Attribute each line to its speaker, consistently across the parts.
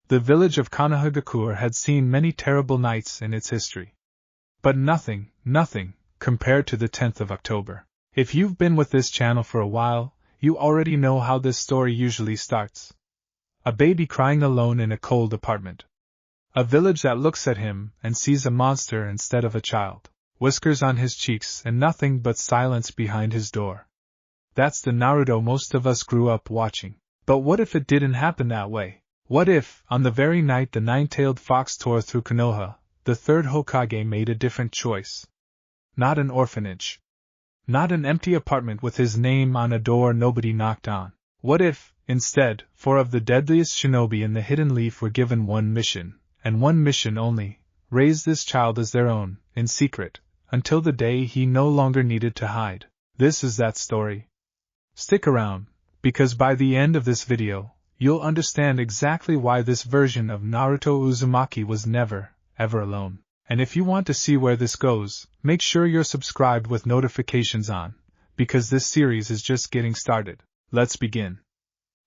Speaker 1: The village of Konoha had seen many terrible nights in its history. But nothing, compared to the 10th of October. If you've been with this channel for a while, you already know how this story usually starts. A baby crying alone in a cold apartment. A village that looks at him and sees a monster instead of a child. Whiskers on his cheeks and nothing but silence behind his door. That's the Naruto most of us grew up watching. But what if it didn't happen that way? What if, on the very night the nine-tailed fox tore through Konoha, the third Hokage made a different choice? Not an orphanage. Not an empty apartment with his name on a door nobody knocked on. What if, instead, 4 of the deadliest shinobi in the Hidden Leaf were given one mission, and one mission only: raise this child as their own, in secret, until the day he no longer needed to hide. This is that story. Stick around, because by the end of this video, you'll understand exactly why this version of Naruto Uzumaki was never, ever alone. And if you want to see where this goes, make sure you're subscribed with notifications on, because this series is just getting started. Let's begin.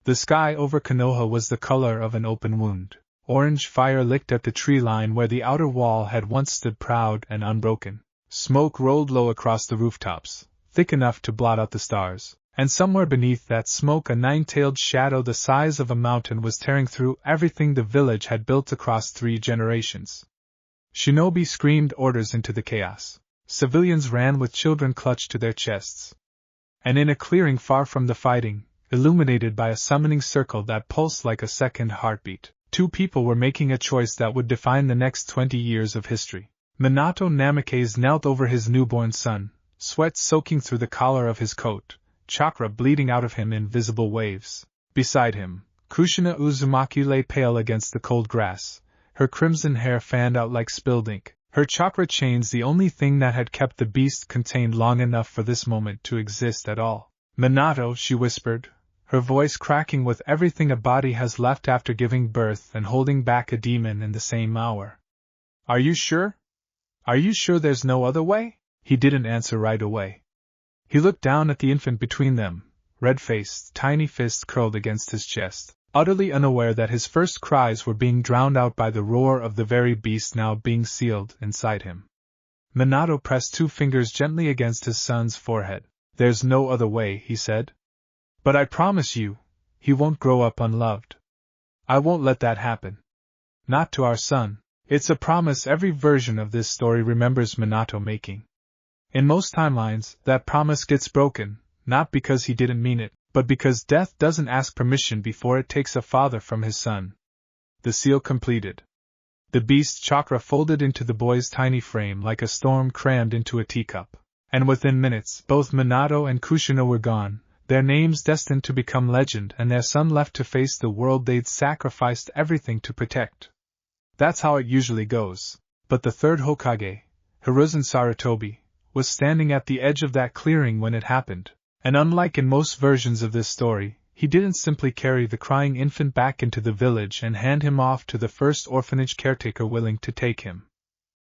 Speaker 1: The sky over Konoha was the color of an open wound. Orange fire licked at the tree line where the outer wall had once stood proud and unbroken. Smoke rolled low across the rooftops, thick enough to blot out the stars. And somewhere beneath that smoke a nine-tailed shadow the size of a mountain was tearing through everything the village had built across 3 generations. Shinobi screamed orders into the chaos. Civilians ran with children clutched to their chests. And in a clearing far from the fighting, illuminated by a summoning circle that pulsed like a second heartbeat, 2 people were making a choice that would define the next 20 years of history. Minato Namikaze knelt over his newborn son, sweat soaking through the collar of his coat, chakra bleeding out of him in visible waves. Beside him, Kushina Uzumaki lay pale against the cold grass, her crimson hair fanned out like spilled ink, her chakra chains the only thing that had kept the beast contained long enough for this moment to exist at all. Minato, she whispered, her voice cracking with everything a body has left after giving birth and holding back a demon in the same hour. Are you sure? Are you sure there's no other way? He didn't answer right away. He looked down at the infant between them, red-faced, tiny fists curled against his chest, utterly unaware that his first cries were being drowned out by the roar of the very beast now being sealed inside him. Minato pressed 2 fingers gently against his son's forehead. There's no other way, he said. But I promise you, he won't grow up unloved. I won't let that happen. Not to our son. It's a promise every version of this story remembers Minato making. In most timelines, that promise gets broken, not because he didn't mean it, but because death doesn't ask permission before it takes a father from his son. The seal completed. The beast's chakra folded into the boy's tiny frame like a storm crammed into a teacup. And within minutes, both Minato and Kushina were gone, their names destined to become legend and their son left to face the world they'd sacrificed everything to protect. That's how it usually goes. But the third Hokage, Hiruzen Sarutobi, was standing at the edge of that clearing when it happened. And unlike in most versions of this story, he didn't simply carry the crying infant back into the village and hand him off to the first orphanage caretaker willing to take him.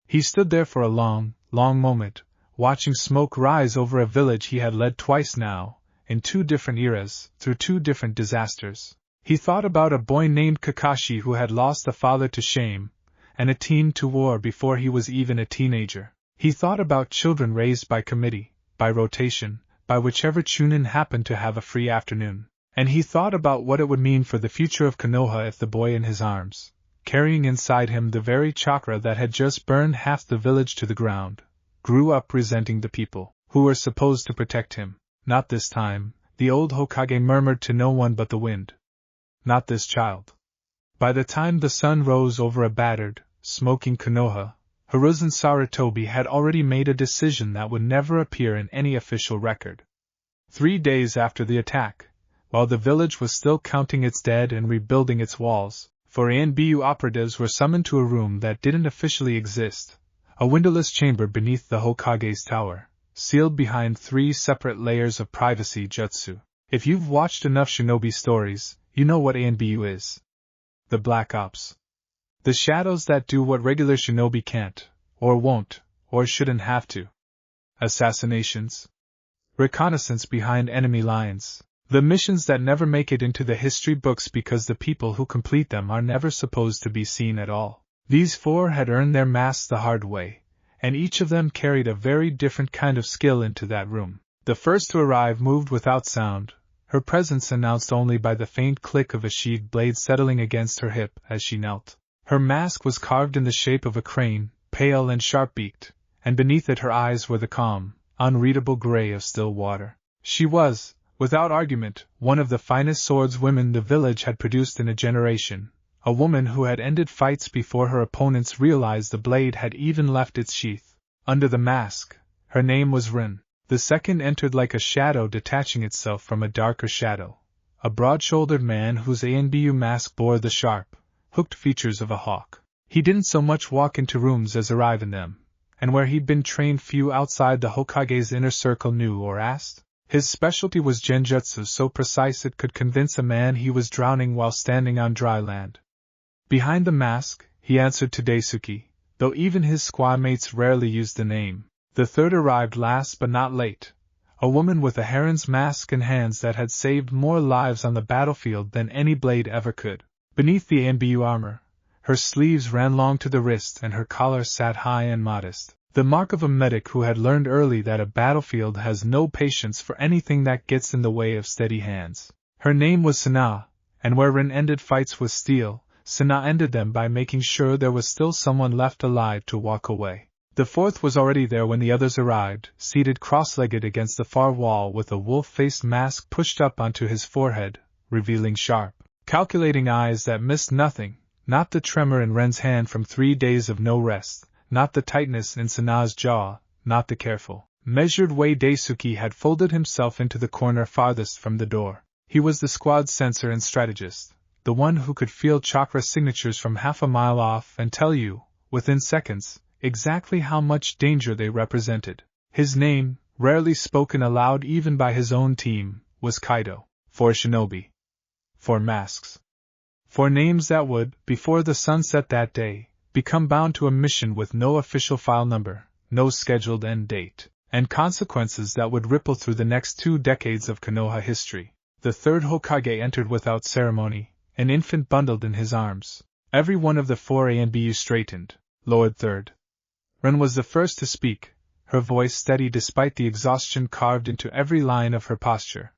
Speaker 1: He stood there for a long, long moment, watching smoke rise over a village he had led twice now, in 2 different eras, through 2 different disasters. He thought about a boy named Kakashi who had lost a father to shame, and a teen to war before he was even a teenager. He thought about children raised by committee, by rotation, by whichever Chunin happened to have a free afternoon. And he thought about what it would mean for the future of Konoha if the boy in his arms, carrying inside him the very chakra that had just burned half the village to the ground, grew up resenting the people who were supposed to protect him. Not this time, the old Hokage murmured to no one but the wind. Not this child. By the time the sun rose over a battered, smoking Konoha, Hiruzen Sarutobi had already made a decision that would never appear in any official record. 3 days after the attack, while the village was still counting its dead and rebuilding its walls, 4 ANBU operatives were summoned to a room that didn't officially exist, a windowless chamber beneath the Hokage's tower, sealed behind 3 separate layers of privacy jutsu. If you've watched enough shinobi stories, you know what ANBU is. The Black Ops. The shadows that do what regular shinobi can't, or won't, or shouldn't have to. Assassinations. Reconnaissance behind enemy lines. The missions that never make it into the history books because the people who complete them are never supposed to be seen at all. These 4 had earned their masks the hard way, and each of them carried a very different kind of skill into that room. The first to arrive moved without sound, her presence announced only by the faint click of a sheathed blade settling against her hip as she knelt. Her mask was carved in the shape of a crane, pale and sharp-beaked, and beneath it her eyes were the calm, unreadable gray of still water. She was, without argument, one of the finest swordswomen the village had produced in a generation, a woman who had ended fights before her opponents realized the blade had even left its sheath. Under the mask, her name was Rin. The second entered like a shadow detaching itself from a darker shadow, a broad-shouldered man whose ANBU mask bore the sharp, hooked features of a hawk. He didn't so much walk into rooms as arrive in them, and where he'd been trained few outside the Hokage's inner circle knew or asked. His specialty was genjutsu so precise it could convince a man he was drowning while standing on dry land. Behind the mask, he answered to Daisuke, though even his squad mates rarely used the name. The third arrived last but not late, a woman with a heron's mask and hands that had saved more lives on the battlefield than any blade ever could. Beneath the ANBU armor, her sleeves ran long to the wrist and her collar sat high and modest, the mark of a medic who had learned early that a battlefield has no patience for anything that gets in the way of steady hands. Her name was Sana, and where Rin ended fights with steel, Sana ended them by making sure there was still someone left alive to walk away. The fourth was already there when the others arrived, seated cross-legged against the far wall with a wolf-faced mask pushed up onto his forehead, revealing sharp, calculating eyes that missed nothing, not the tremor in Ren's hand from 3 days of no rest, not the tightness in Sana's jaw, not the careful, measured way Daisuke had folded himself into the corner farthest from the door. He was the squad's censor and strategist, the one who could feel chakra signatures from half a mile off and tell you, within seconds, exactly how much danger they represented. His name, rarely spoken aloud even by his own team, was Kaido. 4 shinobi. 4 masks. 4 names that would, before the sun set that day, become bound to a mission with no official file number, no scheduled end date, and consequences that would ripple through the next 2 decades of Konoha history. The third Hokage entered without ceremony, an infant bundled in his arms. Every one of the 4 ANBU straightened. Lord Third. Rin was the first to speak, her voice steady despite the exhaustion carved into every line of her posture.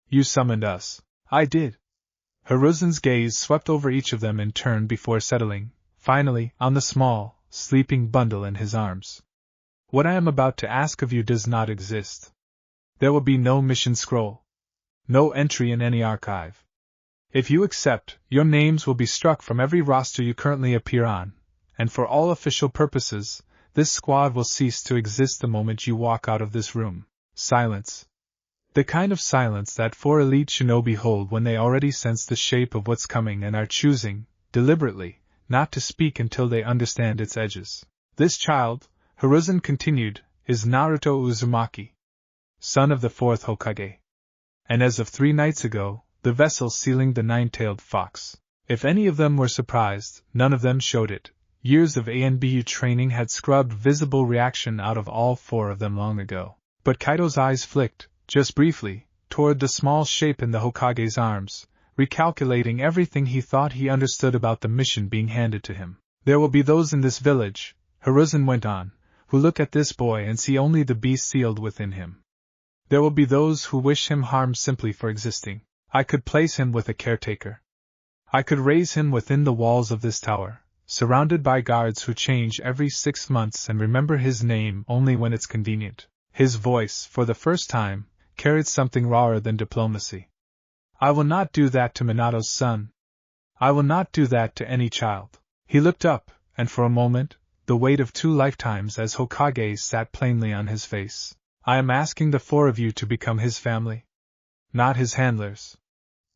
Speaker 1: You summoned us. I did. Hiruzen's gaze swept over each of them in turn before settling, finally, on the small, sleeping bundle in his arms. What I am about to ask of you does not exist. There will be no mission scroll. No entry in any archive. If you accept, your names will be struck from every roster you currently appear on, and for all official purposes, this squad will cease to exist the moment you walk out of this room. Silence. The kind of silence that 4 elite shinobi hold when they already sense the shape of what's coming and are choosing, deliberately, not to speak until they understand its edges. This child, Hiruzen continued, is Naruto Uzumaki, son of the 4th Hokage. And as of 3 nights ago, the vessel sealing the 9-tailed fox. If any of them were surprised, none of them showed it. Years of ANBU training had scrubbed visible reaction out of all 4 of them long ago. But Kaido's eyes flicked, just briefly, toward the small shape in the Hokage's arms, recalculating everything he thought he understood about the mission being handed to him. There will be those in this village, Hiruzen went on, who look at this boy and see only the beast sealed within him. There will be those who wish him harm simply for existing. I could place him with a caretaker. I could raise him within the walls of this tower, surrounded by guards who change every 6 months and remember his name only when it's convenient. His voice, for the first time, carried something rawer than diplomacy. I will not do that to Minato's son. I will not do that to any child. He looked up, and for a moment, the weight of 2 lifetimes as Hokage sat plainly on his face. I am asking the 4 of you to become his family. Not his handlers.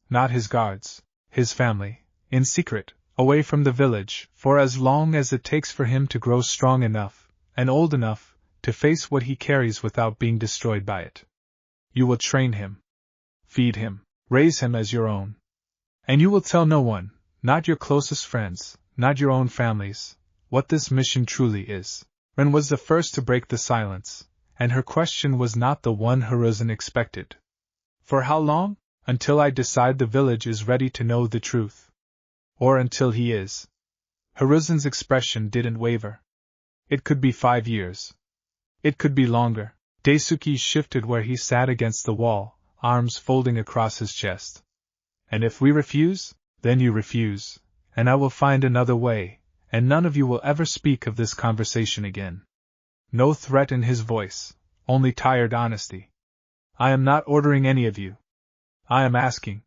Speaker 1: Not his guards. His family, in secret, away from the village, for as long as it takes for him to grow strong enough, and old enough, to face what he carries without being destroyed by it. You will train him. Feed him. Raise him as your own. And you will tell no one, not your closest friends, not your own families, what this mission truly is. Rin was the first to break the silence, and her question was not the one Hiruzen expected. For how long? Until I decide the village is ready to know the truth. Or until he is. Hiruzen's expression didn't waver. It could be 5 years. It could be longer. Daisuke shifted where he sat against the wall, arms folding across his chest. And if we refuse, then you refuse, and I will find another way, and none of you will ever speak of this conversation again. No threat in his voice, only tired honesty. I am not ordering any of you. I am asking.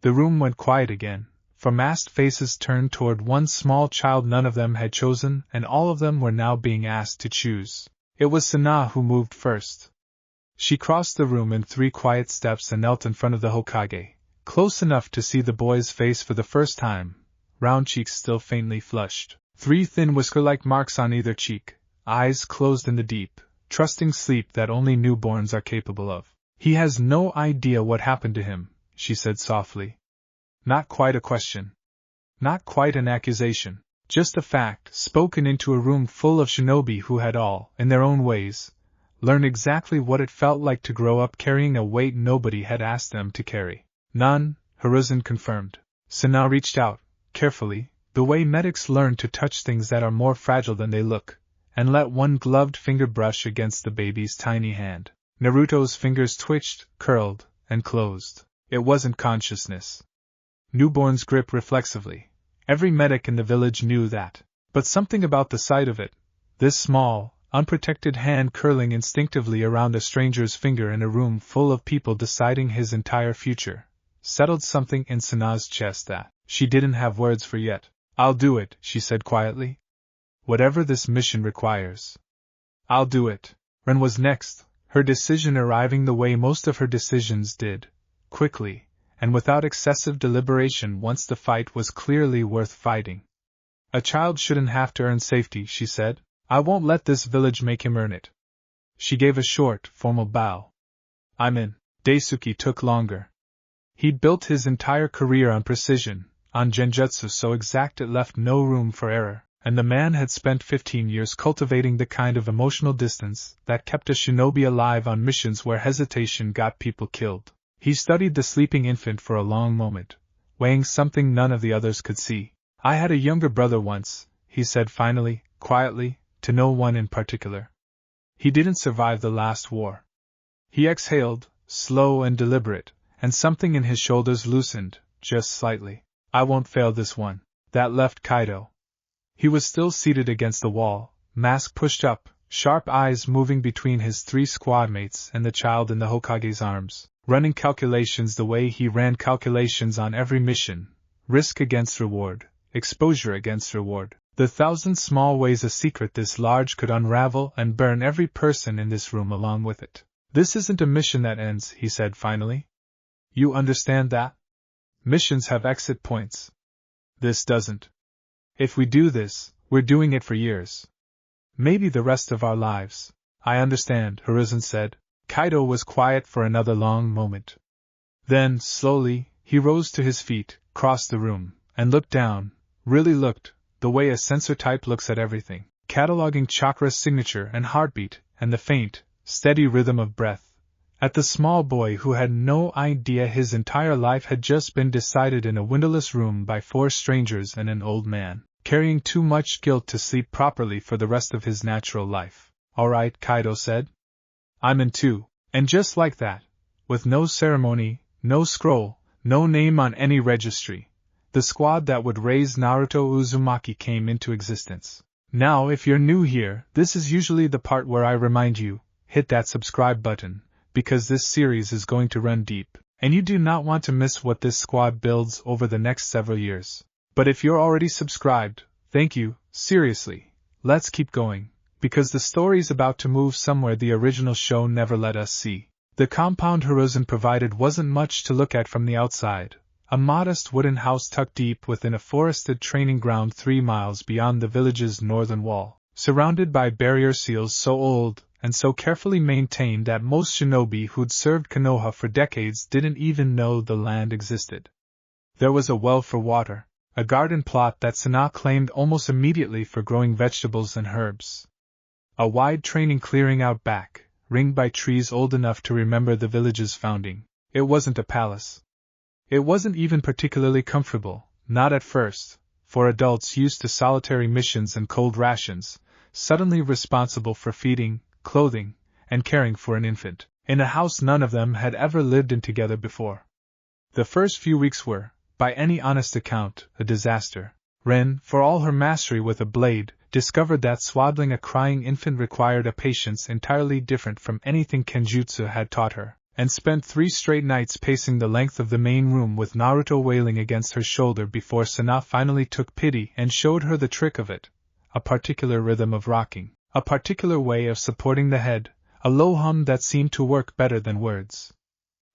Speaker 1: The room went quiet again, for masked faces turned toward one small child none of them had chosen, and all of them were now being asked to choose. It was Sana who moved first. She crossed the room in 3 quiet steps and knelt in front of the Hokage, close enough to see the boy's face for the first time, round cheeks still faintly flushed, 3 thin whisker-like marks on either cheek, eyes closed in the deep, trusting sleep that only newborns are capable of. He has no idea what happened to him, she said softly. Not quite a question. Not quite an accusation. Just a fact spoken into a room full of shinobi who had all, in their own ways, learned exactly what it felt like to grow up carrying a weight nobody had asked them to carry. None, Hiruzen confirmed. Sana reached out, carefully, the way medics learn to touch things that are more fragile than they look, and let one gloved finger brush against the baby's tiny hand. Naruto's fingers twitched, curled, and closed. It wasn't consciousness. Newborns grip reflexively. Every medic in the village knew that. But something about the sight of it, this small, unprotected hand curling instinctively around a stranger's finger in a room full of people deciding his entire future, settled something in Sana's chest that she didn't have words for yet. I'll do it, she said quietly. Whatever this mission requires. I'll do it. Ren was next, her decision arriving the way most of her decisions did, quickly, and without excessive deliberation once the fight was clearly worth fighting. A child shouldn't have to earn safety, she said. I won't let this village make him earn it. She gave a short, formal bow. I'm in. Daisuke took longer. He'd built his entire career on precision, on genjutsu so exact it left no room for error, and the man had spent 15 years cultivating the kind of emotional distance that kept a shinobi alive on missions where hesitation got people killed. He studied the sleeping infant for a long moment, weighing something none of the others could see. I had a younger brother once, he said finally, quietly, to no one in particular. He didn't survive the last war. He exhaled, slow and deliberate, and something in his shoulders loosened, just slightly. I won't fail this one. That left Kaido. He was still seated against the wall, mask pushed up, sharp eyes moving between his 3 squad mates and the child in the Hokage's arms, running calculations the way he ran calculations on every mission, risk against reward, exposure against reward, the 1,000 small ways a secret this large could unravel and burn every person in this room along with it. This isn't a mission that ends, he said finally. You understand that? Missions have exit points. This doesn't. If we do this, we're doing it for years. Maybe the rest of our lives. I understand, Hiruzen said. Kaido was quiet for another long moment. Then, slowly, he rose to his feet, crossed the room, and looked down, really looked, the way a sensor type looks at everything, cataloging chakra's signature and heartbeat, and the faint, steady rhythm of breath, at the small boy who had no idea his entire life had just been decided in a windowless room by 4 strangers and an old man, carrying too much guilt to sleep properly for the rest of his natural life. All right, Kaido said. I'm in too. And just like that, with no ceremony, no scroll, no name on any registry, the squad that would raise Naruto Uzumaki came into existence. Now if you're new here, this is usually the part where I remind you, hit that subscribe button, because this series is going to run deep, and you do not want to miss what this squad builds over the next several years. But if you're already subscribed, thank you, seriously, let's keep going, because the story's about to move somewhere the original show never let us see. The compound Hiruzen provided wasn't much to look at from the outside, a modest wooden house tucked deep within a forested training ground 3 miles beyond the village's northern wall, surrounded by barrier seals so old and so carefully maintained that most shinobi who'd served Konoha for decades didn't even know the land existed. There was a well for water, a garden plot that Sana claimed almost immediately for growing vegetables and herbs. A wide training clearing out back, ringed by trees old enough to remember the village's founding. It wasn't a palace. It wasn't even particularly comfortable, not at first, for adults used to solitary missions and cold rations, suddenly responsible for feeding, clothing, and caring for an infant, in a house none of them had ever lived in together before. The first few weeks were, by any honest account, a disaster. Ren, for all her mastery with a blade, discovered that swaddling a crying infant required a patience entirely different from anything Kenjutsu had taught her, and spent 3 straight nights pacing the length of the main room with Naruto wailing against her shoulder before Sana finally took pity and showed her the trick of it, a particular rhythm of rocking, a particular way of supporting the head, a low hum that seemed to work better than words.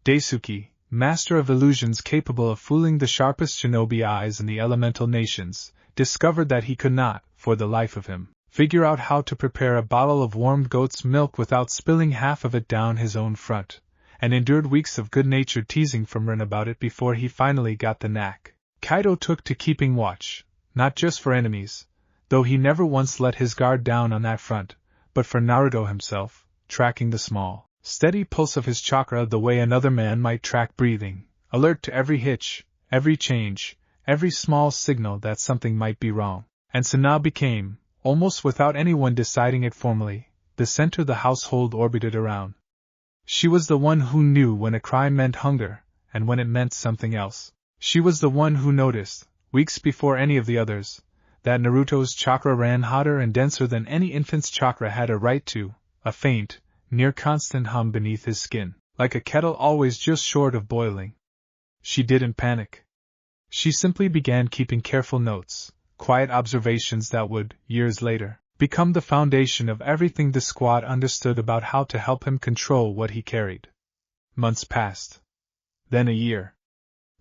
Speaker 1: Daisuke, master of illusions capable of fooling the sharpest shinobi eyes in the elemental nations, discovered that he could not, for the life of him, figure out how to prepare a bottle of warmed goat's milk without spilling half of it down his own front, and endured weeks of good-natured teasing from Rin about it before he finally got the knack. Kaido took to keeping watch, not just for enemies, though he never once let his guard down on that front, but for Naruto himself, tracking the small, steady pulse of his chakra the way another man might track breathing, alert to every hitch, every change, every small signal that something might be wrong. And Sana became, almost without anyone deciding it formally, the center the household orbited around. She was the one who knew when a cry meant hunger, and when it meant something else. She was the one who noticed, weeks before any of the others, that Naruto's chakra ran hotter and denser than any infant's chakra had a right to, a faint, near-constant hum beneath his skin, like a kettle always just short of boiling. She didn't panic. She simply began keeping careful notes, quiet observations that would, years later, become the foundation of everything the squad understood about how to help him control what he carried. Months passed. Then a year.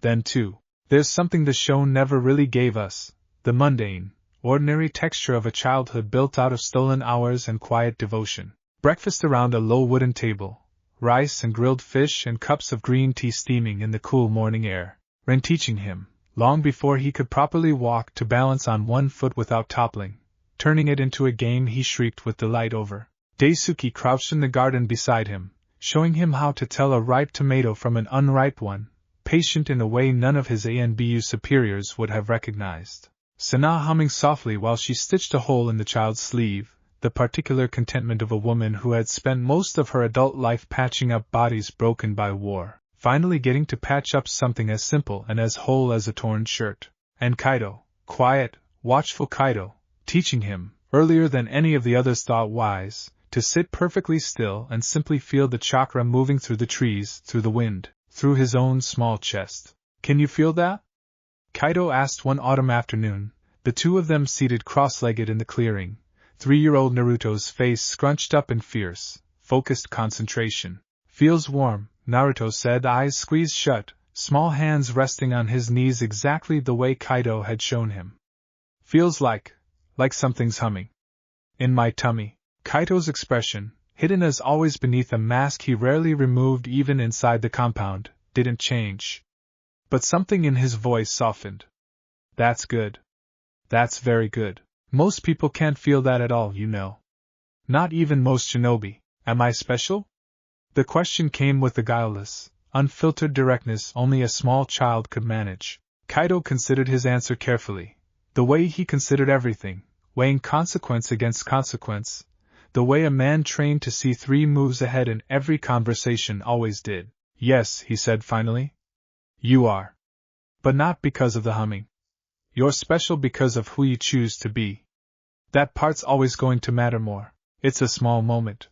Speaker 1: Then 2. There's something the show never really gave us, the mundane, ordinary texture of a childhood built out of stolen hours and quiet devotion. Breakfast around a low wooden table, rice and grilled fish and cups of green tea steaming in the cool morning air, Ren teaching him, long before he could properly walk, to balance on one foot without toppling, turning it into a game he shrieked with delight over. Daisuke crouched in the garden beside him, showing him how to tell a ripe tomato from an unripe one, patient in a way none of his ANBU superiors would have recognized. Sana humming softly while she stitched a hole in the child's sleeve, the particular contentment of a woman who had spent most of her adult life patching up bodies broken by war, finally getting to patch up something as simple and as whole as a torn shirt. And Kaido, quiet, watchful Kaido, teaching him, earlier than any of the others thought wise, to sit perfectly still and simply feel the chakra moving through the trees, through the wind, through his own small chest. "Can you feel that?" Kaido asked one autumn afternoon, the two of them seated cross-legged in the clearing, 3-year-old Naruto's face scrunched up in fierce, focused concentration. "Feels warm," Naruto said, eyes squeezed shut, small hands resting on his knees exactly the way Kaido had shown him. "Feels like something's humming. In my tummy." Kaido's expression, hidden as always beneath a mask he rarely removed even inside the compound, didn't change. But something in his voice softened. "That's good. That's very good. Most people can't feel that at all, you know. Not even most shinobi. Am I special?" The question came with the guileless, unfiltered directness only a small child could manage. Kaido considered his answer carefully, the way he considered everything, weighing consequence against consequence, the way a man trained to see 3 moves ahead in every conversation always did. "Yes," he said finally. "You are. But not because of the humming. You're special because of who you choose to be. That part's always going to matter more. It's a small moment.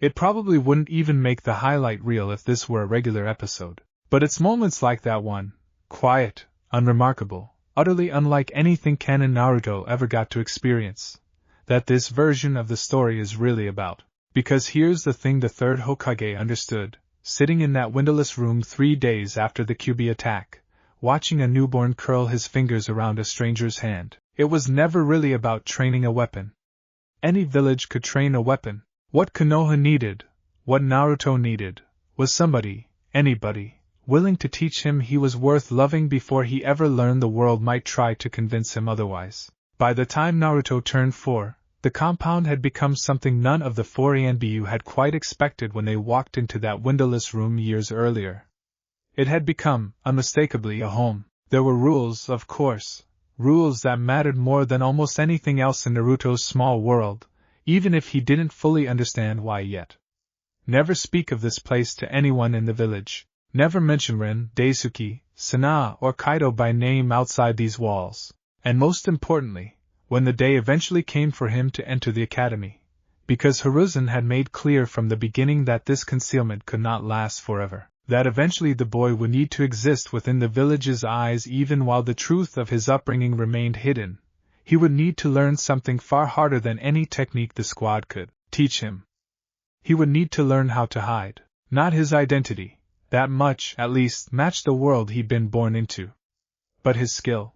Speaker 1: It probably wouldn't even make the highlight reel if this were a regular episode. But it's moments like that one, quiet, unremarkable, utterly unlike anything canon Naruto ever got to experience, that this version of the story is really about. Because here's the thing the Third Hokage understood, sitting in that windowless room 3 days after the Kyuubi attack, watching a newborn curl his fingers around a stranger's hand. It was never really about training a weapon. Any village could train a weapon. What Konoha needed, what Naruto needed, was somebody, anybody, willing to teach him he was worth loving before he ever learned the world might try to convince him otherwise. By the time Naruto turned 4, the compound had become something none of the 4 ANBU had quite expected when they walked into that windowless room years earlier. It had become, unmistakably, a home. There were rules, of course, rules that mattered more than almost anything else in Naruto's small world, even if he didn't fully understand why yet. Never speak of this place to anyone in the village. Never mention Rin, Daisuke, Sanaa, or Kaido by name outside these walls. And most importantly, when the day eventually came for him to enter the academy, because Hiruzen had made clear from the beginning that this concealment could not last forever, that eventually the boy would need to exist within the village's eyes even while the truth of his upbringing remained hidden. He would need to learn something far harder than any technique the squad could teach him. He would need to learn how to hide, not his identity, that much, at least, matched the world he'd been born into, but his skill,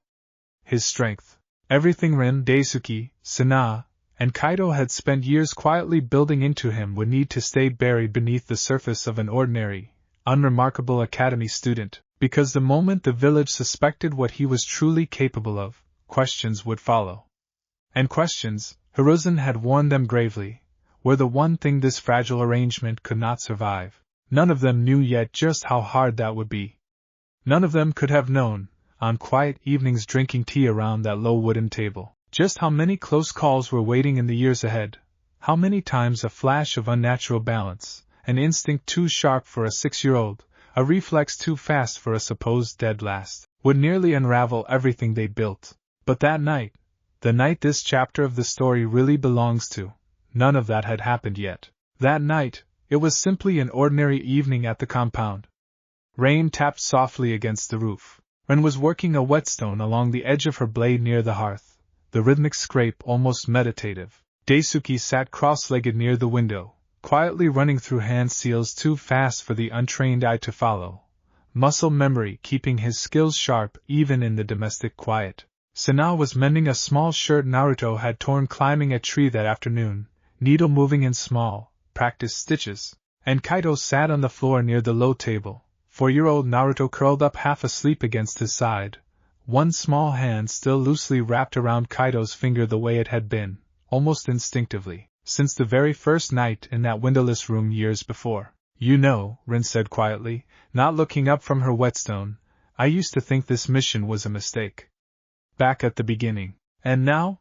Speaker 1: his strength, everything Rin, Daisuke, Sanaa, and Kaido had spent years quietly building into him would need to stay buried beneath the surface of an ordinary, unremarkable academy student, because the moment the village suspected what he was truly capable of, questions would follow. And questions, Hiruzen had warned them gravely, were the one thing this fragile arrangement could not survive. None of them knew yet just how hard that would be. None of them could have known, on quiet evenings drinking tea around that low wooden table, just how many close calls were waiting in the years ahead, how many times a flash of unnatural balance, an instinct too sharp for a 6-year-old, a reflex too fast for a supposed deadliest, would nearly unravel everything they built. But that night, the night this chapter of the story really belongs to, none of that had happened yet. That night, it was simply an ordinary evening at the compound. Rain tapped softly against the roof. Rin was working a whetstone along the edge of her blade near the hearth, the rhythmic scrape almost meditative. Daisuke sat cross-legged near the window, quietly running through hand seals too fast for the untrained eye to follow, muscle memory keeping his skills sharp even in the domestic quiet. Sanaa was mending a small shirt Naruto had torn climbing a tree that afternoon, needle moving in small, practice stitches, and Kaido sat on the floor near the low table, 4-year-old Naruto curled up half asleep against his side, one small hand still loosely wrapped around Kaido's finger the way it had been, almost instinctively, since the very first night in that windowless room years before. You know, Rin said quietly, not looking up from her whetstone, I used to think this mission was a mistake. Back at the beginning. And now?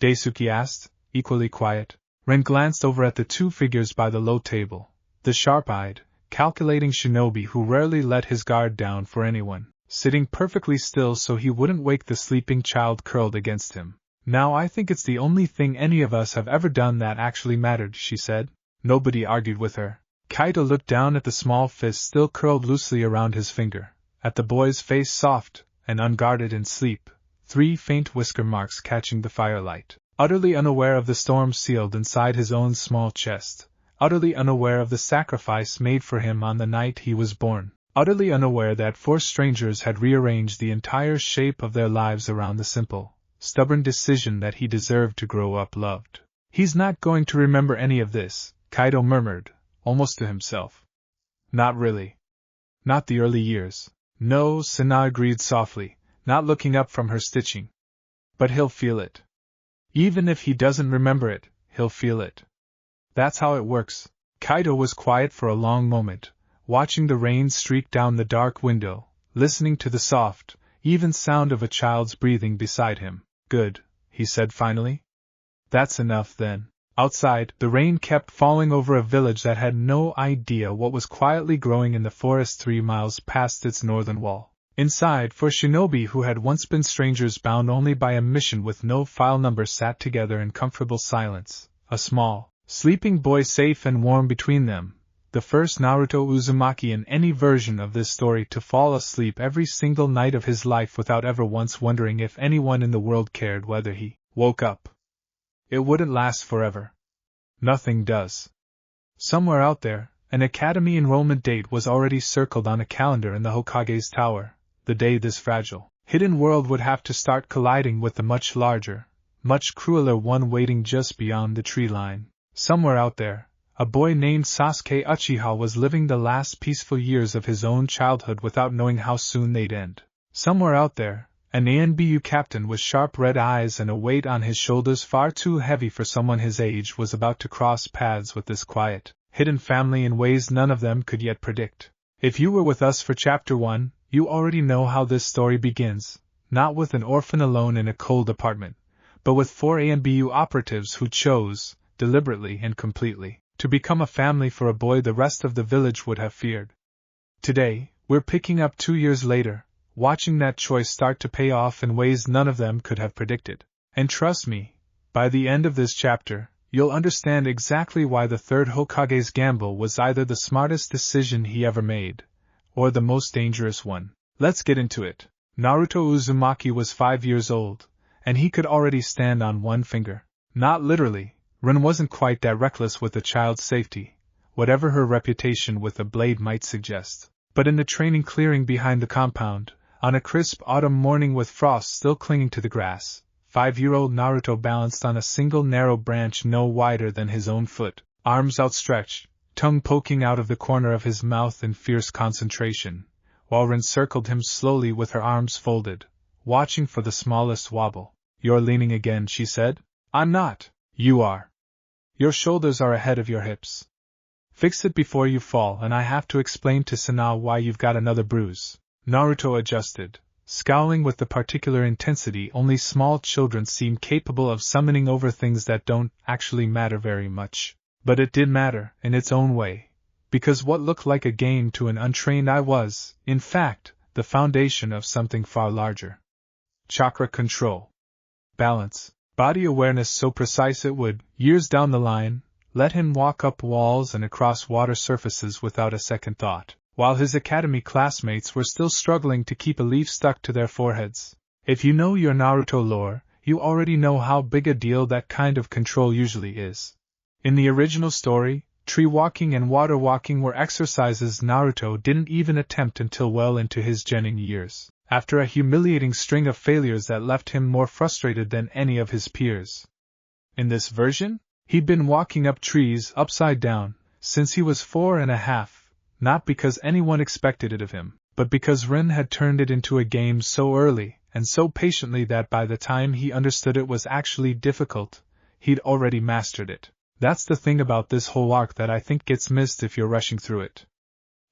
Speaker 1: Daisuke asked, equally quiet. Rin glanced over at the two figures by the low table, the sharp-eyed, calculating shinobi who rarely let his guard down for anyone, sitting perfectly still so he wouldn't wake the sleeping child curled against him. Now I think it's the only thing any of us have ever done that actually mattered, she said. Nobody argued with her. Kaido looked down at the small fist still curled loosely around his finger, at the boy's face soft and unguarded in sleep, 3 faint whisker marks catching the firelight. Utterly unaware of the storm sealed inside his own small chest, utterly unaware of the sacrifice made for him on the night he was born, utterly unaware that 4 strangers had rearranged the entire shape of their lives around the simple, stubborn decision that he deserved to grow up loved. He's not going to remember any of this, Kaido murmured, almost to himself. Not really. Not the early years. No, Sanaa agreed softly, not looking up from her stitching. But he'll feel it. Even if he doesn't remember it, he'll feel it. That's how it works. Kaido was quiet for a long moment, watching the rain streak down the dark window, listening to the soft, even sound of a child's breathing beside him. Good, he said finally. That's enough then. Outside, the rain kept falling over a village that had no idea what was quietly growing in the forest 3 miles past its northern wall. Inside, 4 shinobi who had once been strangers bound only by a mission with no file number sat together in comfortable silence, a small, sleeping boy safe and warm between them, the first Naruto Uzumaki in any version of this story to fall asleep every single night of his life without ever once wondering if anyone in the world cared whether he woke up. It wouldn't last forever. Nothing does. Somewhere out there, an academy enrollment date was already circled on a calendar in the Hokage's tower. The day this fragile, hidden world would have to start colliding with the much larger, much crueler one waiting just beyond the tree line. Somewhere out there, a boy named Sasuke Uchiha was living the last peaceful years of his own childhood without knowing how soon they'd end. Somewhere out there, an ANBU captain with sharp red eyes and a weight on his shoulders far too heavy for someone his age was about to cross paths with this quiet, hidden family in ways none of them could yet predict. If you were with us for Chapter 1, you already know how this story begins, not with an orphan alone in a cold apartment, but with 4 ANBU operatives who chose, deliberately and completely, to become a family for a boy the rest of the village would have feared. Today, we're picking up 2 years later, watching that choice start to pay off in ways none of them could have predicted. And trust me, by the end of this chapter, you'll understand exactly why the Third Hokage's gamble was either the smartest decision he ever made, or the most dangerous one. Let's get into it. Naruto Uzumaki was 5 years old, and he could already stand on one finger. Not literally, Rin wasn't quite that reckless with the child's safety, whatever her reputation with a blade might suggest. But in the training clearing behind the compound, on a crisp autumn morning with frost still clinging to the grass, 5-year-old Naruto balanced on a single narrow branch no wider than his own foot, arms outstretched, tongue poking out of the corner of his mouth in fierce concentration, while Rin circled him slowly with her arms folded, watching for the smallest wobble. "You're leaning again," she said. "I'm not." "You are. Your shoulders are ahead of your hips. Fix it before you fall, and I have to explain to Sana why you've got another bruise." Naruto adjusted, scowling with the particular intensity only small children seem capable of summoning over things that don't actually matter very much. But it did matter, in its own way, because what looked like a game to an untrained eye was, in fact, the foundation of something far larger. Chakra control. Balance. Body awareness so precise it would, years down the line, let him walk up walls and across water surfaces without a second thought, while his academy classmates were still struggling to keep a leaf stuck to their foreheads. If you know your Naruto lore, you already know how big a deal that kind of control usually is. In the original story, tree walking and water walking were exercises Naruto didn't even attempt until well into his genin years, after a humiliating string of failures that left him more frustrated than any of his peers. In this version, he'd been walking up trees upside down since he was 4.5, not because anyone expected it of him, but because Rin had turned it into a game so early and so patiently that by the time he understood it was actually difficult, he'd already mastered it. That's the thing about this whole arc that I think gets missed if you're rushing through it.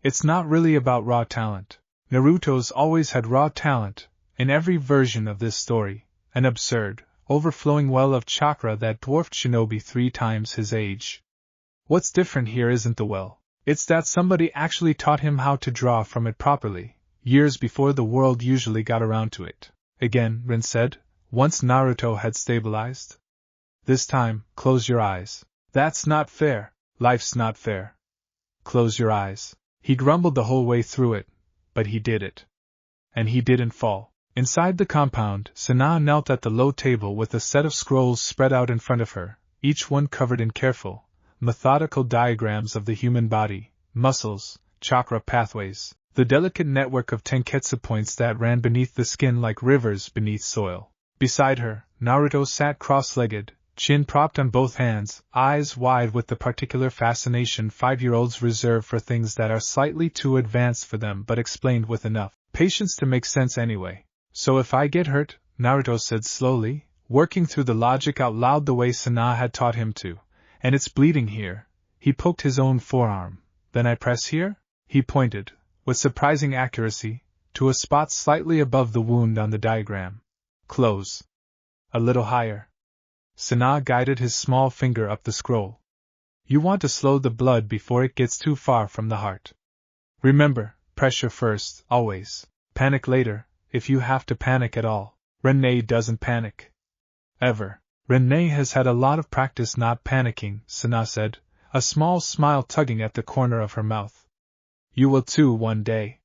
Speaker 1: It's not really about raw talent. Naruto's always had raw talent, in every version of this story, an absurd, overflowing well of chakra that dwarfed shinobi 3 times his age. What's different here isn't the well. It's that somebody actually taught him how to draw from it properly, years before the world usually got around to it. Again, Rin said, once Naruto had stabilized. This time, close your eyes. That's not fair. Life's not fair. Close your eyes. He grumbled the whole way through it, but he did it. And he didn't fall. Inside the compound, Sana knelt at the low table with a set of scrolls spread out in front of her, each one covered in careful, methodical diagrams of the human body, muscles, chakra pathways, the delicate network of tenketsu points that ran beneath the skin like rivers beneath soil. Beside her, Naruto sat cross-legged, chin propped on both hands, eyes wide with the particular fascination 5-year-olds reserve for things that are slightly too advanced for them but explained with enough patience to make sense anyway. "So if I get hurt," Naruto said slowly, working through the logic out loud the way Sana had taught him to, "and it's bleeding here," he poked his own forearm, "then I press here?" He pointed, with surprising accuracy, to a spot slightly above the wound on the diagram. "Close. A little higher." Sana guided his small finger up the scroll. "You want to slow the blood before it gets too far from the heart. Remember, pressure first, always. Panic later, if you have to panic at all." "Renee doesn't panic. Ever." "Renee has had a lot of practice not panicking," Sana said, a small smile tugging at the corner of her mouth. "You will too one day.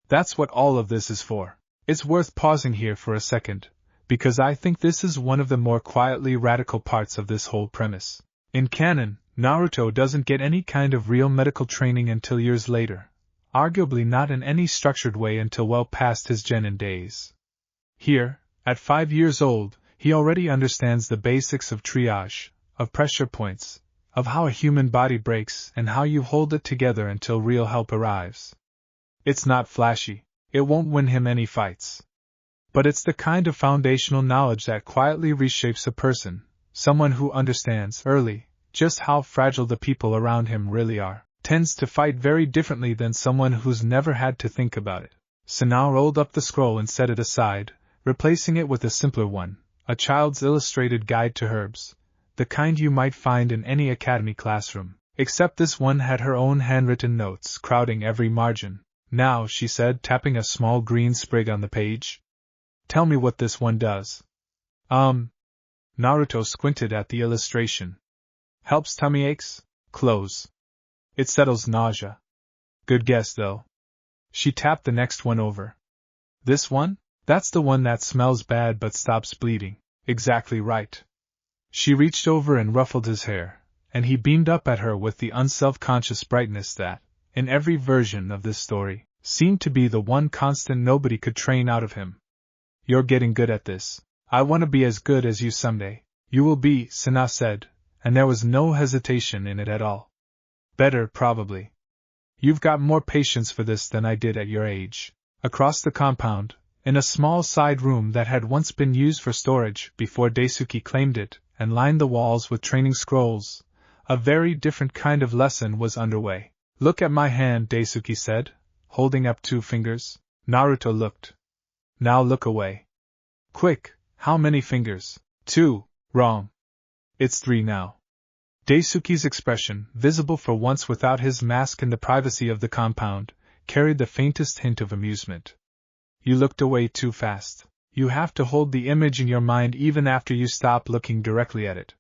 Speaker 1: That's what all of this is for." It's worth pausing here for a second, because I think this is one of the more quietly radical parts of this whole premise. In canon, Naruto doesn't get any kind of real medical training until years later, arguably not in any structured way until well past his genin days. Here, at 5 years old, he already understands the basics of triage, of pressure points, of how a human body breaks and how you hold it together until real help arrives. It's not flashy, it won't win him any fights. But it's the kind of foundational knowledge that quietly reshapes a person, someone who understands, early, just how fragile the people around him really are. tends to fight very differently than someone who's never had to think about it. Sana rolled up the scroll and set it aside, replacing it with a simpler one, a child's illustrated guide to herbs, the kind you might find in any academy classroom, except this one had her own handwritten notes crowding every margin. Now, she said, tapping a small green sprig on the page. Tell me what this one does. Naruto squinted at the illustration. Helps tummy aches? Clothes. It settles nausea. Good guess, though. She tapped the next one over. This one? That's the one that smells bad but stops bleeding. Exactly right. She reached over and ruffled his hair, and he beamed up at her with the unself-conscious brightness that, in every version of this story, seemed to be the one constant nobody could train out of him. You're getting good at this. I want to be as good as you someday. You will be, Sana said, and there was no hesitation in it at all. Better, probably. You've got more patience for this than I did at your age. Across the compound, in a small side room that had once been used for storage before Daisuke claimed it and lined the walls with training scrolls, a very different kind of lesson was underway. Look at my hand, Daisuke said, holding up 2 fingers. Naruto looked. Now look away. Quick, how many fingers? 2. Wrong. It's 3 now. Daisuke's expression, visible for once without his mask in the privacy of the compound, carried the faintest hint of amusement. You looked away too fast. You have to hold the image in your mind even after you stop looking directly at it.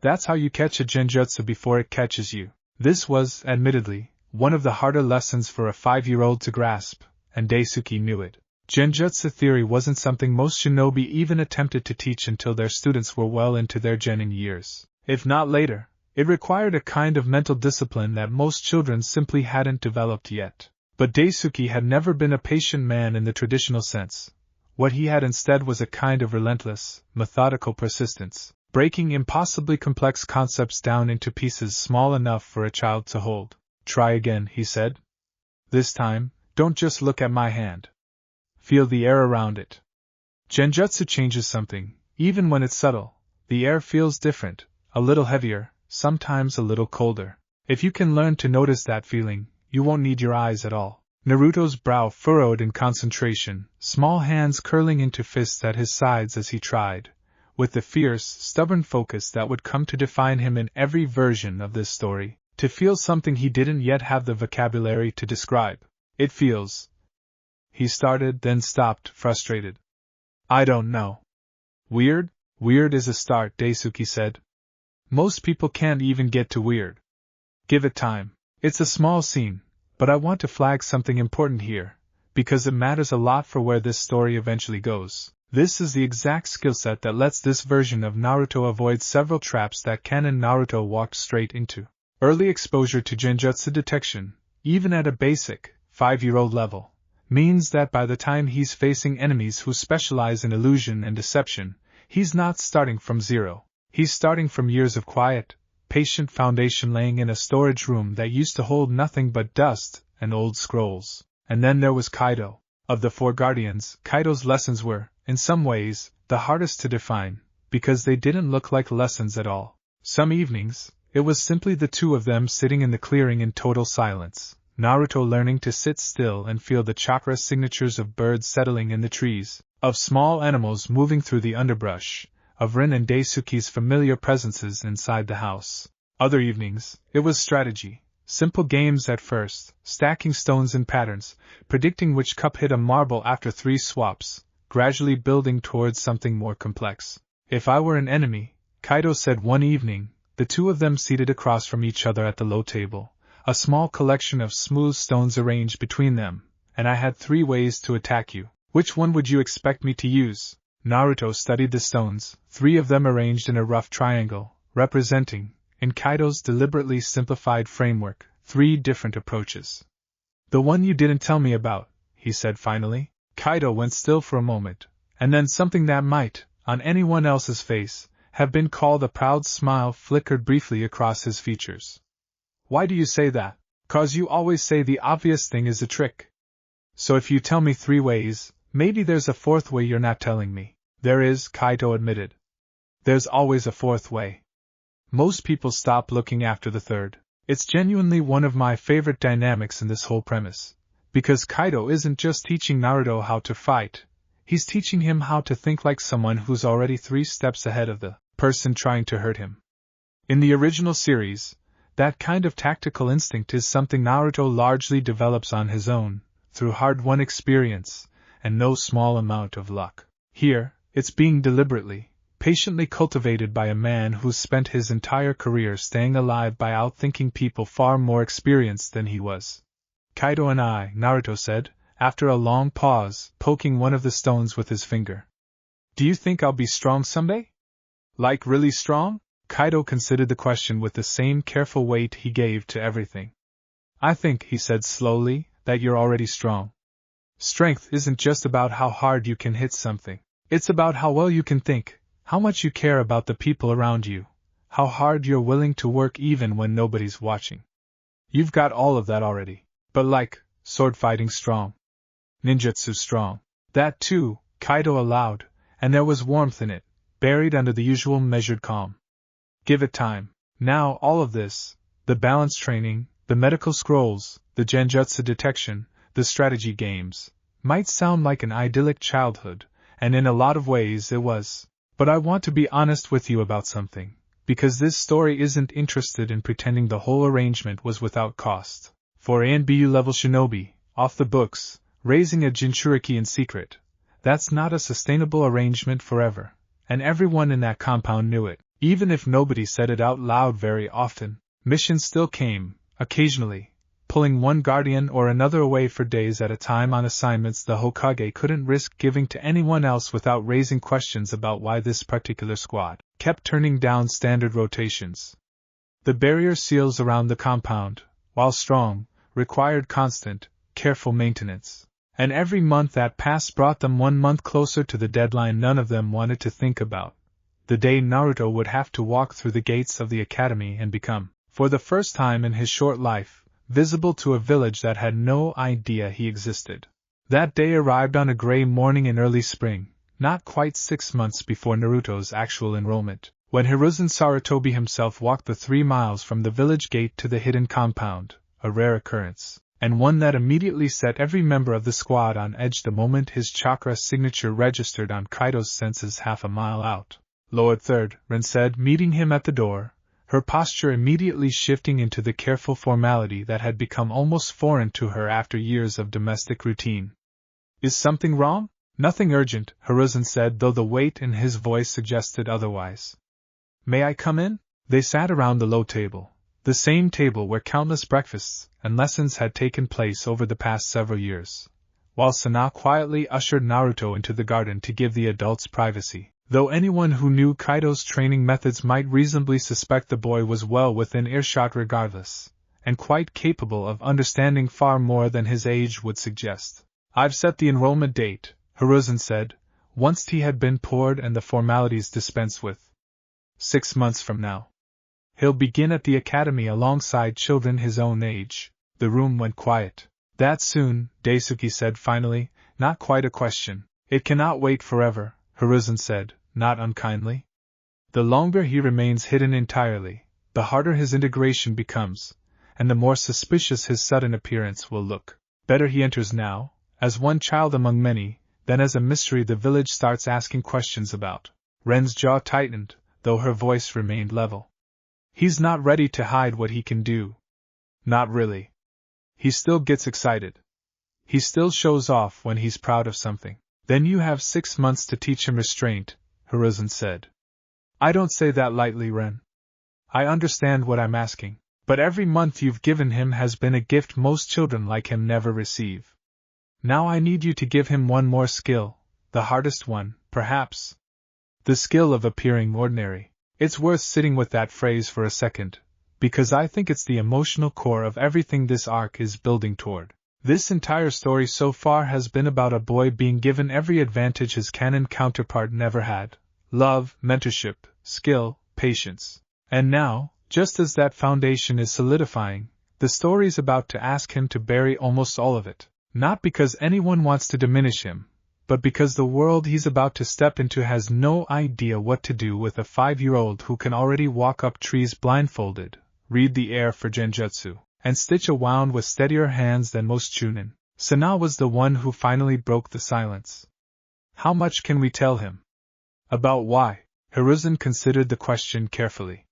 Speaker 1: That's how you catch a genjutsu before it catches you. This was, admittedly, one of the harder lessons for a 5-year-old to grasp, and Daisuke knew it. Genjutsu theory wasn't something most shinobi even attempted to teach until their students were well into their genin years. If not later, it required a kind of mental discipline that most children simply hadn't developed yet. But Daisuke had never been a patient man in the traditional sense. What he had instead was a kind of relentless, methodical persistence, breaking impossibly complex concepts down into pieces small enough for a child to hold. Try again, he said. This time, don't just look at my hand. Feel the air around it. Genjutsu changes something, even when it's subtle. The air feels different, a little heavier, sometimes a little colder. If you can learn to notice that feeling, you won't need your eyes at all. Naruto's brow furrowed in concentration, small hands curling into fists at his sides as he tried, with the fierce, stubborn focus that would come to define him in every version of this story, to feel something he didn't yet have the vocabulary to describe. It feels. He started, then stopped, frustrated. I don't know. Weird? Weird is a start, Daisuke said. Most people can't even get to weird. Give it time. It's a small scene, but I want to flag something important here, because it matters a lot for where this story eventually goes. This is the exact skill set that lets this version of Naruto avoid several traps that canon Naruto walked straight into. Early exposure to genjutsu detection, even at a basic, 5-year-old level, means that by the time he's facing enemies who specialize in illusion and deception, he's not starting from zero. He's starting from years of quiet, patient foundation laying in a storage room that used to hold nothing but dust and old scrolls. And then there was Kaido. Of the 4 guardians, Kaido's lessons were, in some ways, the hardest to define, because they didn't look like lessons at all. Some evenings, it was simply the 2 of them sitting in the clearing in total silence, Naruto learning to sit still and feel the chakra signatures of birds settling in the trees, of small animals moving through the underbrush, of Rin and Daisuke's familiar presences inside the house. Other evenings, it was strategy, simple games at first, stacking stones in patterns, predicting which cup hit a marble after 3 swaps, gradually building towards something more complex. If I were an enemy, Kaido said one evening, the 2 of them seated across from each other at the low table, a small collection of smooth stones arranged between them, and I had 3 ways to attack you. Which one would you expect me to use? Naruto studied the stones, 3 of them arranged in a rough triangle, representing, in Kaido's deliberately simplified framework, 3 different approaches. The one you didn't tell me about, he said finally. Kaido went still for a moment, and then something that might, on anyone else's face, have been called a proud smile flickered briefly across his features. Why do you say that? 'Cause you always say the obvious thing is a trick. So if you tell me 3 ways, maybe there's a 4th way you're not telling me. There is, Kaido admitted. There's always a 4th way. Most people stop looking after the 3rd. It's genuinely one of my favorite dynamics in this whole premise. Because Kaido isn't just teaching Naruto how to fight, he's teaching him how to think like someone who's already 3 steps ahead of the person trying to hurt him. In the original series, that kind of tactical instinct is something Naruto largely develops on his own, through hard-won experience, and no small amount of luck. Here, it's being deliberately, patiently cultivated by a man who's spent his entire career staying alive by outthinking people far more experienced than he was. Kaido and I, Naruto said, after a long pause, poking one of the stones with his finger. Do you think I'll be strong someday? Like really strong? Kaido considered the question with the same careful weight he gave to everything. I think, he said slowly, that you're already strong. Strength isn't just about how hard you can hit something. It's about how well you can think, how much you care about the people around you, how hard you're willing to work even when nobody's watching. You've got all of that already. But like, sword fighting strong. Ninjutsu strong. That too, Kaido allowed, and there was warmth in it, buried under the usual measured calm. Give it time. Now all of this, the balance training, the medical scrolls, the genjutsu detection, the strategy games, might sound like an idyllic childhood, and in a lot of ways it was. But I want to be honest with you about something, because this story isn't interested in pretending the whole arrangement was without cost. For ANBU level shinobi, off the books, raising a Jinchuriki in secret, that's not a sustainable arrangement forever, and everyone in that compound knew it, even if nobody said it out loud very often. Missions still came, occasionally, pulling one guardian or another away for days at a time on assignments the Hokage couldn't risk giving to anyone else without raising questions about why this particular squad kept turning down standard rotations. The barrier seals around the compound, while strong, required constant, careful maintenance. And every month that passed brought them 1 month closer to the deadline none of them wanted to think about. The day Naruto would have to walk through the gates of the academy and become, for the first time in his short life, visible to a village that had no idea he existed. That day arrived on a gray morning in early spring, not quite 6 months before Naruto's actual enrollment, when Hiruzen Sarutobi himself walked the 3 miles from the village gate to the hidden compound. A rare occurrence, and one that immediately set every member of the squad on edge the moment his chakra signature registered on Kaido's senses half a mile out. Lord Third, Ren said, meeting him at the door, her posture immediately shifting into the careful formality that had become almost foreign to her after years of domestic routine. Is something wrong? Nothing urgent, Hiruzen said, though the weight in his voice suggested otherwise. May I come in? They sat around the low table. The same table where countless breakfasts and lessons had taken place over the past several years, while Sana quietly ushered Naruto into the garden to give the adults privacy, though anyone who knew Kaido's training methods might reasonably suspect the boy was well within earshot regardless, and quite capable of understanding far more than his age would suggest. I've set the enrollment date, Hiruzen said, once tea had been poured and the formalities dispensed with. 6 months from now. He'll begin at the academy alongside children his own age. The room went quiet. That soon, Daisuke said finally, not quite a question. It cannot wait forever, Hiruzen said, not unkindly. The longer he remains hidden entirely, the harder his integration becomes, and the more suspicious his sudden appearance will look. Better he enters now, as one child among many, than as a mystery the village starts asking questions about. Ren's jaw tightened, though her voice remained level. He's not ready to hide what he can do. Not really. He still gets excited. He still shows off when he's proud of something. Then you have 6 months to teach him restraint, Hiruzen said. I don't say that lightly, Ren. I understand what I'm asking, but every month you've given him has been a gift most children like him never receive. Now I need you to give him one more skill, the hardest one, perhaps. The skill of appearing ordinary. It's worth sitting with that phrase for a second, because I think it's the emotional core of everything this arc is building toward. This entire story so far has been about a boy being given every advantage his canon counterpart never had: love, mentorship, skill, patience. And now, just as that foundation is solidifying, the story's about to ask him to bury almost all of it. Not because anyone wants to diminish him, but because the world he's about to step into has no idea what to do with a 5-year-old who can already walk up trees blindfolded, read the air for genjutsu, and stitch a wound with steadier hands than most chunin. Sana was the one who finally broke the silence. How much can we tell him? About why? Hiruzen considered the question carefully.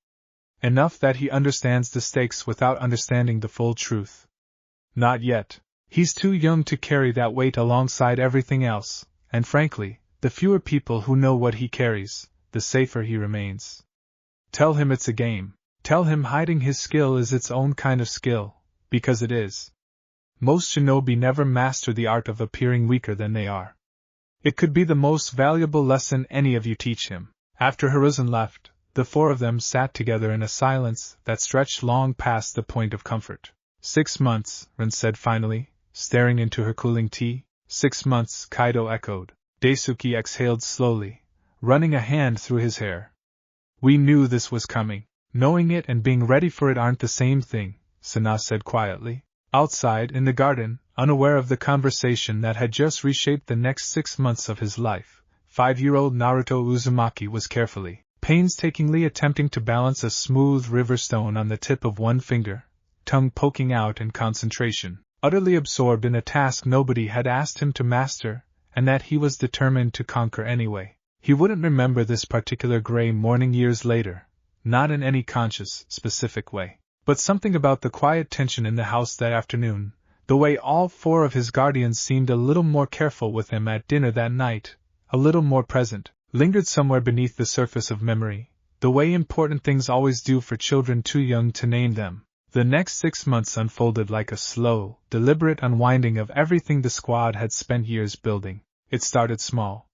Speaker 1: Enough that he understands the stakes without understanding the full truth. Not yet. He's too young to carry that weight alongside everything else, and frankly, the fewer people who know what he carries, the safer he remains. Tell him it's a game. Tell him hiding his skill is its own kind of skill, because it is. Most shinobi never master the art of appearing weaker than they are. It could be the most valuable lesson any of you teach him. After Hiruzen left, the four of them sat together in a silence that stretched long past the point of comfort. 6 months, Rin said finally, staring into her cooling tea. 6 months, Kaido echoed. Daisuke exhaled slowly, running a hand through his hair. We knew this was coming. Knowing it and being ready for it aren't the same thing, Sana said quietly. Outside, in the garden, unaware of the conversation that had just reshaped the next 6 months of his life, 5-year-old Naruto Uzumaki was carefully, painstakingly attempting to balance a smooth river stone on the tip of one finger, tongue poking out in concentration, utterly absorbed in a task nobody had asked him to master, and that he was determined to conquer anyway. He wouldn't remember this particular gray morning years later, not in any conscious, specific way. But something about the quiet tension in the house that afternoon, the way all four of his guardians seemed a little more careful with him at dinner that night, a little more present, lingered somewhere beneath the surface of memory, the way important things always do for children too young to name them. The next 6 months unfolded like a slow, deliberate unwinding of everything the squad had spent years building. It started small.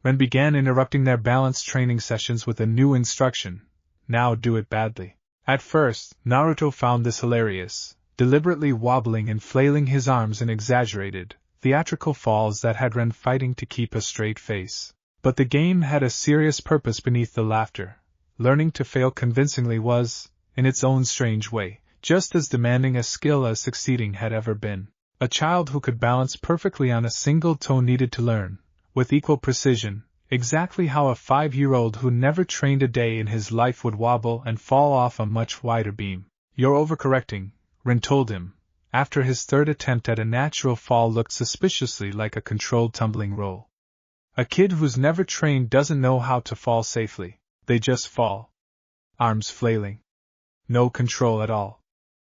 Speaker 1: Ren began interrupting their balance training sessions with a new instruction: now do it badly. At first, Naruto found this hilarious, deliberately wobbling and flailing his arms in exaggerated, theatrical falls that had Ren fighting to keep a straight face. But the game had a serious purpose beneath the laughter. Learning to fail convincingly was, in its own strange way, just as demanding a skill as succeeding had ever been. A child who could balance perfectly on a single toe needed to learn, with equal precision, exactly how a 5-year-old who never trained a day in his life would wobble and fall off a much wider beam. You're overcorrecting, Rin told him, after his third attempt at a natural fall looked suspiciously like a controlled tumbling roll. A kid who's never trained doesn't know how to fall safely, they just fall. Arms flailing. No control at all.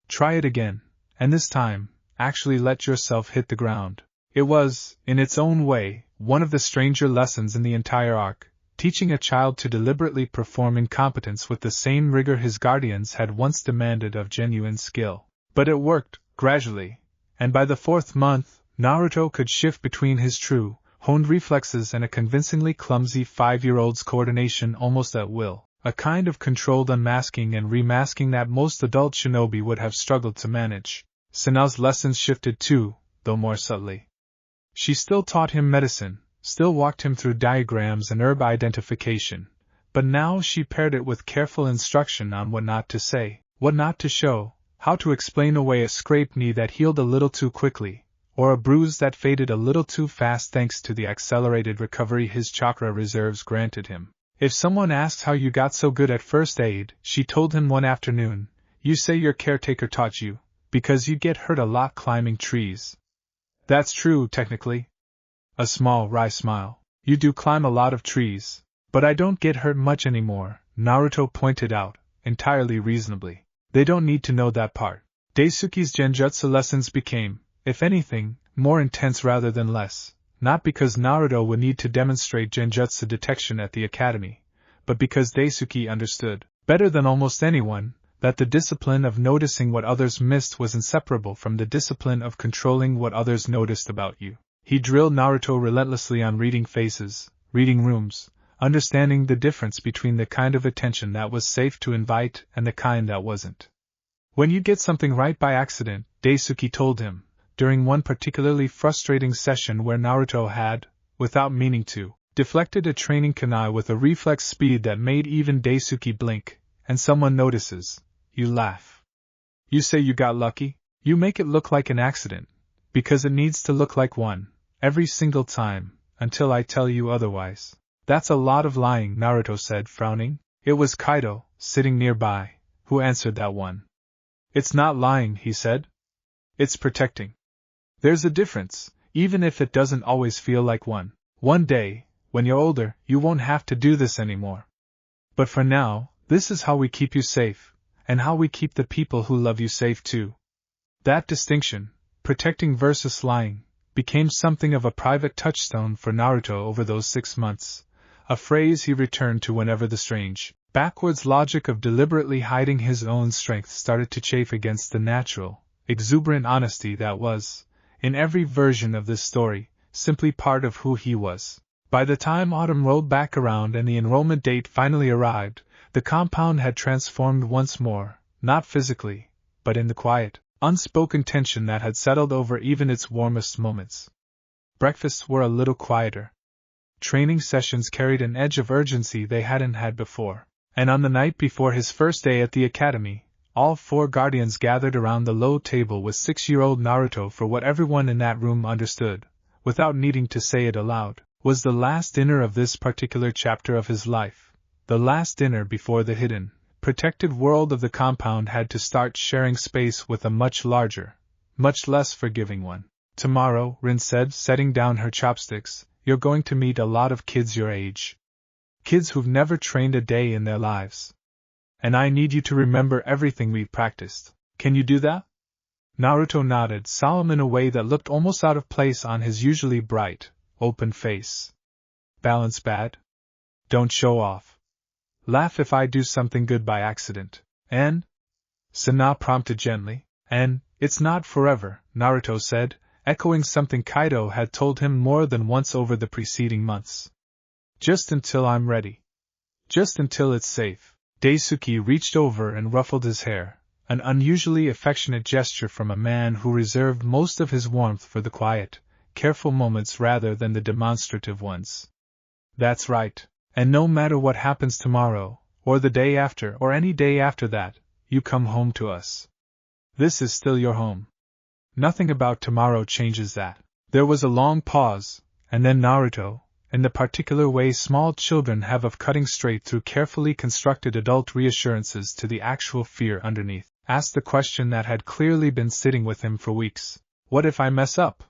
Speaker 1: Try it again, and this time, actually let yourself hit the ground. It was, in its own way, one of the stranger lessons in the entire arc, teaching a child to deliberately perform incompetence with the same rigor his guardians had once demanded of genuine skill. But it worked, gradually, and by the 4th month, Naruto could shift between his true, honed reflexes and a convincingly clumsy 5-year-old's coordination almost at will, a kind of controlled unmasking and remasking that most adult shinobi would have struggled to manage. Sana's lessons shifted too, though more subtly. She still taught him medicine, still walked him through diagrams and herb identification, but now she paired it with careful instruction on what not to say, what not to show, how to explain away a scraped knee that healed a little too quickly, or a bruise that faded a little too fast thanks to the accelerated recovery his chakra reserves granted him. If someone asked how you got so good at first aid, she told him one afternoon, you say your caretaker taught you, because you get hurt a lot climbing trees. That's true, technically. A small, wry smile. You do climb a lot of trees. But I don't get hurt much anymore, Naruto pointed out, entirely reasonably. They don't need to know that part. Daisuke's genjutsu lessons became, if anything, more intense rather than less, not because Naruto would need to demonstrate genjutsu detection at the academy, but because Daisuke understood, better than almost anyone, that the discipline of noticing what others missed was inseparable from the discipline of controlling what others noticed about you. He drilled Naruto relentlessly on reading faces, reading rooms, understanding the difference between the kind of attention that was safe to invite and the kind that wasn't. When you get something right by accident, Daisuke told him, during one particularly frustrating session where Naruto had, without meaning to, deflected a training kunai with a reflex speed that made even Daisuke blink, and someone notices, you laugh. You say you got lucky? You make it look like an accident, because it needs to look like one, every single time, until I tell you otherwise. That's a lot of lying, Naruto said, frowning. It was Kaido, sitting nearby, Who answered that one? It's not lying, he said. It's protecting. There's a difference, even if it doesn't always feel like one. One day, when you're older, you won't have to do this anymore. But for now, this is how we keep you safe, and how we keep the people who love you safe too. That distinction, protecting versus lying, became something of a private touchstone for Naruto over those 6 months, a phrase he returned to whenever the strange, backwards logic of deliberately hiding his own strength started to chafe against the natural, exuberant honesty that was, in every version of this story, simply part of who he was. By the time autumn rolled back around and the enrollment date finally arrived, the compound had transformed once more, not physically, but in the quiet, unspoken tension that had settled over even its warmest moments. Breakfasts were a little quieter. Training sessions carried an edge of urgency they hadn't had before, and on the night before his first day at the academy, all 4 guardians gathered around the low table with 6-year-old Naruto for what everyone in that room understood, without needing to say it aloud, was the last dinner of this particular chapter of his life, the last dinner before the hidden, protected world of the compound had to start sharing space with a much larger, much less forgiving one. Tomorrow, Rin said, setting down her chopsticks, you're going to meet a lot of kids your age. Kids who've never trained a day in their lives. And I need you to remember everything we've practiced. Can you do that? Naruto nodded, solemn in a way that looked almost out of place on his usually bright, open face. Balance bad? Don't show off. Laugh if I do something good by accident. And? Sana prompted gently. And, it's not forever, Naruto said, echoing something Kaido had told him more than once over the preceding months. Just until I'm ready. Just until it's safe. Daisuke reached over and ruffled his hair, an unusually affectionate gesture from a man who reserved most of his warmth for the quiet, careful moments rather than the demonstrative ones. That's right. And no matter what happens tomorrow, or the day after, or any day after that, you come home to us. This is still your home. Nothing about tomorrow changes that. There was a long pause, and then Naruto, in the particular way small children have of cutting straight through carefully constructed adult reassurances to the actual fear underneath, asked the question that had clearly been sitting with him for weeks. What if I mess up?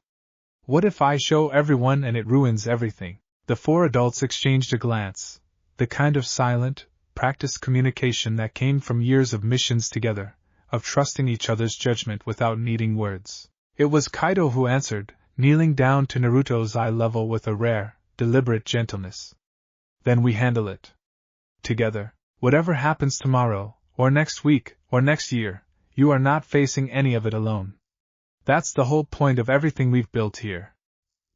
Speaker 1: What if I show everyone and it ruins everything? The 4 adults exchanged a glance, the kind of silent, practiced communication that came from years of missions together, of trusting each other's judgment without needing words. It was Kaido who answered, kneeling down to Naruto's eye level with a rare, deliberate gentleness. Then we handle it. Together. Whatever happens tomorrow, or next week, or next year, you are not facing any of it alone. That's the whole point of everything we've built here.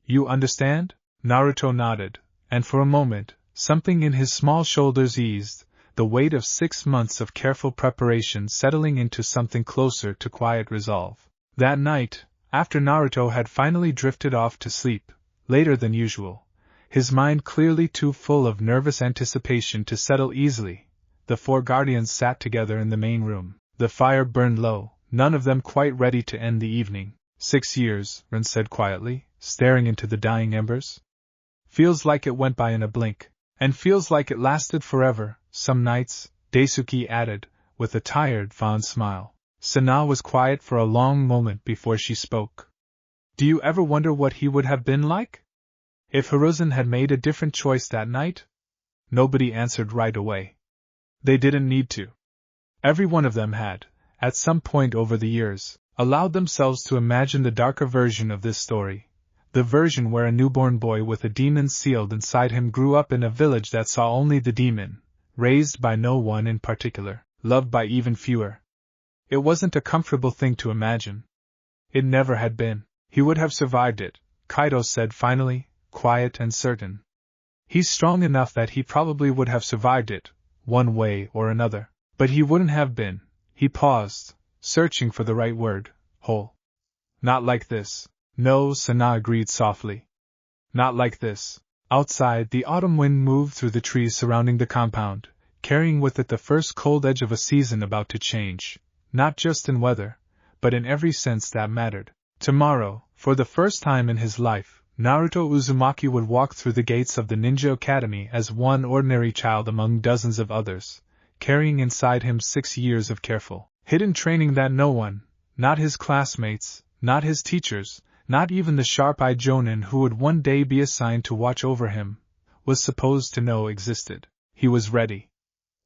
Speaker 1: You understand? Naruto nodded, and for a moment, something in his small shoulders eased, the weight of 6 months of careful preparation settling into something closer to quiet resolve. That night, after Naruto had finally drifted off to sleep, later than usual, his mind clearly too full of nervous anticipation to settle easily, the 4 guardians sat together in the main room. The fire burned low, none of them quite ready to end the evening. 6 years, Rin said quietly, staring into the dying embers. Feels like it went by in a blink, and feels like it lasted forever, some nights, Daisuke added, with a tired, fond smile. Sana was quiet for a long moment before she spoke. Do you ever wonder what he would have been like? If Hiruzen had made a different choice that night? Nobody answered right away. They didn't need to. Every one of them had, at some point over the years, allowed themselves to imagine the darker version of this story. The version where a newborn boy with a demon sealed inside him grew up in a village that saw only the demon, raised by no one in particular, loved by even fewer. It wasn't a comfortable thing to imagine. It never had been. He would have survived it, Kaido said finally, quiet and certain. He's strong enough that he probably would have survived it, one way or another. But he wouldn't have been. He paused, searching for the right word, whole. Not like this. No, Sana agreed softly. Not like this. Outside, the autumn wind moved through the trees surrounding the compound, carrying with it the first cold edge of a season about to change, not just in weather, but in every sense that mattered. Tomorrow, for the first time in his life, Naruto Uzumaki would walk through the gates of the Ninja Academy as one ordinary child among dozens of others, carrying inside him 6 years of careful, hidden training that no one, not his classmates, not his teachers, not even the sharp-eyed jonin who would one day be assigned to watch over him, was supposed to know existed. He was ready.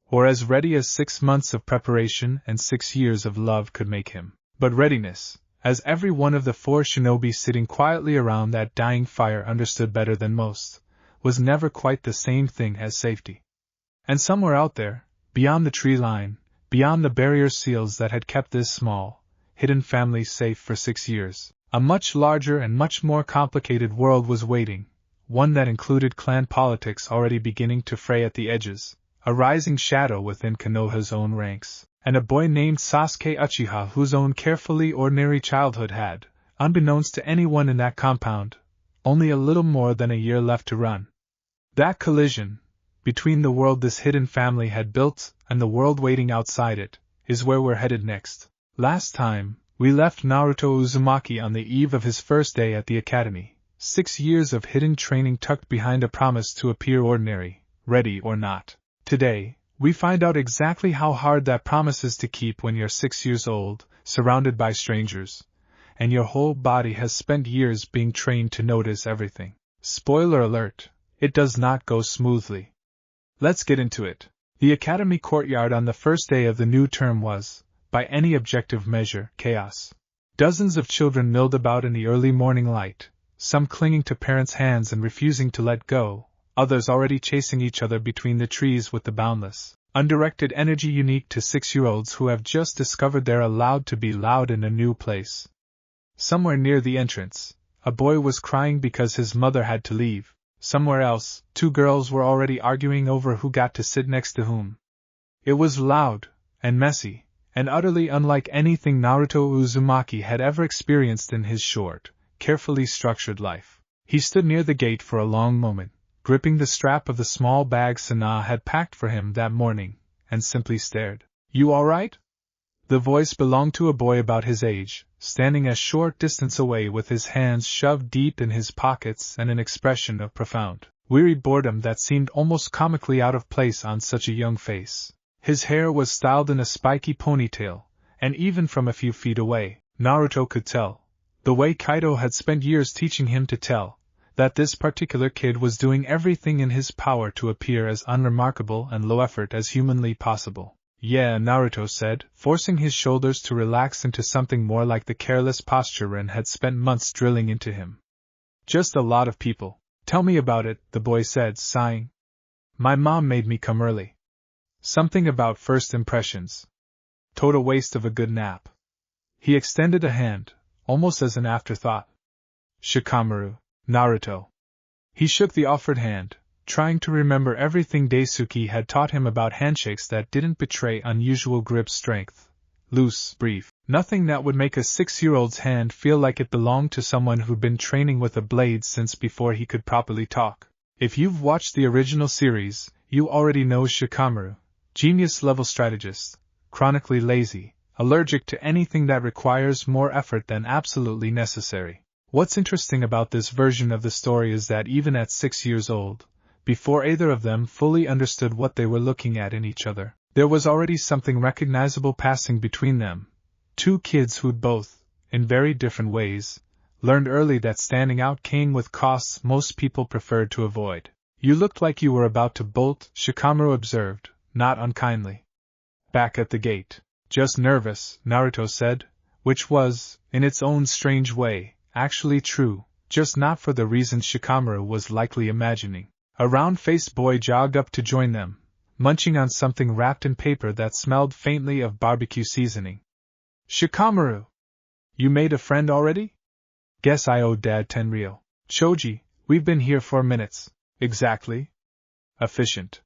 Speaker 1: Or as ready as 6 months of preparation and 6 years of love could make him. But readiness, as every one of the 4 shinobi sitting quietly around that dying fire understood better than most, was never quite the same thing as safety. And somewhere out there, beyond the tree line, beyond the barrier seals that had kept this small, hidden family safe for 6 years, a much larger and much more complicated world was waiting, one that included clan politics already beginning to fray at the edges, a rising shadow within Konoha's own ranks, and a boy named Sasuke Uchiha whose own carefully ordinary childhood had, unbeknownst to anyone in that compound, only a little more than a year left to run. That collision, between the world this hidden family had built and the world waiting outside it, is where we're headed next. Last time, we left Naruto Uzumaki on the eve of his first day at the academy, 6 years of hidden training tucked behind a promise to appear ordinary, ready or not. Today, we find out exactly how hard that promise is to keep when you're 6 years old, surrounded by strangers, and your whole body has spent years being trained to notice everything. Spoiler alert, it does not go smoothly. Let's get into it. The academy courtyard on the first day of the new term was, by any objective measure, chaos. Dozens of children milled about in the early morning light, some clinging to parents' hands and refusing to let go, others already chasing each other between the trees with the boundless, undirected energy unique to 6-year-olds who have just discovered they're allowed to be loud in a new place. Somewhere near the entrance, a boy was crying because his mother had to leave. Somewhere else, 2 girls were already arguing over who got to sit next to whom. It was loud, and messy, and utterly unlike anything Naruto Uzumaki had ever experienced in his short, carefully structured life. He stood near the gate for a long moment, gripping the strap of the small bag Sana had packed for him that morning, and simply stared. "You all right?" The voice belonged to a boy about his age, standing a short distance away with his hands shoved deep in his pockets and an expression of profound, wearied boredom that seemed almost comically out of place on such a young face. His hair was styled in a spiky ponytail, and even from a few feet away, Naruto could tell, the way Kaido had spent years teaching him to tell, that this particular kid was doing everything in his power to appear as unremarkable and low effort as humanly possible. "Yeah," Naruto said, forcing his shoulders to relax into something more like the careless posture Ren had spent months drilling into him. "Just a lot of people." "Tell me about it," the boy said, sighing. "My mom made me come early. Something about first impressions. Total waste of a good nap." He extended a hand, almost as an afterthought. "Shikamaru, Naruto." He shook the offered hand, trying to remember everything Daisuke had taught him about handshakes that didn't betray unusual grip strength. Loose, brief, nothing that would make a 6-year-old's hand feel like it belonged to someone who'd been training with a blade since before he could properly talk. If you've watched the original series, you already know Shikamaru, genius-level strategist, chronically lazy, allergic to anything that requires more effort than absolutely necessary. What's interesting about this version of the story is that even at 6 years old, before either of them fully understood what they were looking at in each other, there was already something recognizable passing between them. 2 kids who'd both, in very different ways, learned early that standing out came with costs most people preferred to avoid. "You looked like you were about to bolt," Shikamaru observed, not unkindly. "Back at the gate. Just nervous," Naruto said, which was, in its own strange way, actually true, just not for the reasons Shikamaru was likely imagining. A round-faced boy jogged up to join them, munching on something wrapped in paper that smelled faintly of barbecue seasoning. "Shikamaru! You made a friend already? Guess I owe Dad 10 ryo. Choji, we've been here 4 minutes. Exactly. Efficient."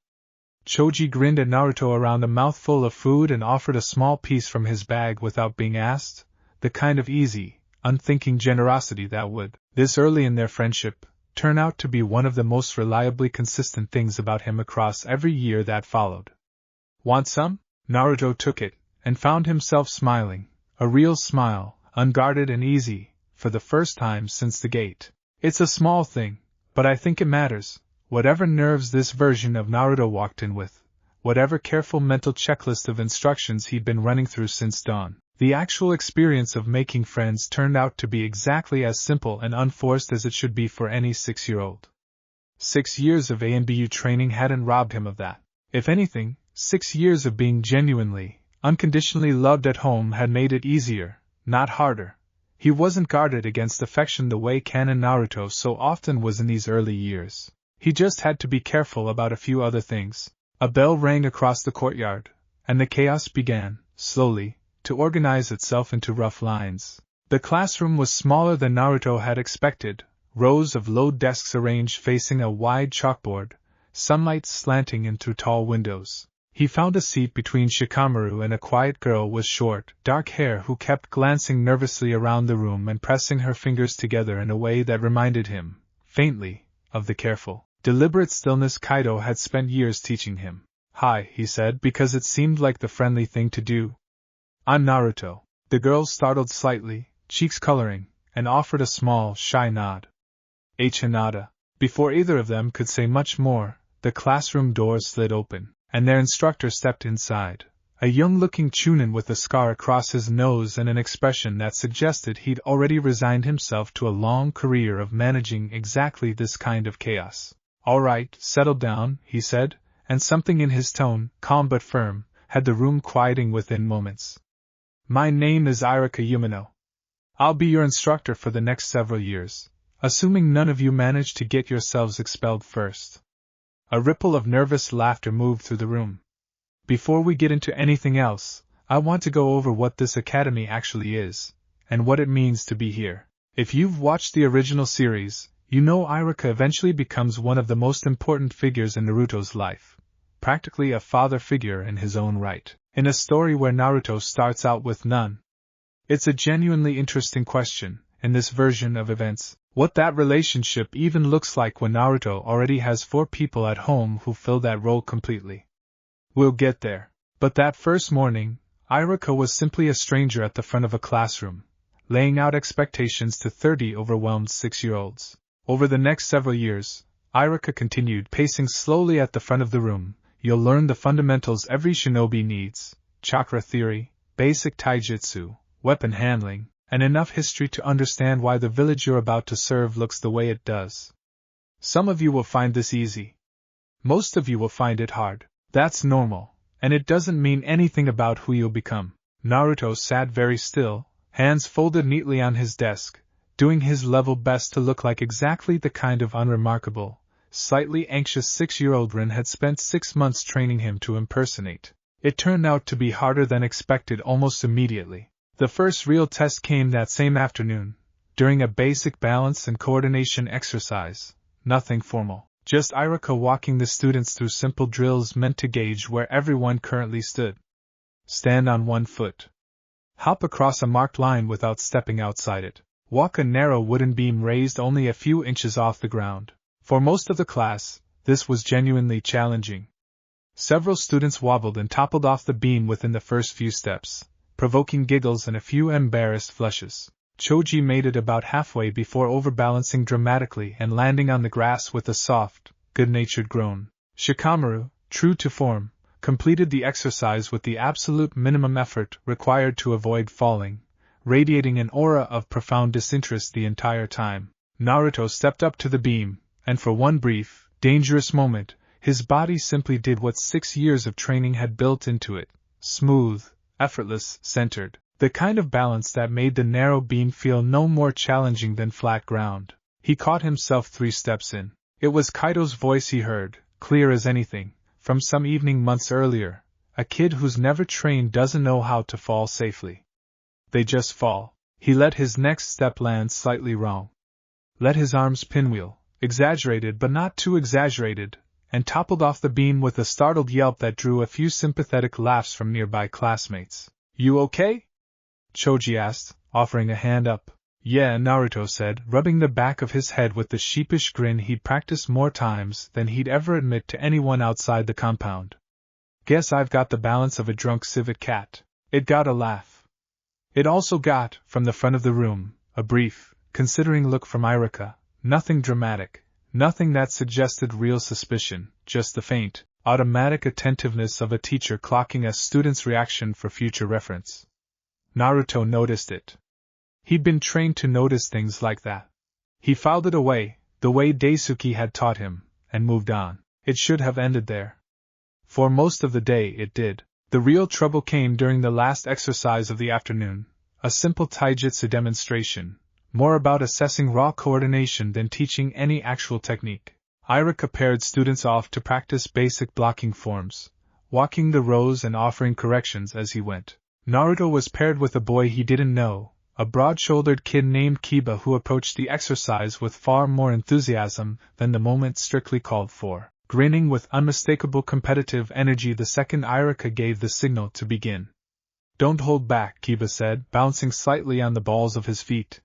Speaker 1: Choji grinned at Naruto around a mouthful of food and offered a small piece from his bag without being asked, the kind of easy, unthinking generosity that would, this early in their friendship, turn out to be one of the most reliably consistent things about him across every year that followed. "Want some?" Naruto took it, and found himself smiling, a real smile, unguarded and easy, for the first time since the gate. "It's a small thing, but I think it matters." Whatever nerves this version of Naruto walked in with, whatever careful mental checklist of instructions he'd been running through since dawn. The actual experience of making friends turned out to be exactly as simple and unforced as it should be for any 6-year-old. 6 years of ANBU training hadn't robbed him of that. If anything, 6 years of being genuinely, unconditionally loved at home had made it easier, not harder. He wasn't guarded against affection the way canon Naruto so often was in these early years. He just had to be careful about a few other things. A bell rang across the courtyard, and the chaos began, slowly, to organize itself into rough lines. The classroom was smaller than Naruto had expected, rows of low desks arranged facing a wide chalkboard, sunlight slanting in through tall windows. He found a seat between Shikamaru and a quiet girl with short, dark hair who kept glancing nervously around the room and pressing her fingers together in a way that reminded him, faintly, of the careful, deliberate stillness Kaido had spent years teaching him. "Hi," he said because it seemed like the friendly thing to do. "I'm Naruto." The girl startled slightly, cheeks coloring, and offered a small, shy nod. Hinata. Before either of them could say much more, the classroom door slid open, and their instructor stepped inside, a young-looking Chunin with a scar across his nose and an expression that suggested he'd already resigned himself to a long career of managing exactly this kind of chaos. "All right, settle down," he said, and something in his tone, calm but firm, had the room quieting within moments. "My name is Irika Yumino. I'll be your instructor for the next several years, assuming none of you manage to get yourselves expelled first." A ripple of nervous laughter moved through the room. "Before we get into anything else, I want to go over what this academy actually is, and what it means to be here. If you've watched the original series, you know Irika eventually becomes one of the most important figures in Naruto's life, practically a father figure in his own right, in a story where Naruto starts out with none. It's a genuinely interesting question, in this version of events, what that relationship even looks like when Naruto already has 4 people at home who fill that role completely. We'll get there. But that first morning, Irika was simply a stranger at the front of a classroom, laying out expectations to 30 overwhelmed 6-year-olds. Over the next several years, Irika continued pacing slowly at the front of the room. "You'll learn the fundamentals every shinobi needs, chakra theory, basic taijutsu, weapon handling, and enough history to understand why the village you're about to serve looks the way it does. Some of you will find this easy. Most of you will find it hard. That's normal, and it doesn't mean anything about who you'll become." Naruto sat very still, hands folded neatly on his desk, doing his level best to look like exactly the kind of unremarkable, slightly anxious 6-year-old Rin had spent 6 months training him to impersonate. It turned out to be harder than expected almost immediately. The first real test came that same afternoon, during a basic balance and coordination exercise, nothing formal, just Irika walking the students through simple drills meant to gauge where everyone currently stood. Stand on one foot. Hop across a marked line without stepping outside it. Walk a narrow wooden beam raised only a few inches off the ground. For most of the class, this was genuinely challenging. Several students wobbled and toppled off the beam within the first few steps, provoking giggles and a few embarrassed flushes. Choji made it about halfway before overbalancing dramatically and landing on the grass with a soft, good-natured groan. Shikamaru, true to form, completed the exercise with the absolute minimum effort required to avoid falling, radiating an aura of profound disinterest the entire time. Naruto stepped up to the beam, and for one brief, dangerous moment, his body simply did what 6 years of training had built into it: smooth, effortless, centered. The kind of balance that made the narrow beam feel no more challenging than flat ground. He caught himself 3 steps in. It was Kaido's voice he heard, clear as anything, from some evening months earlier. A kid who's never trained doesn't know how to fall safely. They just fall. He let his next step land slightly wrong. Let his arms pinwheel, exaggerated but not too exaggerated, and toppled off the beam with a startled yelp that drew a few sympathetic laughs from nearby classmates. "You okay?" Choji asked, offering a hand up. "Yeah," Naruto said, rubbing the back of his head with the sheepish grin he'd practiced more times than he'd ever admit to anyone outside the compound. "Guess I've got the balance of a drunk civet cat." It got a laugh. It also got, from the front of the room, a brief, considering look from Irika. Nothing dramatic, nothing that suggested real suspicion, just the faint, automatic attentiveness of a teacher clocking a student's reaction for future reference. Naruto noticed it. He'd been trained to notice things like that. He filed it away, the way Daisuke had taught him, and moved on. It should have ended there. For most of the day it did. The real trouble came during the last exercise of the afternoon, a simple taijutsu demonstration, more about assessing raw coordination than teaching any actual technique. Irika paired students off to practice basic blocking forms, walking the rows and offering corrections as he went. Naruto was paired with a boy he didn't know, a broad-shouldered kid named Kiba who approached the exercise with far more enthusiasm than the moment strictly called for. Grinning with unmistakable competitive energy the second Irika gave the signal to begin. "Don't hold back," Kiba said, bouncing slightly on the balls of his feet.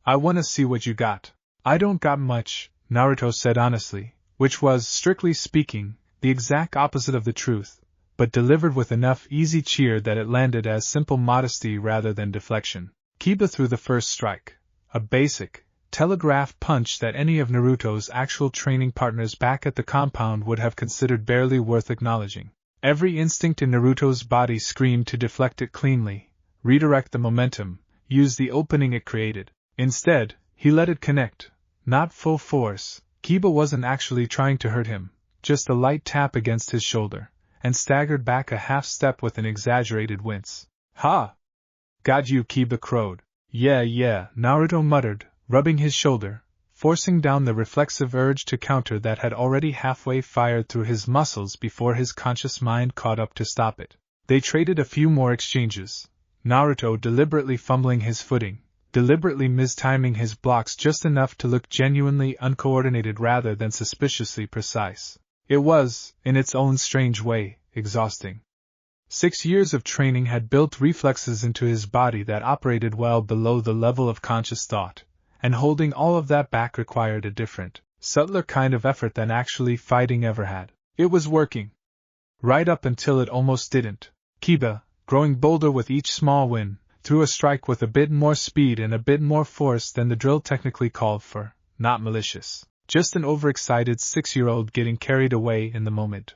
Speaker 1: "I want to see what you got." "I don't got much," Naruto said honestly, which was, strictly speaking, the exact opposite of the truth, but delivered with enough easy cheer that it landed as simple modesty rather than deflection. Kiba threw the first strike, a basic, telegraph punch that any of Naruto's actual training partners back at the compound would have considered barely worth acknowledging. Every instinct in Naruto's body screamed to deflect it cleanly, redirect the momentum, use the opening it created. Instead, he let it connect, not full force. Kiba wasn't actually trying to hurt him, just a light tap against his shoulder, and staggered back a half step with an exaggerated wince. "Ha! Got you," Kiba crowed. Yeah, Naruto muttered, rubbing his shoulder, forcing down the reflexive urge to counter that had already halfway fired through his muscles before his conscious mind caught up to stop it. They traded a few more exchanges, Naruto deliberately fumbling his footing, deliberately mistiming his blocks just enough to look genuinely uncoordinated rather than suspiciously precise. It was, in its own strange way, exhausting. 6 years of training had built reflexes into his body that operated well below the level of conscious thought, and holding all of that back required a different, subtler kind of effort than actually fighting ever had. It was working. Right up until it almost didn't. Kiba, growing bolder with each small win, threw a strike with a bit more speed and a bit more force than the drill technically called for, not malicious. Just an overexcited 6-year-old getting carried away in the moment.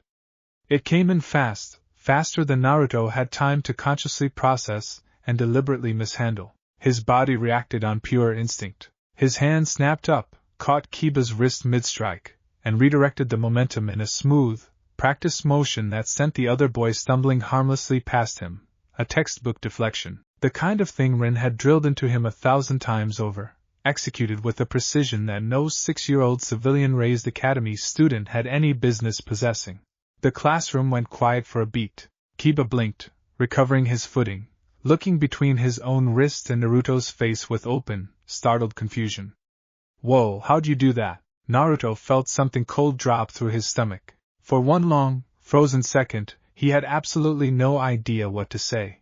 Speaker 1: It came in fast, faster than Naruto had time to consciously process and deliberately mishandle. His body reacted on pure instinct. His hand snapped up, caught Kiba's wrist mid-strike, and redirected the momentum in a smooth, practiced motion that sent the other boy stumbling harmlessly past him, a textbook deflection. The kind of thing Rin had drilled into him 1,000 times over, executed with a precision that no 6-year-old civilian-raised academy student had any business possessing. The classroom went quiet for a beat. Kiba blinked, recovering his footing, looking between his own wrist and Naruto's face with open, startled confusion. "Whoa, how'd you do that?" Naruto felt something cold drop through his stomach. For one long, frozen second, he had absolutely no idea what to say.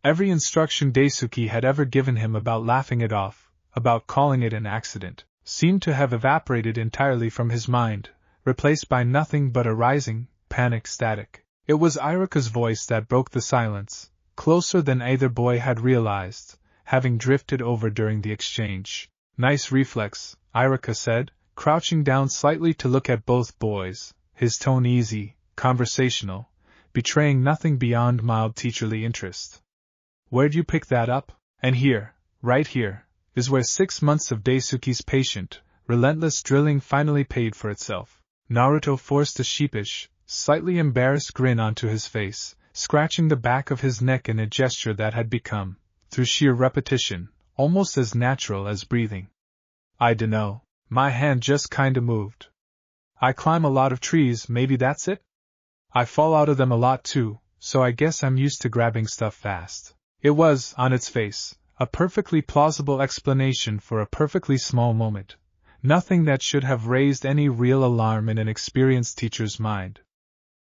Speaker 1: Every instruction Daisuke had ever given him about laughing it off, about calling it an accident, seemed to have evaporated entirely from his mind, replaced by nothing but a rising, panic static. It was Irika's voice that broke the silence, closer than either boy had realized, having drifted over during the exchange. "Nice reflex," Irika said, crouching down slightly to look at both boys, his tone easy, conversational, betraying nothing beyond mild teacherly interest. "Where'd you pick that up?" "And here, right here, is where 6 months of Daisuke's patient, relentless drilling finally paid for itself." Naruto forced a sheepish, slightly embarrassed grin onto his face, scratching the back of his neck in a gesture that had become, through sheer repetition, almost as natural as breathing. "I dunno, my hand just kinda moved. I climb a lot of trees, maybe that's it? I fall out of them a lot too, so I guess I'm used to grabbing stuff fast." It was, on its face, a perfectly plausible explanation for a perfectly small moment, nothing that should have raised any real alarm in an experienced teacher's mind.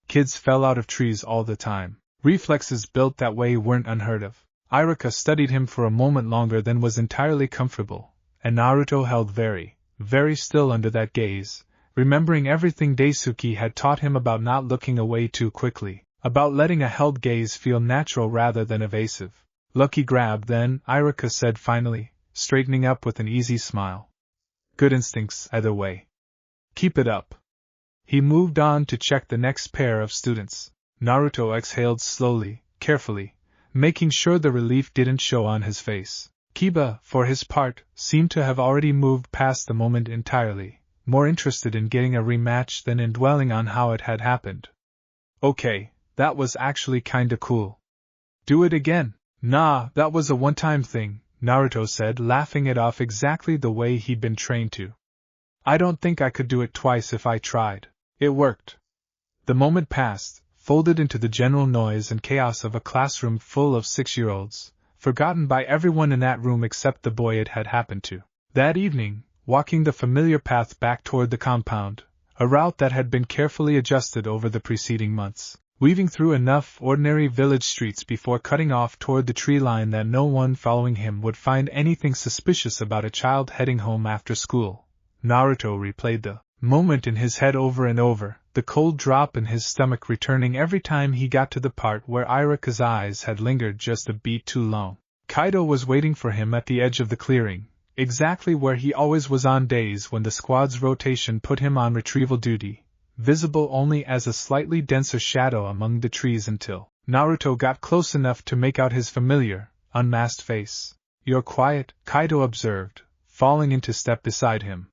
Speaker 1: Kids fell out of trees all the time. Reflexes built that way weren't unheard of. Irika studied him for a moment longer than was entirely comfortable, and Naruto held very, very still under that gaze, remembering everything Daisuke had taught him about not looking away too quickly, about letting a held gaze feel natural rather than evasive. "Lucky grab, then," Irika said finally, straightening up with an easy smile. "Good instincts, either way. Keep it up." He moved on to check the next pair of students. Naruto exhaled slowly, carefully, making sure the relief didn't show on his face. Kiba, for his part, seemed to have already moved past the moment entirely, more interested in getting a rematch than in dwelling on how it had happened. Okay, that was actually kinda cool. Do it again. Nah, that was a one-time thing, Naruto said, laughing it off exactly the way he'd been trained to. I don't think I could do it twice if I tried. It worked. The moment passed, folded into the general noise and chaos of a classroom full of 6-year-olds, forgotten by everyone in that room except the boy it had happened to. That evening, walking the familiar path back toward the compound, a route that had been carefully adjusted over the preceding months, weaving through enough ordinary village streets before cutting off toward the tree line that no one following him would find anything suspicious about a child heading home after school, Naruto replayed the moment in his head over and over, the cold drop in his stomach returning every time he got to the part where Irika's eyes had lingered just a beat too long. Kaido was waiting for him at the edge of the clearing, exactly where he always was on days when the squad's rotation put him on retrieval duty, visible only as a slightly denser shadow among the trees until Naruto got close enough to make out his familiar, unmasked face. You're quiet, Kaido observed, falling into step beside him.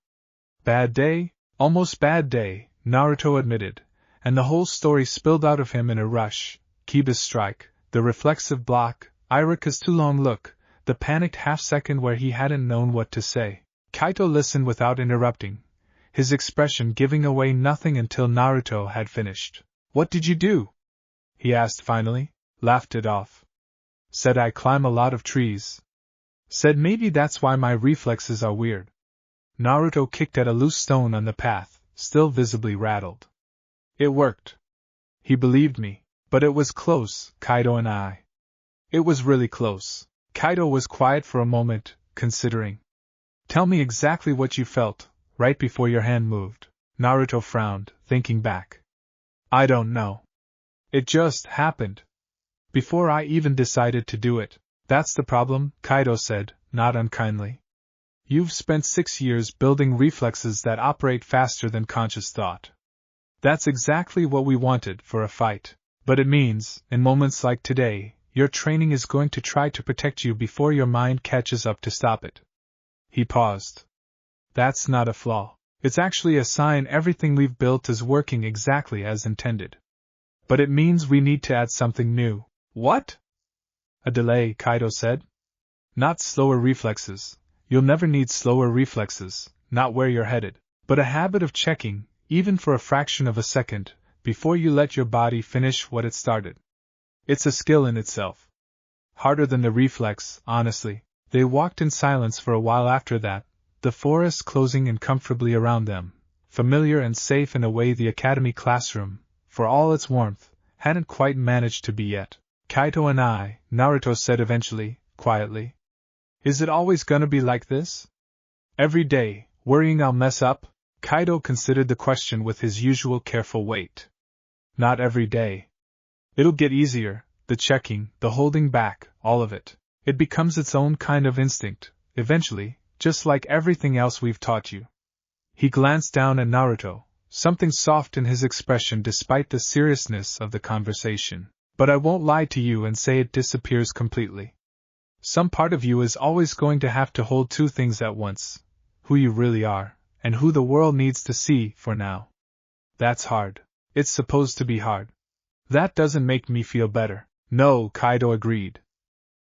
Speaker 1: Bad day? Almost bad day, Naruto admitted, and the whole story spilled out of him in a rush. Kiba's strike, the reflexive block, Irika's too long look, the panicked half-second where he hadn't known what to say. Kaito listened without interrupting, his expression giving away nothing until Naruto had finished. What did you do? He asked finally, laughed it off. Said I climb a lot of trees. Said maybe that's why my reflexes are weird. Naruto kicked at a loose stone on the path, still visibly rattled. It worked. He believed me, but it was close, Kaido and I. It was really close. Kaido was quiet for a moment, considering. Tell me exactly what you felt, right before your hand moved. Naruto frowned, thinking back. I don't know. It just happened. Before I even decided to do it. That's the problem, Kaido said, not unkindly. You've spent 6 years building reflexes that operate faster than conscious thought. That's exactly what we wanted for a fight. But it means, in moments like today, your training is going to try to protect you before your mind catches up to stop it. He paused. That's not a flaw. It's actually a sign everything we've built is working exactly as intended. But it means we need to add something new. What? A delay, Kaido said. Not slower reflexes. You'll never need slower reflexes, not where you're headed, but a habit of checking, even for a fraction of a second, before you let your body finish what it started. It's a skill in itself. Harder than the reflex, honestly. They walked in silence for a while after that, the forest closing in comfortably around them, familiar and safe in a way the academy classroom, for all its warmth, hadn't quite managed to be yet. Kaito and I, Naruto said eventually, quietly. Is it always gonna be like this? Every day, worrying I'll mess up? Kaido considered the question with his usual careful weight. Not every day. It'll get easier, the checking, the holding back, all of it. It becomes its own kind of instinct, eventually, just like everything else we've taught you. He glanced down at Naruto, something soft in his expression despite the seriousness of the conversation. But I won't lie to you and say it disappears completely. Some part of you is always going to have to hold two things at once, who you really are, and who the world needs to see for now. That's hard. It's supposed to be hard. That doesn't make me feel better. No, Kaido agreed.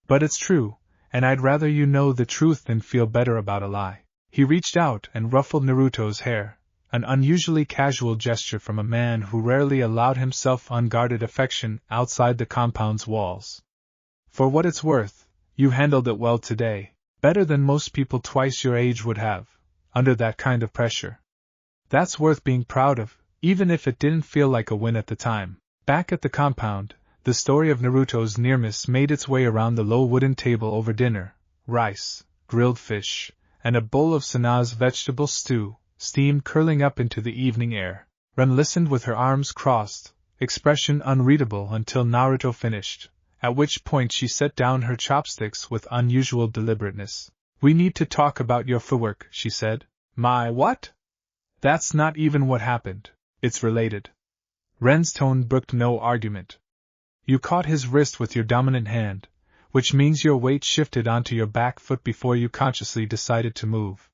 Speaker 1: But it's true, and I'd rather you know the truth than feel better about a lie. He reached out and ruffled Naruto's hair, an unusually casual gesture from a man who rarely allowed himself unguarded affection outside the compound's walls. For what it's worth, you handled it well today, better than most people twice your age would have, under that kind of pressure. That's worth being proud of, even if it didn't feel like a win at the time. Back at the compound, the story of Naruto's near miss made its way around the low wooden table over dinner, rice, grilled fish, and a bowl of Sana's vegetable stew, steam curling up into the evening air. Ren listened with her arms crossed, expression unreadable until Naruto finished, at which point she set down her chopsticks with unusual deliberateness. We need to talk about your footwork, she said. My what? That's not even what happened. It's related. Ren's tone brooked no argument. You caught his wrist with your dominant hand, which means your weight shifted onto your back foot before you consciously decided to move.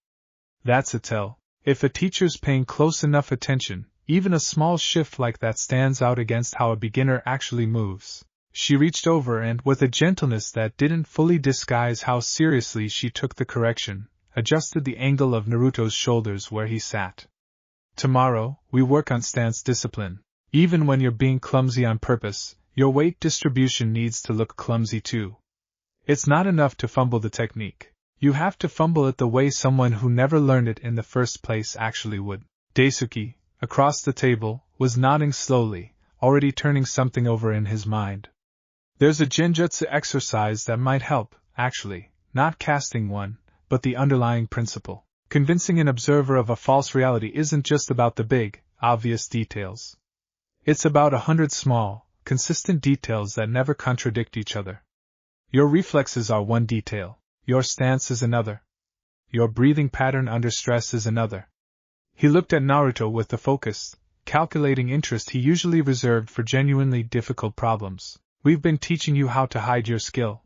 Speaker 1: That's a tell. If a teacher's paying close enough attention, even a small shift like that stands out against how a beginner actually moves. She reached over and, with a gentleness that didn't fully disguise how seriously she took the correction, adjusted the angle of Naruto's shoulders where he sat. Tomorrow, we work on stance discipline. Even when you're being clumsy on purpose, your weight distribution needs to look clumsy too. It's not enough to fumble the technique. You have to fumble it the way someone who never learned it in the first place actually would. Daisuke, across the table, was nodding slowly, already turning something over in his mind. There's a genjutsu exercise that might help, actually, not casting one, but the underlying principle. Convincing an observer of a false reality isn't just about the big, obvious details. It's about 100 small, consistent details that never contradict each other. Your reflexes are one detail, your stance is another. Your breathing pattern under stress is another. He looked at Naruto with the focused, calculating interest he usually reserved for genuinely difficult problems. We've been teaching you how to hide your skill.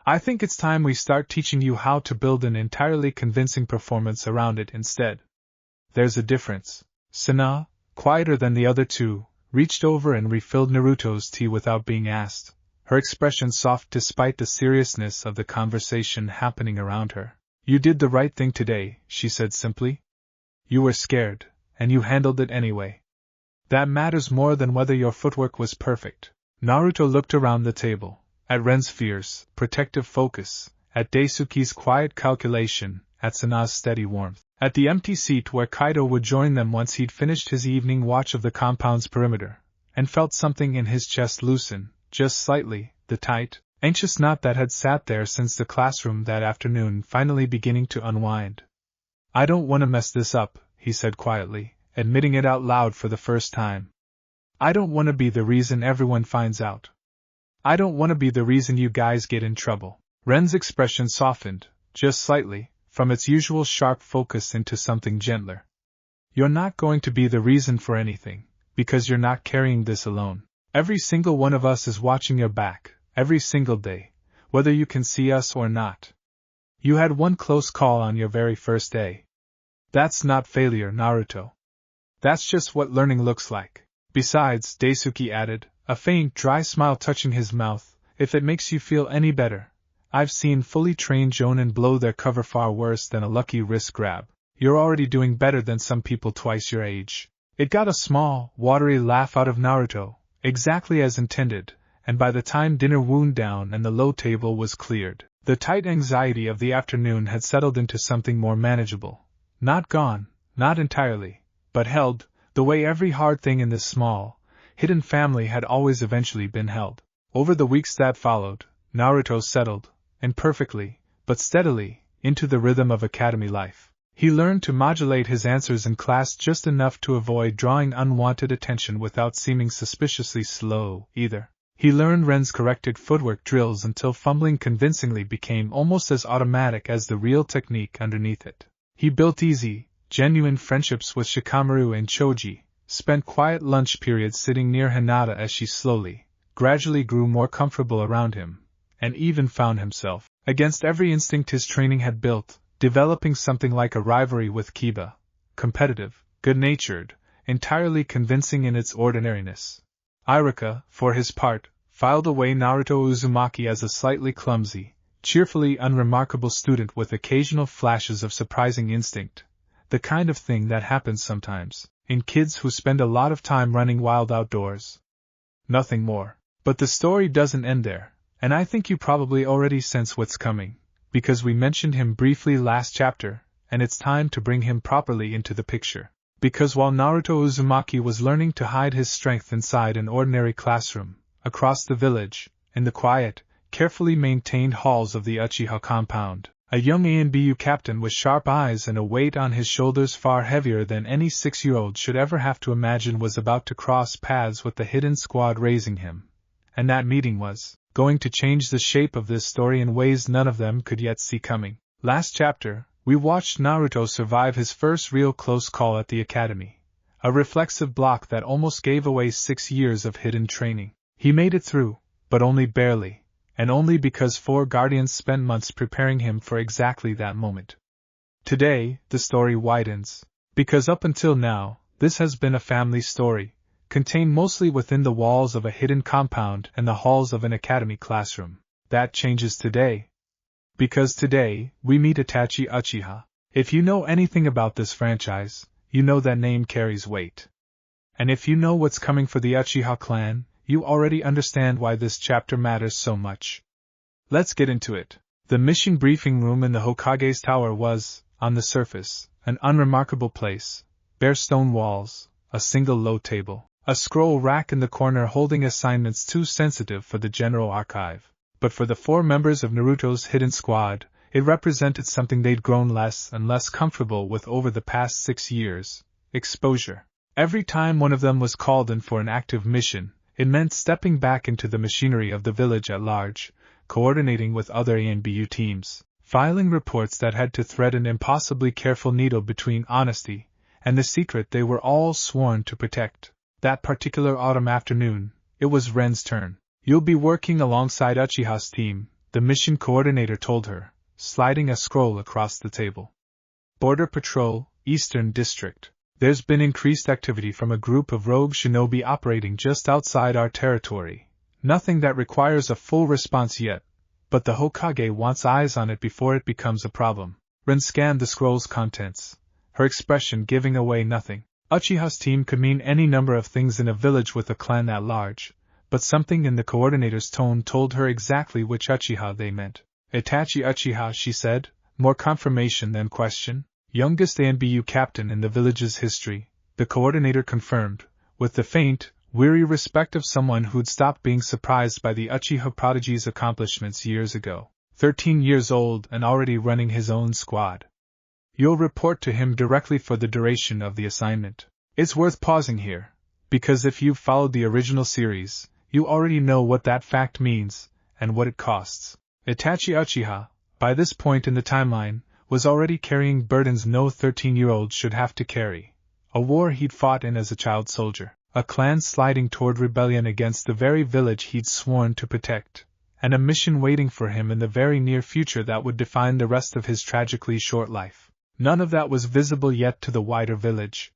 Speaker 1: I think it's time we start teaching you how to build an entirely convincing performance around it instead. There's a difference. Sana, quieter than the other two, reached over and refilled Naruto's tea without being asked, her expression soft despite the seriousness of the conversation happening around her. You did the right thing today, she said simply. You were scared, and you handled it anyway. That matters more than whether your footwork was perfect. Naruto looked around the table, at Ren's fierce, protective focus, at Daisuke's quiet calculation, at Sana's steady warmth, at the empty seat where Kaido would join them once he'd finished his evening watch of the compound's perimeter, and felt something in his chest loosen, just slightly, the tight, anxious knot that had sat there since the classroom that afternoon finally beginning to unwind. I don't want to mess this up, he said quietly, admitting it out loud for the first time. I don't want to be the reason everyone finds out. I don't want to be the reason you guys get in trouble. Ren's expression softened, just slightly, from its usual sharp focus into something gentler. You're not going to be the reason for anything, because you're not carrying this alone. Every single one of us is watching your back, every single day, whether you can see us or not. You had one close call on your very first day. That's not failure, Naruto. That's just what learning looks like. Besides, Daisuke added, a faint, dry smile touching his mouth, if it makes you feel any better, I've seen fully trained jonin blow their cover far worse than a lucky wrist grab. You're already doing better than some people twice your age. It got a small, watery laugh out of Naruto, exactly as intended, and by the time dinner wound down and the low table was cleared, the tight anxiety of the afternoon had settled into something more manageable. Not gone, not entirely, but held, the way every hard thing in this small, hidden family had always eventually been held. Over the weeks that followed, Naruto settled, imperfectly, but steadily, into the rhythm of academy life. He learned to modulate his answers in class just enough to avoid drawing unwanted attention without seeming suspiciously slow, either. He learned Ren's corrected footwork drills until fumbling convincingly became almost as automatic as the real technique underneath it. He built easy, genuine friendships with Shikamaru and Choji, spent quiet lunch periods sitting near Hinata as she slowly, gradually grew more comfortable around him, and even found himself, against every instinct his training had built, developing something like a rivalry with Kiba, competitive, good-natured, entirely convincing in its ordinariness. Iruka, for his part, filed away Naruto Uzumaki as a slightly clumsy, cheerfully unremarkable student with occasional flashes of surprising instinct, the kind of thing that happens sometimes in kids who spend a lot of time running wild outdoors. Nothing more. But the story doesn't end there, and I think you probably already sense what's coming, because we mentioned him briefly last chapter, and it's time to bring him properly into the picture. Because while Naruto Uzumaki was learning to hide his strength inside an ordinary classroom, across the village, in the quiet, carefully maintained halls of the Uchiha compound, a young ANBU captain with sharp eyes and a weight on his shoulders far heavier than any 6-year-old should ever have to imagine was about to cross paths with the hidden squad raising him. And that meeting was going to change the shape of this story in ways none of them could yet see coming. Last chapter, we watched Naruto survive his first real close call at the academy, A reflexive block that almost gave away 6 years of hidden training. He made it through, but only barely, and only because 4 guardians spent months preparing him for exactly that moment. Today, the story widens, because up until now, this has been a family story, contained mostly within the walls of a hidden compound and the halls of an academy classroom. That changes today. Because today, we meet Itachi Uchiha. If you know anything about this franchise, you know that name carries weight. And if you know what's coming for the Uchiha clan, you already understand why this chapter matters so much. Let's get into it. The mission briefing room in the Hokage's tower was, on the surface, an unremarkable place. Bare stone walls, a single low table, a scroll rack in the corner holding assignments too sensitive for the general archive. But for the 4 members of Naruto's hidden squad, it represented something they'd grown less and less comfortable with over the past 6 years: exposure. Every time one of them was called in for an active mission, it meant stepping back into the machinery of the village at large, coordinating with other ANBU teams, filing reports that had to thread an impossibly careful needle between honesty and the secret they were all sworn to protect. That particular autumn afternoon, it was Ren's turn. "You'll be working alongside Uchiha's team," the mission coordinator told her, sliding a scroll across the table. "Border Patrol, Eastern District. There's been increased activity from a group of rogue shinobi operating just outside our territory. Nothing that requires a full response yet, but the Hokage wants eyes on it before it becomes a problem." Ren scanned the scroll's contents, her expression giving away nothing. Uchiha's team could mean any number of things in a village with a clan that large, but something in the coordinator's tone told her exactly which Uchiha they meant. "Itachi Uchiha," she said, more confirmation than question. "Youngest ANBU captain in the village's history," the coordinator confirmed, with the faint, weary respect of someone who'd stopped being surprised by the Uchiha prodigy's accomplishments years ago. 13 years old and already running his own squad. "You'll report to him directly for the duration of the assignment." It's worth pausing here, because if you've followed the original series, you already know what that fact means, and what it costs. Itachi Uchiha, by this point in the timeline, was already carrying burdens no 13-year-old should have to carry. A war he'd fought in as a child soldier, a clan sliding toward rebellion against the very village he'd sworn to protect, and a mission waiting for him in the very near future that would define the rest of his tragically short life. None of that was visible yet to the wider village.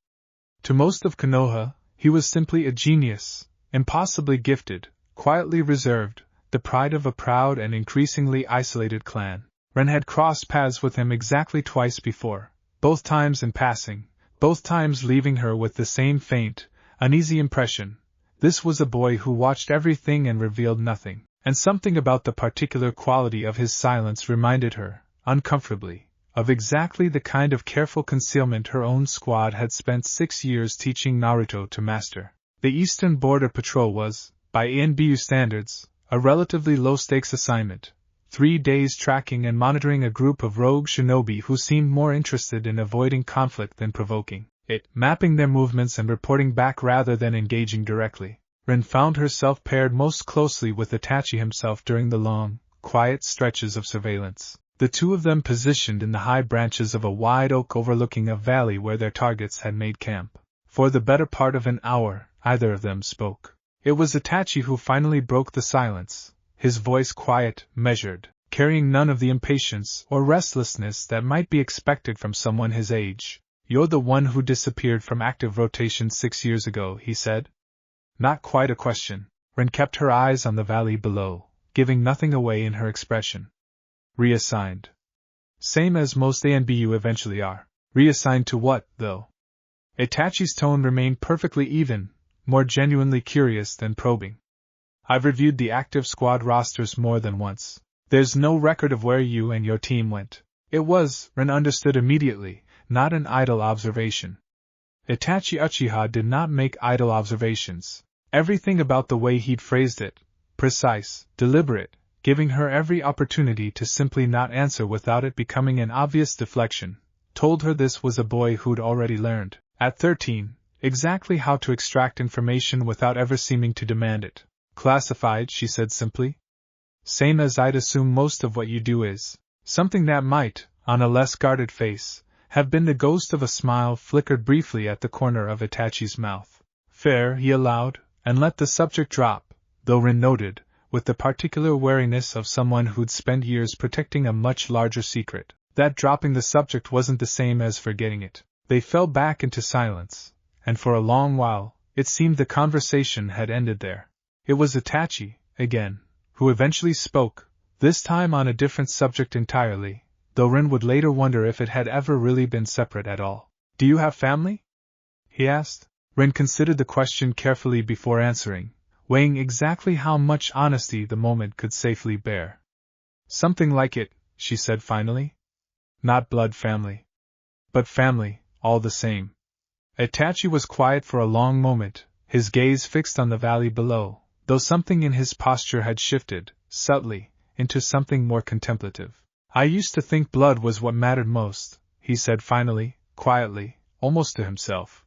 Speaker 1: To most of Konoha, he was simply a genius, impossibly gifted, quietly reserved, the pride of a proud and increasingly isolated clan. Ren had crossed paths with him exactly twice before, both times in passing, both times leaving her with the same faint, uneasy impression. This was a boy who watched everything and revealed nothing, and something about the particular quality of his silence reminded her, uncomfortably, of exactly the kind of careful concealment her own squad had spent 6 years teaching Naruto to master. The Eastern Border Patrol was, by ANBU standards, a relatively low-stakes assignment. 3 days tracking and monitoring a group of rogue shinobi who seemed more interested in avoiding conflict than provoking it, mapping their movements and reporting back rather than engaging directly. Ren found herself paired most closely with Itachi himself during the long, quiet stretches of surveillance. The two of them positioned in the high branches of a wide oak overlooking a valley where their targets had made camp. For the better part of an hour, either of them spoke. It was Itachi who finally broke the silence, his voice quiet, measured, carrying none of the impatience or restlessness that might be expected from someone his age. "You're the one who disappeared from active rotation 6 years ago," he said. Not quite a question. Ren kept her eyes on the valley below, giving nothing away in her expression. "Reassigned. Same as most ANBU eventually are." "Reassigned to what, though?" Itachi's tone remained perfectly even, more genuinely curious than probing. "I've reviewed the active squad rosters more than once. There's no record of where you and your team went." It was, Ren understood immediately, not an idle observation. Itachi Uchiha did not make idle observations. Everything about the way he'd phrased it, precise, deliberate, giving her every opportunity to simply not answer without it becoming an obvious deflection, told her this was a boy who'd already learned, at 13, exactly how to extract information without ever seeming to demand it. "Classified," she said simply. "Same as I'd assume most of what you do is." Something that might, on a less guarded face, have been the ghost of a smile flickered briefly at the corner of Itachi's mouth. Fair, he allowed, and let the subject drop, though Rin noted, with the particular wariness of someone who'd spent years protecting a much larger secret, that dropping the subject wasn't the same as forgetting it. They fell back into silence, and for a long while, it seemed the conversation had ended there. It was Itachi, again, who eventually spoke, this time on a different subject entirely, though Rin would later wonder if it had ever really been separate at all. Do you have family? He asked. Rin considered the question carefully before answering, weighing exactly how much honesty the moment could safely bear. Something like it, she said finally. Not blood family. But family, all the same. Itachi was quiet for a long moment, his gaze fixed on the valley below, though something in his posture had shifted, subtly, into something more contemplative. I used to think blood was what mattered most, he said finally, quietly, almost to himself.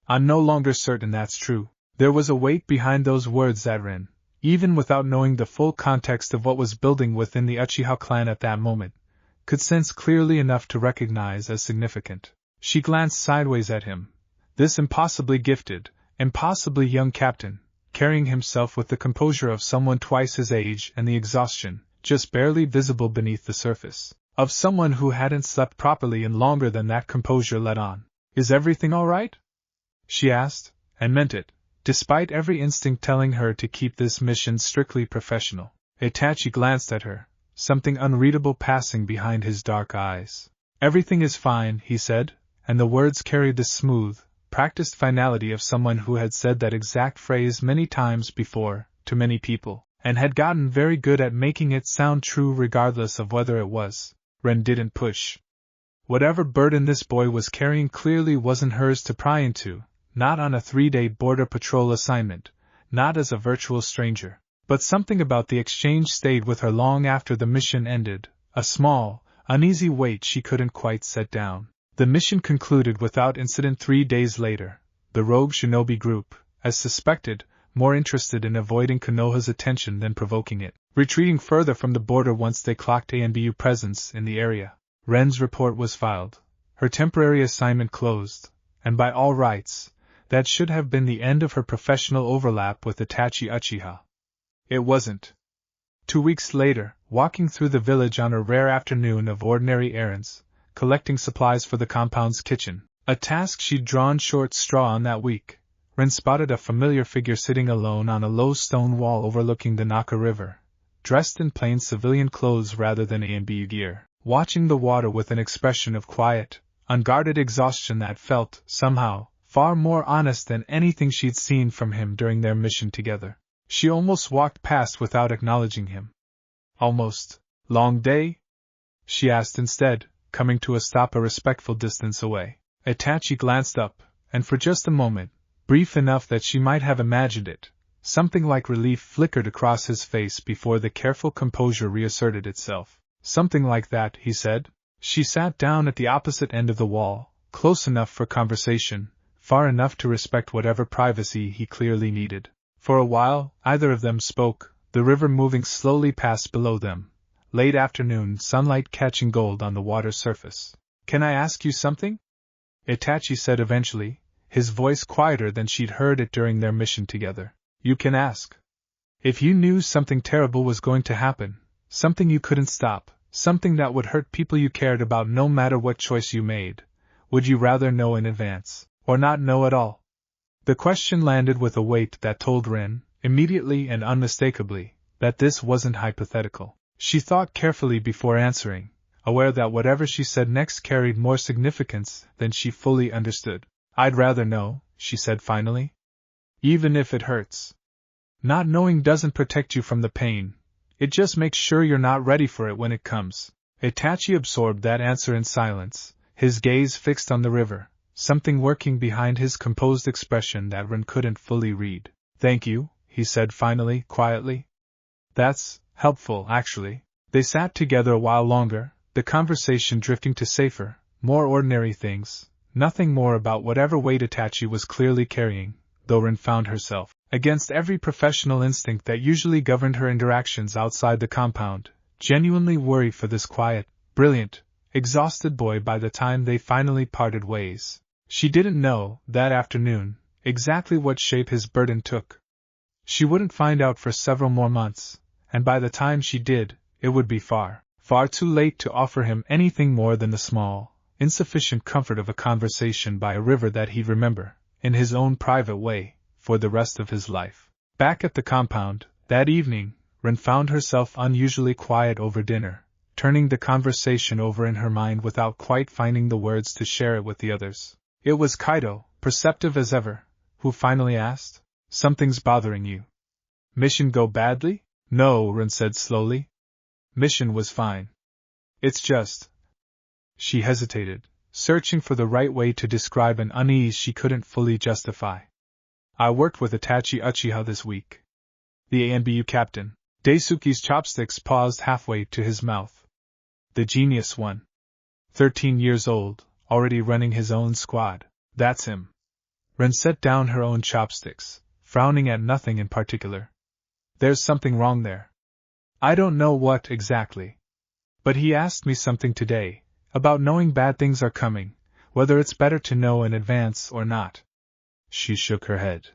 Speaker 1: I'm no longer certain that's true. There was a weight behind those words that Rin, even without knowing the full context of what was building within the Uchiha clan at that moment, could sense clearly enough to recognize as significant. She glanced sideways at him, this impossibly gifted, impossibly young captain, carrying himself with the composure of someone twice his age and the exhaustion, just barely visible beneath the surface, of someone who hadn't slept properly in longer than that composure let on. Is everything all right? She asked, and meant it, despite every instinct telling her to keep this mission strictly professional. Itachi glanced at her, something unreadable passing behind his dark eyes. Everything is fine, he said, and the words carried the smooth, practiced finality of someone who had said that exact phrase many times before, to many people, and had gotten very good at making it sound true regardless of whether it was. Ren didn't push. Whatever burden this boy was carrying clearly wasn't hers to pry into, not on a 3-day border patrol assignment, not as a virtual stranger. But something about the exchange stayed with her long after the mission ended, a small, uneasy weight she couldn't quite set down. The mission concluded without incident 3 days later, the rogue shinobi group, as suspected, more interested in avoiding Konoha's attention than provoking it, retreating further from the border once they clocked ANBU presence in the area. Ren's report was filed, her temporary assignment closed, and by all rights, that should have been the end of her professional overlap with Itachi Uchiha. It wasn't. 2 weeks later, walking through the village on a rare afternoon of ordinary errands, collecting supplies for the compound's kitchen, a task she'd drawn short straw on that week, Ren spotted a familiar figure sitting alone on a low stone wall overlooking the Naka River, dressed in plain civilian clothes rather than ANBU gear, watching the water with an expression of quiet, unguarded exhaustion that felt, somehow, far more honest than anything she'd seen from him during their mission together. She almost walked past without acknowledging him. Almost. Long day? She asked instead, coming to a stop a respectful distance away. Itachi glanced up, and for just a moment, brief enough that she might have imagined it, something like relief flickered across his face before the careful composure reasserted itself. Something like that, he said. She sat down at the opposite end of the wall, close enough for conversation, far enough to respect whatever privacy he clearly needed. For a while, either of them spoke, the river moving slowly past below them, late afternoon sunlight catching gold on the water's surface. Can I ask you something? Itachi said eventually, his voice quieter than she'd heard it during their mission together. You can ask. If you knew something terrible was going to happen, something you couldn't stop, something that would hurt people you cared about no matter what choice you made, would you rather know in advance, or not know at all? The question landed with a weight that told Ren, immediately and unmistakably, that this wasn't hypothetical. She thought carefully before answering, aware that whatever she said next carried more significance than she fully understood. I'd rather know, she said finally. Even if it hurts. Not knowing doesn't protect you from the pain, it just makes sure you're not ready for it when it comes. Itachi absorbed that answer in silence, his gaze fixed on the river, something working behind his composed expression that Ren couldn't fully read. Thank you, he said finally, quietly. That's helpful, actually. They sat together a while longer, the conversation drifting to safer, more ordinary things, nothing more about whatever weight Itachi was clearly carrying, though Ren found herself, against every professional instinct that usually governed her interactions outside the compound, genuinely worried for this quiet, brilliant, exhausted boy by the time they finally parted ways. She didn't know, that afternoon, exactly what shape his burden took. She wouldn't find out for several more months, and by the time she did, it would be far, far too late to offer him anything more than the small, insufficient comfort of a conversation by a river that he'd remember, in his own private way, for the rest of his life. Back at the compound, that evening, Ren found herself unusually quiet over dinner, turning the conversation over in her mind without quite finding the words to share it with the others. It was Kaido, perceptive as ever, who finally asked, "Something's bothering you. Mission go badly?" "No," Ren said slowly. "Mission was fine. It's just..." She hesitated, searching for the right way to describe an unease she couldn't fully justify. "I worked with Itachi Uchiha this week. The ANBU captain." Daisuke's chopsticks paused halfway to his mouth. "The genius one. 13 years old, already running his own squad. That's him." Ren set down her own chopsticks, frowning at nothing in particular. "There's something wrong there. I don't know what exactly. But he asked me something today, about knowing bad things are coming, whether it's better to know in advance or not." She shook her head.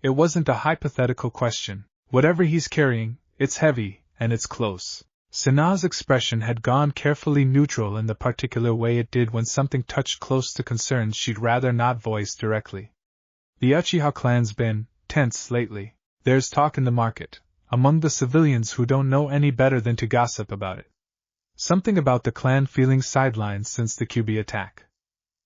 Speaker 1: "It wasn't a hypothetical question. Whatever he's carrying, it's heavy, and it's close." Sana's expression had gone carefully neutral in the particular way it did when something touched close to concerns she'd rather not voice directly. "The Uchiha clan's been tense lately. There's talk in the market, among the civilians who don't know any better than to gossip about it. Something about the clan feeling sidelined since the QB attack.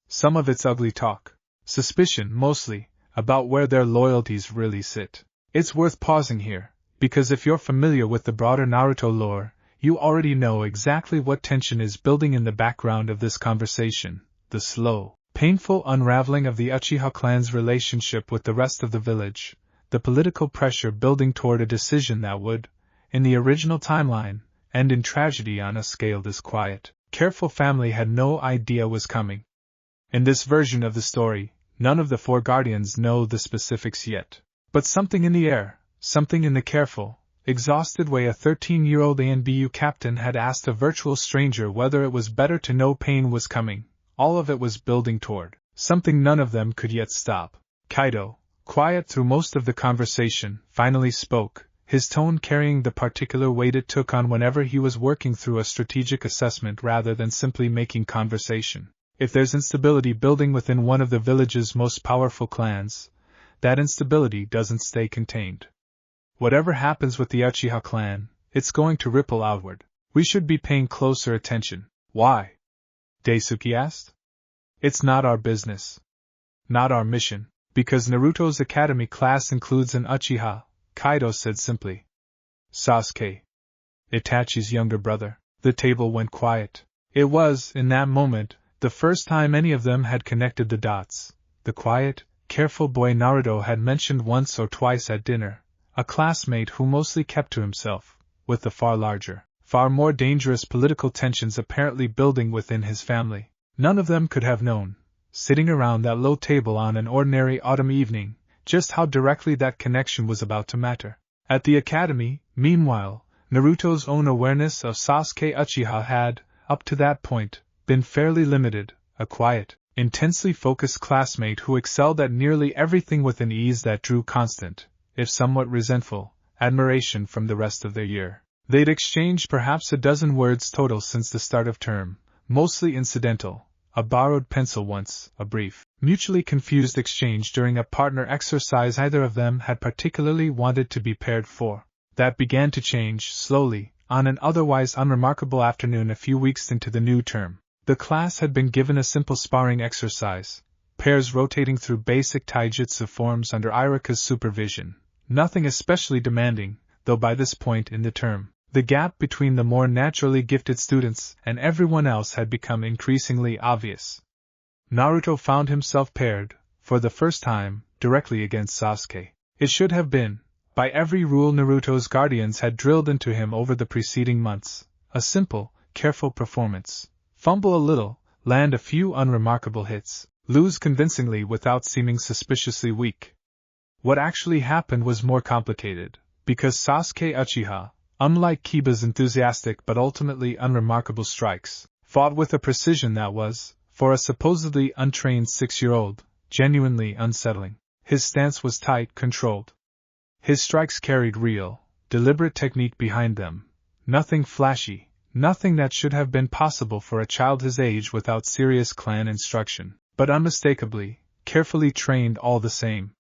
Speaker 1: Some of it's ugly talk. Suspicion, mostly, about where their loyalties really sit. It's worth pausing here, because if you're familiar with the broader Naruto lore, you already know exactly what tension is building in the background of this conversation, the slow, painful unraveling of the Uchiha clan's relationship with the rest of the village, the political pressure building toward a decision that would, in the original timeline, end in tragedy on a scale this quiet, careful family had no idea was coming. In this version of the story, none of the four guardians know the specifics yet. But something in the air, something in the careful, exhausted way a 13-year-old ANBU captain had asked a virtual stranger whether it was better to know pain was coming, all of it was building toward something none of them could yet stop. Kaido, quiet through most of the conversation, finally spoke, his tone carrying the particular weight it took on whenever he was working through a strategic assessment rather than simply making conversation. "If there's instability building within one of the village's most powerful clans, that instability doesn't stay contained. Whatever happens with the Uchiha clan, it's going to ripple outward. We should be paying closer attention." "Why?" Daisuke asked. "It's not our business. Not our mission. Because Naruto's academy class includes an Uchiha," Kaido said simply. "Sasuke. Itachi's younger brother." The table went quiet. It was, in that moment, the first time any of them had connected the dots. The quiet, careful boy Naruto had mentioned once or twice at dinner, a classmate who mostly kept to himself, with the far larger, far more dangerous political tensions apparently building within his family. None of them could have known, sitting around that low table on an ordinary autumn evening, just how directly that connection was about to matter. At the academy, meanwhile, Naruto's own awareness of Sasuke Uchiha had, up to that point, been fairly limited, a quiet, intensely focused classmate who excelled at nearly everything with an ease that drew constant, if somewhat resentful, admiration from the rest of their year. They'd exchanged perhaps a dozen words total since the start of term, mostly incidental, a borrowed pencil once, a brief, mutually confused exchange during a partner exercise either of them had particularly wanted to be paired for. That began to change, slowly, on an otherwise unremarkable afternoon a few weeks into the new term. The class had been given a simple sparring exercise, pairs rotating through basic taijutsu forms under Irika's supervision, nothing especially demanding, though by this point in the term, the gap between the more naturally gifted students and everyone else had become increasingly obvious. Naruto found himself paired, for the first time, directly against Sasuke. It should have been, by every rule Naruto's guardians had drilled into him over the preceding months, a simple, careful performance. Fumble a little, land a few unremarkable hits, lose convincingly without seeming suspiciously weak. What actually happened was more complicated, because Sasuke Uchiha, unlike Kiba's enthusiastic but ultimately unremarkable strikes, fought with a precision that was, for a supposedly untrained 6-year-old, genuinely unsettling. His stance was tight, controlled. His strikes carried real, deliberate technique behind them. Nothing flashy, nothing that should have been possible for a child his age without serious clan instruction, but unmistakably, carefully trained all the same.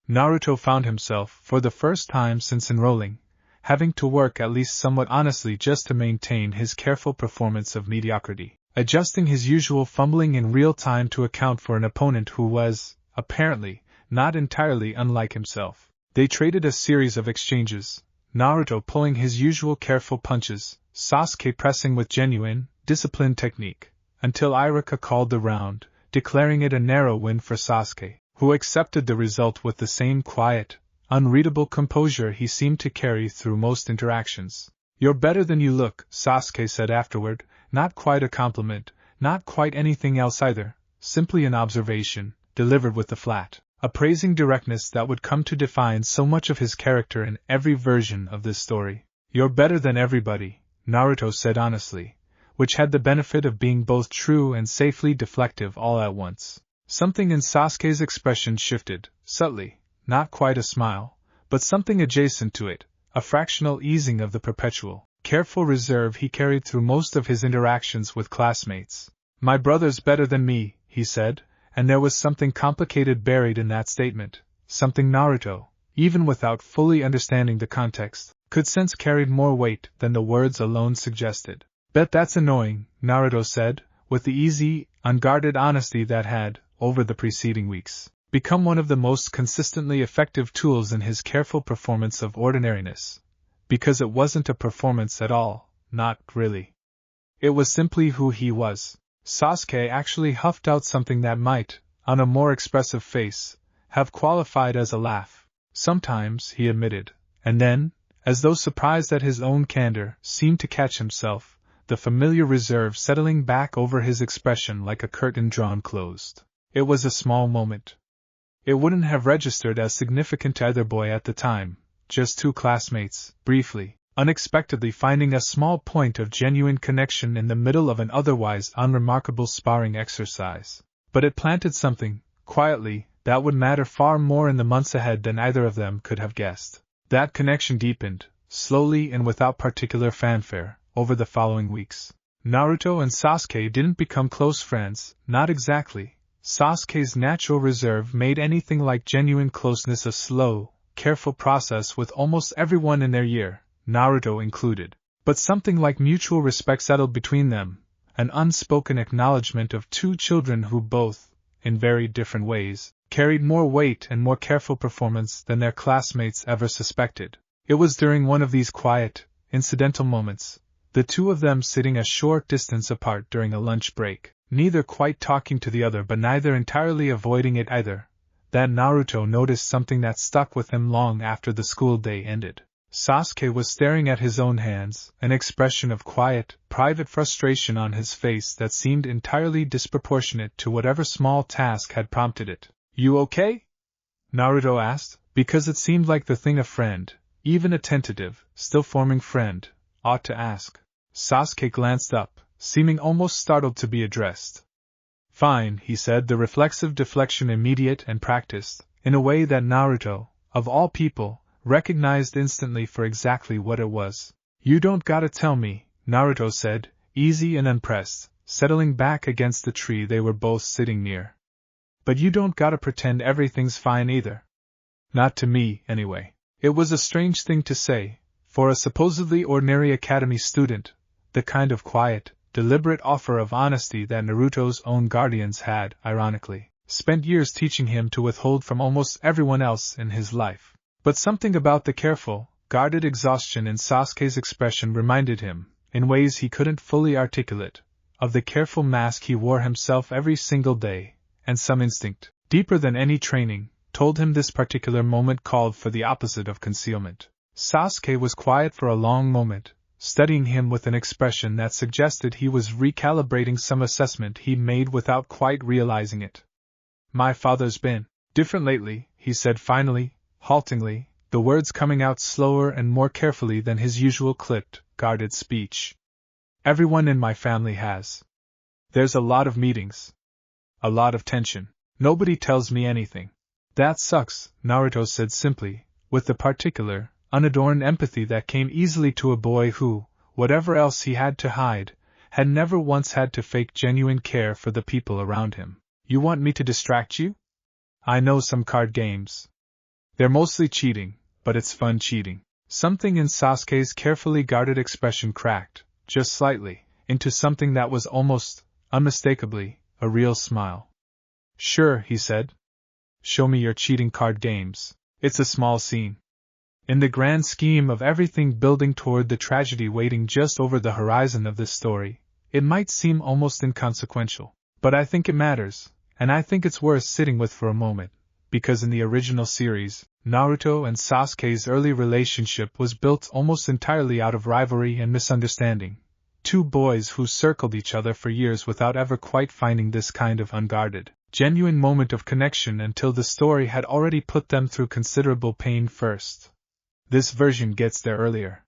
Speaker 1: Naruto found himself, for the first time since enrolling, having to work at least somewhat honestly just to maintain his careful performance of mediocrity, adjusting his usual fumbling in real time to account for an opponent who was, apparently, not entirely unlike himself. They traded a series of exchanges, Naruto pulling his usual careful punches, Sasuke pressing with genuine, disciplined technique, until Iruka called the round, declaring it a narrow win for Sasuke, who accepted the result with the same quiet, unreadable composure he seemed to carry through most interactions. "You're better than you look," Sasuke said afterward, not quite a compliment, not quite anything else either, simply an observation, delivered with the flat, appraising directness that would come to define so much of his character in every version of this story. "You're better than everybody," Naruto said honestly, which had the benefit of being both true and safely deflective all at once. Something in Sasuke's expression shifted, subtly, not quite a smile, but something adjacent to it, a fractional easing of the perpetual, careful reserve he carried through most of his interactions with classmates. "My brother's better than me," he said, and there was something complicated buried in that statement, something Naruto, even without fully understanding the context, could sense carried more weight than the words alone suggested. "Bet that's annoying," Naruto said, with the easy, unguarded honesty that had, over the preceding weeks, become one of the most consistently effective tools in his careful performance of ordinariness. Because it wasn't a performance at all, not really. It was simply who he was. Sasuke actually huffed out something that might, on a more expressive face, have qualified as a laugh. Sometimes, he admitted, and then, as though surprised at his own candor, seemed to catch himself, the familiar reserve settling back over his expression like a curtain drawn closed. It was a small moment. It wouldn't have registered as significant to either boy at the time, just two classmates, briefly, unexpectedly finding a small point of genuine connection in the middle of an otherwise unremarkable sparring exercise. But it planted something, quietly, that would matter far more in the months ahead than either of them could have guessed. That connection deepened, slowly and without particular fanfare, over the following weeks. Naruto and Sasuke didn't become close friends, not exactly. Sasuke's natural reserve made anything like genuine closeness a slow, careful process with almost everyone in their year, Naruto included. But something like mutual respect settled between them, an unspoken acknowledgement of two children who both, in very different ways, carried more weight and more careful performance than their classmates ever suspected. It was during one of these quiet, incidental moments, the two of them sitting a short distance apart during a lunch break, neither quite talking to the other but neither entirely avoiding it either, that Naruto noticed something that stuck with him long after the school day ended. Sasuke was staring at his own hands, an expression of quiet, private frustration on his face that seemed entirely disproportionate to whatever small task had prompted it. "You okay?" Naruto asked, because it seemed like the thing a friend, even a tentative, still forming friend, ought to ask. Sasuke glanced up, seeming almost startled to be addressed. "Fine," he said, the reflexive deflection immediate and practiced, in a way that Naruto, of all people, recognized instantly for exactly what it was. "You don't gotta tell me," Naruto said, easy and unpressed, settling back against the tree they were both sitting near. "But you don't gotta pretend everything's fine either. Not to me, anyway." It was a strange thing to say, for a supposedly ordinary academy student, the kind of quiet, deliberate offer of honesty that Naruto's own guardians had, ironically, spent years teaching him to withhold from almost everyone else in his life. But something about the careful, guarded exhaustion in Sasuke's expression reminded him, in ways he couldn't fully articulate, of the careful mask he wore himself every single day, and some instinct, deeper than any training, told him this particular moment called for the opposite of concealment. Sasuke was quiet for a long moment, studying him with an expression that suggested he was recalibrating some assessment he'd made without quite realizing it. "My father's been different lately," he said finally, haltingly, the words coming out slower and more carefully than his usual clipped, guarded speech. "Everyone in my family has." There's a lot of meetings. A lot of tension. Nobody tells me anything. That sucks, Naruto said simply, with the particular, unadorned empathy that came easily to a boy who, whatever else he had to hide, had never once had to fake genuine care for the people around him. You want me to distract you? I know some card games. They're mostly cheating, but it's fun cheating. Something in Sasuke's carefully guarded expression cracked, just slightly, into something that was almost, unmistakably, a real smile. Sure, he said. Show me your cheating card games. It's a small scene. In the grand scheme of everything building toward the tragedy waiting just over the horizon of this story, it might seem almost inconsequential. But I think it matters, and I think it's worth sitting with for a moment, because in the original series, Naruto and Sasuke's early relationship was built almost entirely out of rivalry and misunderstanding. Two boys who circled each other for years without ever quite finding this kind of unguarded, genuine moment of connection until the story had already put them through considerable pain first. This version gets there earlier.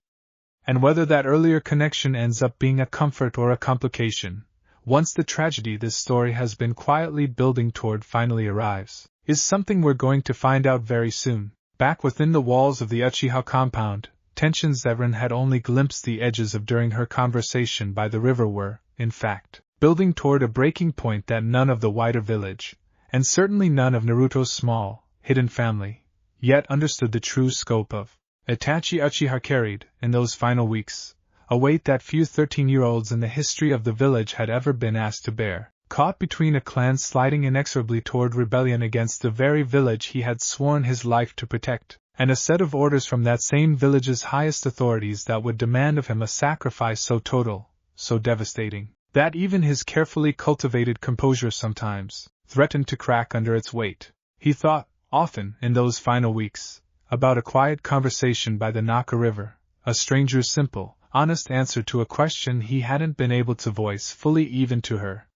Speaker 1: And whether that earlier connection ends up being a comfort or a complication, once the tragedy this story has been quietly building toward finally arrives, is something we're going to find out very soon. Back within the walls of the Uchiha compound, tensions that Rin had only glimpsed the edges of during her conversation by the river were, in fact, building toward a breaking point that none of the wider village, and certainly none of Naruto's small, hidden family, yet understood the true scope of. Itachi Uchiha carried, in those final weeks, a weight that few 13-year-olds in the history of the village had ever been asked to bear, caught between a clan sliding inexorably toward rebellion against the very village he had sworn his life to protect, and a set of orders from that same village's highest authorities that would demand of him a sacrifice so total, so devastating, that even his carefully cultivated composure sometimes threatened to crack under its weight. He thought, often, in those final weeks, about a quiet conversation by the Naka River, a stranger's simple, honest answer to a question he hadn't been able to voice fully even to her.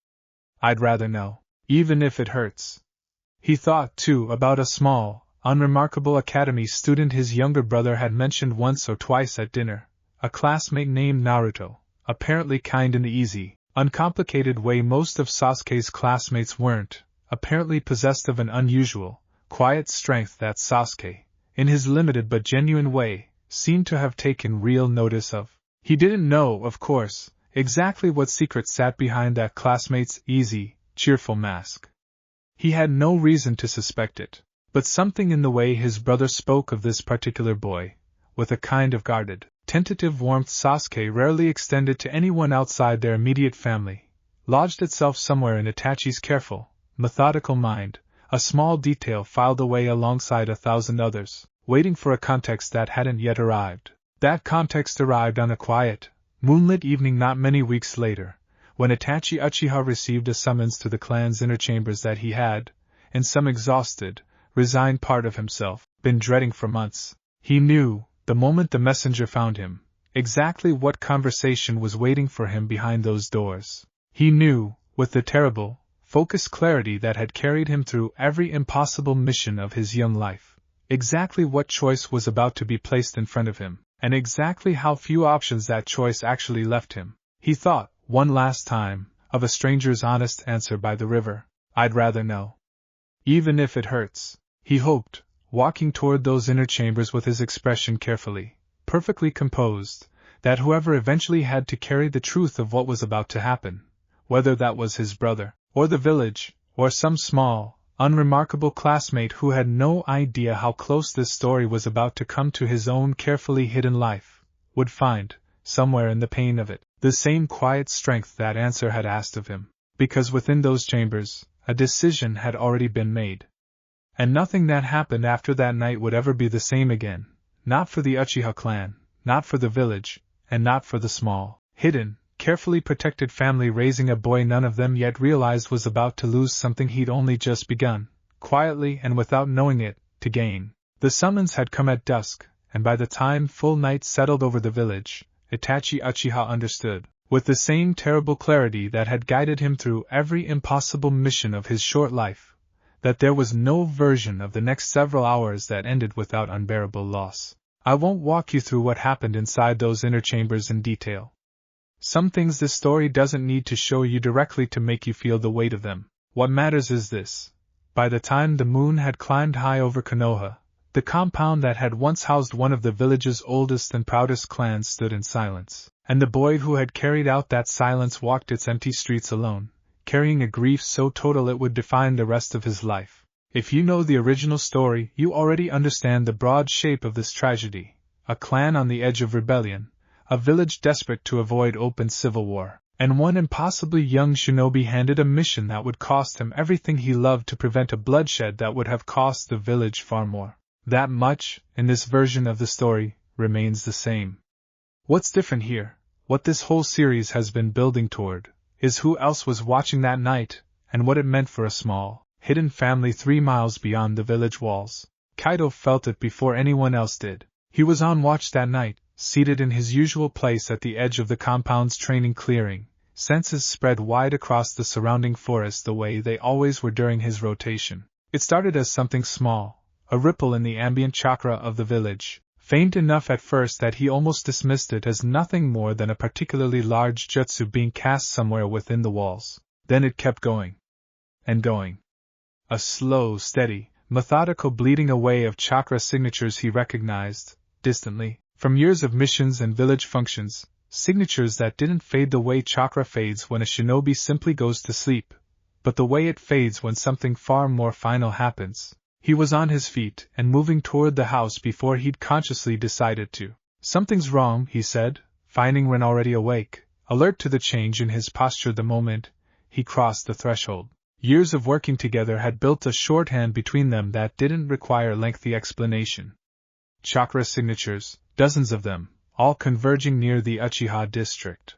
Speaker 1: I'd rather know, even if it hurts. He thought, too, about a small, unremarkable academy student his younger brother had mentioned once or twice at dinner, a classmate named Naruto, apparently kind in the easy, uncomplicated way most of Sasuke's classmates weren't, apparently possessed of an unusual, quiet strength that Sasuke, in his limited but genuine way, seemed to have taken real notice of. He didn't know, of course, exactly what secret sat behind that classmate's easy, cheerful mask. He had no reason to suspect it, but something in the way his brother spoke of this particular boy, with a kind of guarded, tentative warmth Sasuke rarely extended to anyone outside their immediate family, lodged itself somewhere in Itachi's careful, methodical mind, a small detail filed away alongside 1,000 others, waiting for a context that hadn't yet arrived. That context arrived on a quiet, moonlit evening not many weeks later, when Itachi Uchiha received a summons to the clan's inner chambers that he had, in some exhausted, resigned part of himself, been dreading for months. He knew, the moment the messenger found him, exactly what conversation was waiting for him behind those doors. He knew, with the terrible, focused clarity that had carried him through every impossible mission of his young life, exactly what choice was about to be placed in front of him, and exactly how few options that choice actually left him. He thought, one last time, of a stranger's honest answer by the river, I'd rather know. Even if it hurts, he hoped, walking toward those inner chambers with his expression carefully, perfectly composed, that whoever eventually had to carry the truth of what was about to happen, whether that was his brother, or the village, or some small, unremarkable classmate who had no idea how close this story was about to come to his own carefully hidden life, would find, somewhere in the pain of it, the same quiet strength that answer had asked of him, because within those chambers, a decision had already been made. And nothing that happened after that night would ever be the same again, not for the Uchiha clan, not for the village, and not for the small, hidden, carefully protected family raising a boy none of them yet realized was about to lose something he'd only just begun, quietly and without knowing it, to gain. The summons had come at dusk, and by the time full night settled over the village, Itachi Uchiha understood, with the same terrible clarity that had guided him through every impossible mission of his short life, that there was no version of the next several hours that ended without unbearable loss. I won't walk you through what happened inside those inner chambers in detail. Some things this story doesn't need to show you directly to make you feel the weight of them. What matters is this. By the time the moon had climbed high over Konoha, the compound that had once housed one of the village's oldest and proudest clans stood in silence, and the boy who had carried out that silence walked its empty streets alone, carrying a grief so total it would define the rest of his life. If you know the original story, you already understand the broad shape of this tragedy: a clan on the edge of rebellion, a village desperate to avoid open civil war, and one impossibly young shinobi handed a mission that would cost him everything he loved to prevent a bloodshed that would have cost the village far more. That much, in this version of the story, remains the same. What's different here, what this whole series has been building toward, is who else was watching that night, and what it meant for a small, hidden family 3 miles beyond the village walls. Kaido felt it before anyone else did. He was on watch that night, seated in his usual place at the edge of the compound's training clearing, senses spread wide across the surrounding forest the way they always were during his rotation. It started as something small, a ripple in the ambient chakra of the village, faint enough at first that he almost dismissed it as nothing more than a particularly large jutsu being cast somewhere within the walls. Then it kept going. And going. A slow, steady, methodical bleeding away of chakra signatures he recognized, distantly, from years of missions and village functions, signatures that didn't fade the way chakra fades when a shinobi simply goes to sleep, but the way it fades when something far more final happens. He was on his feet and moving toward the house before he'd consciously decided to. Something's wrong, he said, finding Ren already awake, alert to the change in his posture the moment he crossed the threshold. Years of working together had built a shorthand between them that didn't require lengthy explanation. Chakra signatures, dozens of them, all converging near the Uchiha district.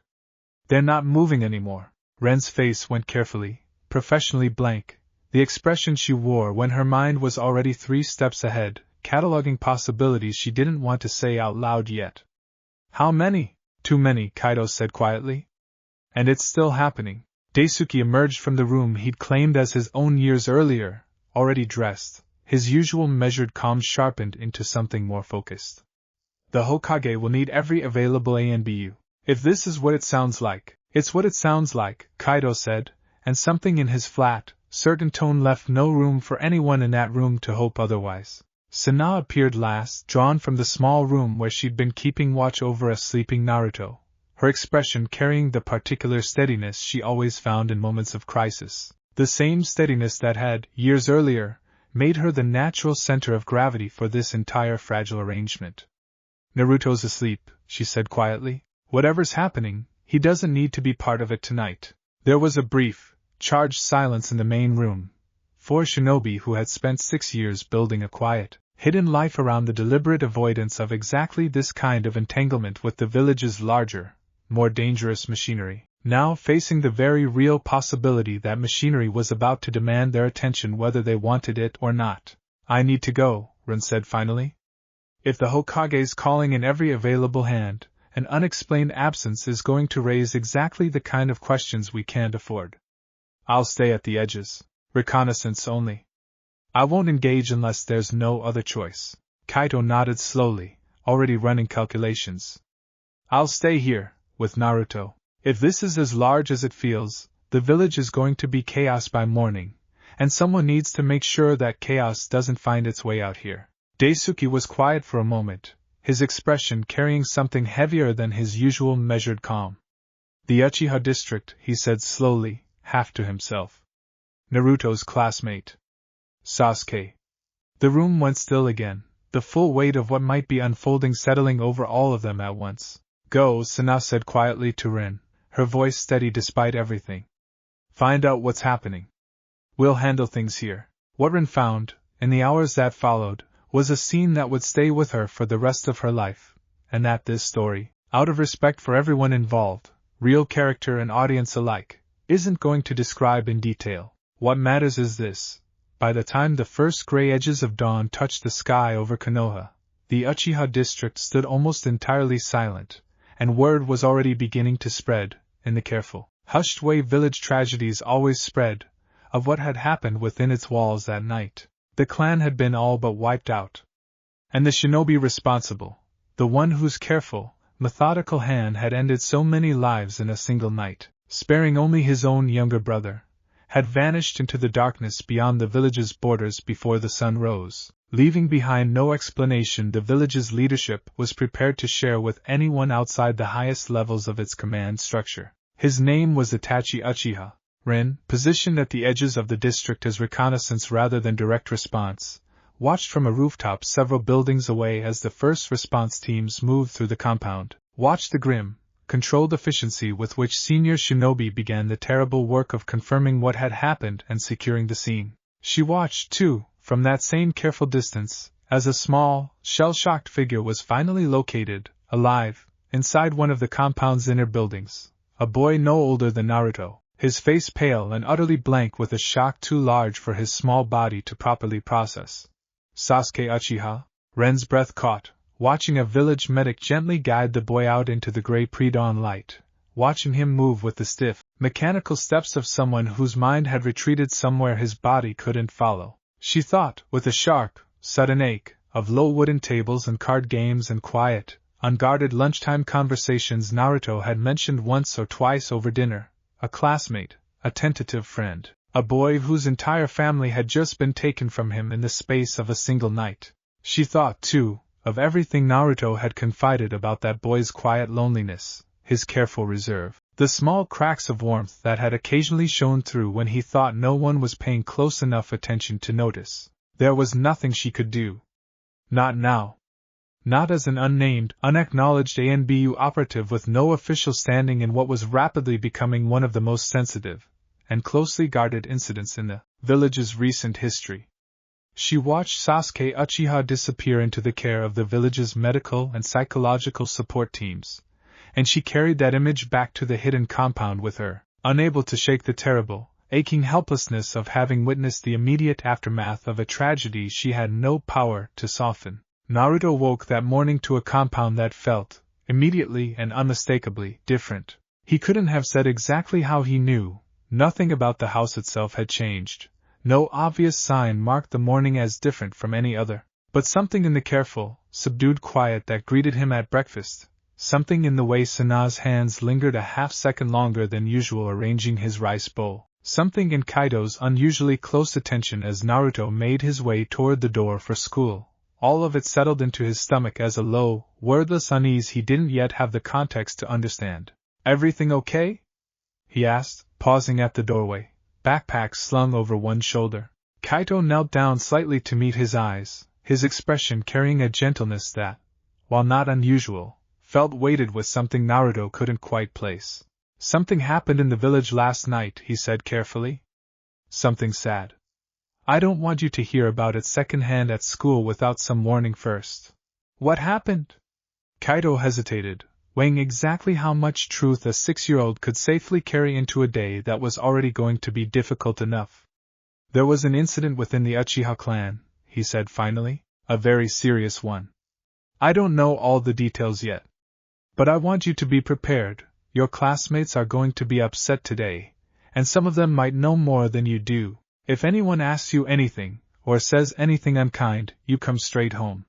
Speaker 1: They're not moving anymore. Ren's face went carefully, professionally blank, the expression she wore when her mind was already 3 steps ahead, cataloging possibilities she didn't want to say out loud yet. How many? Too many, Kaido said quietly. And it's still happening. Daisuke emerged from the room he'd claimed as his own years earlier, already dressed, his usual measured calm sharpened into something more focused. The Hokage will need every available ANBU. If this is what it sounds like, it's what it sounds like, Kaido said, and something in his flat, certain tone left no room for anyone in that room to hope otherwise. Sana appeared last, drawn from the small room where she'd been keeping watch over a sleeping Naruto, her expression carrying the particular steadiness she always found in moments of crisis, the same steadiness that had, years earlier, made her the natural center of gravity for this entire fragile arrangement. Naruto's asleep, she said quietly. Whatever's happening, he doesn't need to be part of it tonight. There was a brief, charged silence in the main room. 4 shinobi who had spent 6 years building a quiet, hidden life around the deliberate avoidance of exactly this kind of entanglement with the village's larger, more dangerous machinery, now facing the very real possibility that machinery was about to demand their attention whether they wanted it or not. I need to go, Ren said finally. If the Hokage's calling in every available hand, an unexplained absence is going to raise exactly the kind of questions we can't afford. I'll stay at the edges. Reconnaissance only. I won't engage unless there's no other choice. Kaido nodded slowly, already running calculations. I'll stay here, with Naruto. If this is as large as it feels, the village is going to be chaos by morning, and someone needs to make sure that chaos doesn't find its way out here. Daisuke was quiet for a moment, his expression carrying something heavier than his usual measured calm. The Uchiha district, he said slowly, half to himself. Naruto's classmate. Sasuke. The room went still again, the full weight of what might be unfolding settling over all of them at once. Go, Sana said quietly to Rin, her voice steady despite everything. Find out what's happening. We'll handle things here. What Rin found, in the hours that followed, was a scene that would stay with her for the rest of her life, and that this story, out of respect for everyone involved, real character and audience alike, isn't going to describe in detail. What matters is this: by the time the first gray edges of dawn touched the sky over Konoha, the Uchiha district stood almost entirely silent, and word was already beginning to spread, in the careful, hushed way village tragedies always spread, of what had happened within its walls that night. The clan had been all but wiped out. And the shinobi responsible, the one whose careful, methodical hand had ended so many lives in a single night, sparing only his own younger brother, had vanished into the darkness beyond the village's borders before the sun rose, leaving behind no explanation the village's leadership was prepared to share with anyone outside the highest levels of its command structure. His name was Itachi Uchiha. Ren, positioned at the edges of the district as reconnaissance rather than direct response, watched from a rooftop several buildings away as the first response teams moved through the compound, watched the grim, controlled efficiency with which senior shinobi began the terrible work of confirming what had happened and securing the scene. She watched, too, from that same careful distance, as a small, shell-shocked figure was finally located, alive, inside one of the compound's inner buildings, a boy no older than Naruto, his face pale and utterly blank with a shock too large for his small body to properly process. Sasuke Uchiha, Ren's breath caught, watching a village medic gently guide the boy out into the gray pre-dawn light, watching him move with the stiff, mechanical steps of someone whose mind had retreated somewhere his body couldn't follow. She thought, with a sharp, sudden ache, of low wooden tables and card games and quiet, unguarded lunchtime conversations Naruto had mentioned once or twice over dinner, a classmate, a tentative friend. A boy whose entire family had just been taken from him in the space of a single night. She thought, too, of everything Naruto had confided about that boy's quiet loneliness, his careful reserve, the small cracks of warmth that had occasionally shone through when he thought no one was paying close enough attention to notice. There was nothing she could do. Not now. Not as an unnamed, unacknowledged ANBU operative with no official standing in what was rapidly becoming one of the most sensitive and closely guarded incidents in the village's recent history. She watched Sasuke Uchiha disappear into the care of the village's medical and psychological support teams, and she carried that image back to the hidden compound with her, unable to shake the terrible, aching helplessness of having witnessed the immediate aftermath of a tragedy she had no power to soften. Naruto woke that morning to a compound that felt, immediately and unmistakably, different. He couldn't have said exactly how he knew. Nothing about the house itself had changed. No obvious sign marked the morning as different from any other. But something in the careful, subdued quiet that greeted him at breakfast, something in the way Sana's hands lingered a half-second longer than usual arranging his rice bowl, something in Kaido's unusually close attention as Naruto made his way toward the door for school, all of it settled into his stomach as a low, wordless unease he didn't yet have the context to understand. "Everything okay?" he asked, pausing at the doorway, backpack slung over one shoulder. Kaito knelt down slightly to meet his eyes, his expression carrying a gentleness that, while not unusual, felt weighted with something Naruto couldn't quite place. "Something happened in the village last night," he said carefully. "Something sad. I don't want you to hear about it secondhand at school without some warning first." "What happened?" Kaito hesitated, weighing exactly how much truth a 6-year-old could safely carry into a day that was already going to be difficult enough. "There was an incident within the Uchiha clan," he said finally, "a very serious one. I don't know all the details yet. But I want you to be prepared. Your classmates are going to be upset today, and some of them might know more than you do. If anyone asks you anything, or says anything unkind, you come straight home.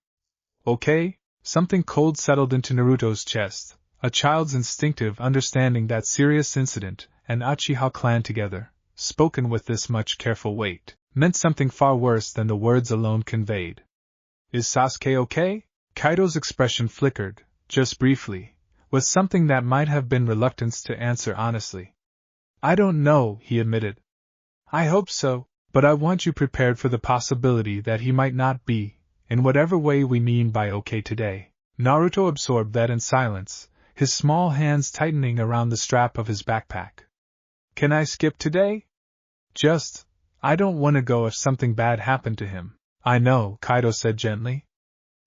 Speaker 1: Okay?" Something cold settled into Naruto's chest, a child's instinctive understanding that serious incident and Uchiha clan together, spoken with this much careful weight, meant something far worse than the words alone conveyed. "Is Sasuke okay?" Kaito's expression flickered, just briefly, with something that might have been reluctance to answer honestly. "I don't know," he admitted. "I hope so, but I want you prepared for the possibility that he might not be, in whatever way we mean by okay today." Naruto absorbed that in silence, his small hands tightening around the strap of his backpack. "Can I skip today?" I don't want to go if something bad happened to him." "I know," Kaido said gently.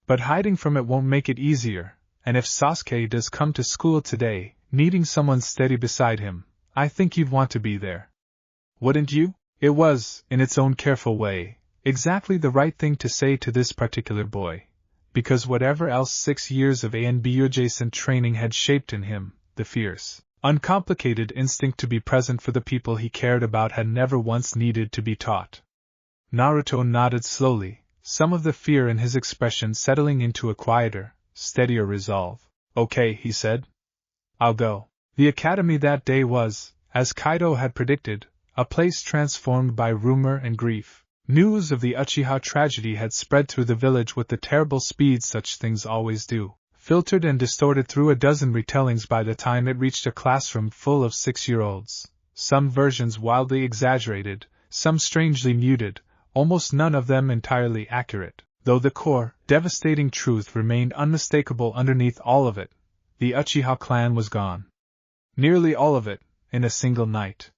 Speaker 1: "But hiding from it won't make it easier, and if Sasuke does come to school today, needing someone steady beside him, I think you'd want to be there. Wouldn't you?" It was, in its own careful way, exactly the right thing to say to this particular boy, because whatever else 6 years of ANBU-adjacent training had shaped in him, the fierce, uncomplicated instinct to be present for the people he cared about had never once needed to be taught. Naruto nodded slowly, some of the fear in his expression settling into a quieter, steadier resolve. Okay, he said. I'll go. The academy that day was, as Kaido had predicted, a place transformed by rumor and grief. News of the Uchiha tragedy had spread through the village with the terrible speed such things always do, filtered and distorted through a dozen retellings by the time it reached a classroom full of 6-year-olds, some versions wildly exaggerated, some strangely muted, almost none of them entirely accurate, though the core, devastating truth remained unmistakable underneath all of it. The Uchiha clan was gone. Nearly all of it, in a single night.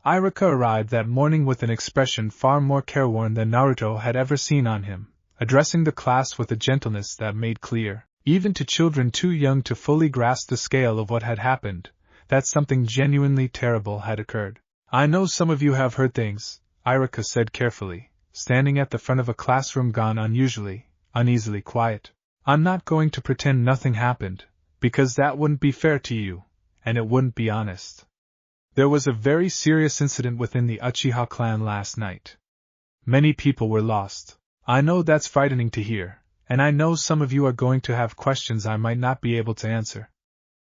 Speaker 1: Iruka arrived that morning with an expression far more careworn than Naruto had ever seen on him, addressing the class with a gentleness that made clear, even to children too young to fully grasp the scale of what had happened, that something genuinely terrible had occurred. I know some of you have heard things, Iruka said carefully, standing at the front of a classroom gone uneasily quiet. I'm not going to pretend nothing happened, because that wouldn't be fair to you, and it wouldn't be honest. There was a very serious incident within the Uchiha clan last night. Many people were lost. I know that's frightening to hear, and I know some of you are going to have questions I might not be able to answer.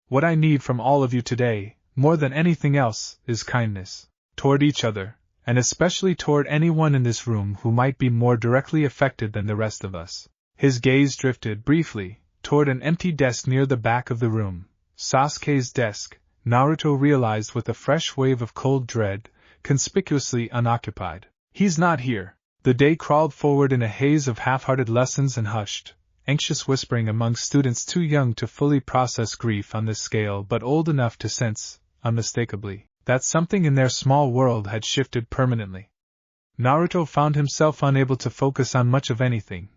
Speaker 1: What I need from all of you today, more than anything else, is kindness. Toward each other, and especially toward anyone in this room who might be more directly affected than the rest of us. His gaze drifted briefly toward an empty desk near the back of the room, Sasuke's desk. Naruto realized with a fresh wave of cold dread, conspicuously unoccupied. He's not here. The day crawled forward in a haze of half-hearted lessons and hushed, anxious whispering among students too young to fully process grief on this scale but old enough to sense, unmistakably, that something in their small world had shifted permanently. Naruto found himself unable to focus on much of anything,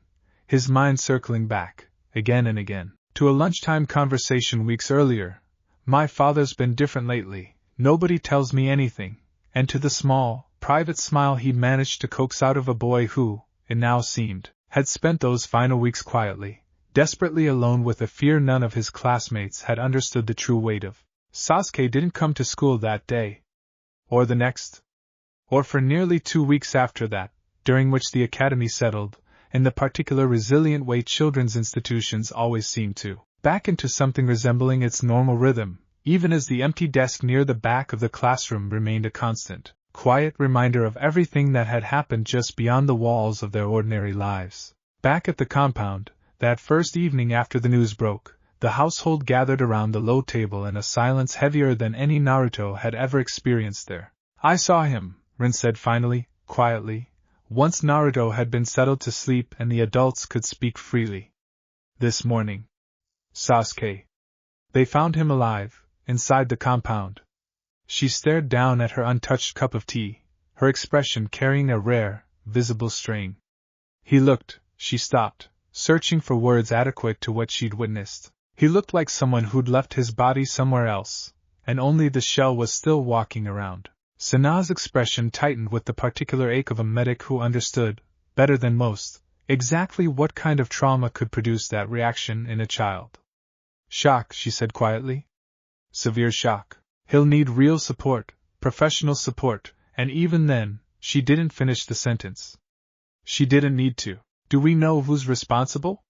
Speaker 1: his mind circling back, again and again, to a lunchtime conversation weeks earlier. My father's been different lately, nobody tells me anything, and to the small, private smile he managed to coax out of a boy who, it now seemed, had spent those final weeks quietly, desperately alone with a fear none of his classmates had understood the true weight of. Sasuke didn't come to school that day. Or the next. Or for nearly 2 weeks after that, during which the academy settled, in the particular resilient way children's institutions always seem to, back into something resembling its normal rhythm, even as the empty desk near the back of the classroom remained a constant, quiet reminder of everything that had happened just beyond the walls of their ordinary lives. Back at the compound, that first evening after the news broke, the household gathered around the low table in a silence heavier than any Naruto had ever experienced there. I saw him, Rin said finally, quietly, once Naruto had been settled to sleep and the adults could speak freely. This morning. Sasuke. They found him alive, inside the compound. She stared down at her untouched cup of tea, her expression carrying a rare, visible strain. He looked, she stopped, searching for words adequate to what she'd witnessed. He looked like someone who'd left his body somewhere else, and only the shell was still walking around. Sana's expression tightened with the particular ache of a medic who understood, better than most, exactly what kind of trauma could produce that reaction in a child. Shock, she said quietly. Severe shock. He'll need real support, professional support, and even then, she didn't finish the sentence. She didn't need to. Do we know who's responsible?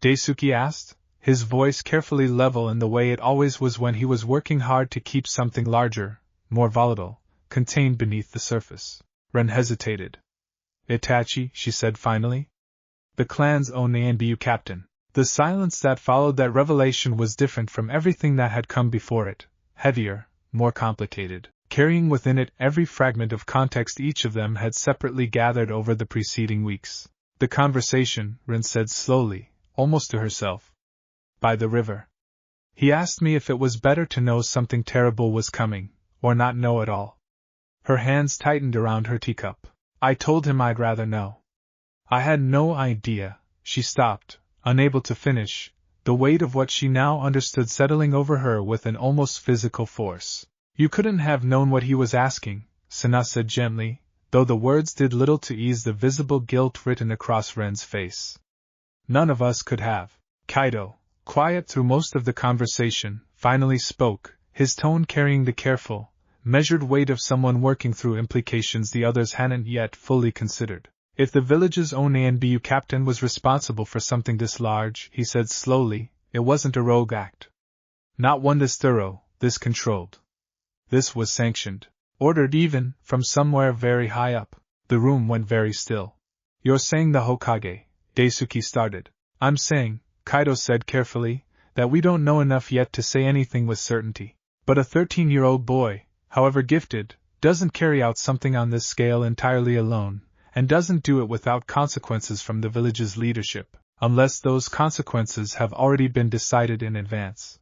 Speaker 1: Daisuke asked, his voice carefully level in the way it always was when he was working hard to keep something larger, more volatile, contained beneath the surface. Ren hesitated. Itachi, she said finally. The clan's own ANBU captain. The silence that followed that revelation was different from everything that had come before it, heavier, more complicated, carrying within it every fragment of context each of them had separately gathered over the preceding weeks. The conversation, Rin said slowly, almost to herself. By the river. He asked me if it was better to know something terrible was coming, or not know at all. Her hands tightened around her teacup. I told him I'd rather know. I had no idea. She stopped, unable to finish, the weight of what she now understood settling over her with an almost physical force. You couldn't have known what he was asking, Sana said gently, though the words did little to ease the visible guilt written across Ren's face. None of us could have. Kaido, quiet through most of the conversation, finally spoke, his tone carrying the careful, measured weight of someone working through implications the others hadn't yet fully considered. If the village's own ANBU captain was responsible for something this large, he said slowly, It wasn't a rogue act. Not one this thorough, this controlled. This was sanctioned. Ordered even, from somewhere very high up. The room went very still. You're saying the Hokage, Daisuke started. I'm saying, Kaido said carefully, that we don't know enough yet to say anything with certainty. But a 13-year-old boy, however gifted, doesn't carry out something on this scale entirely alone, and doesn't do it without consequences from the village's leadership, unless those consequences have already been decided in advance.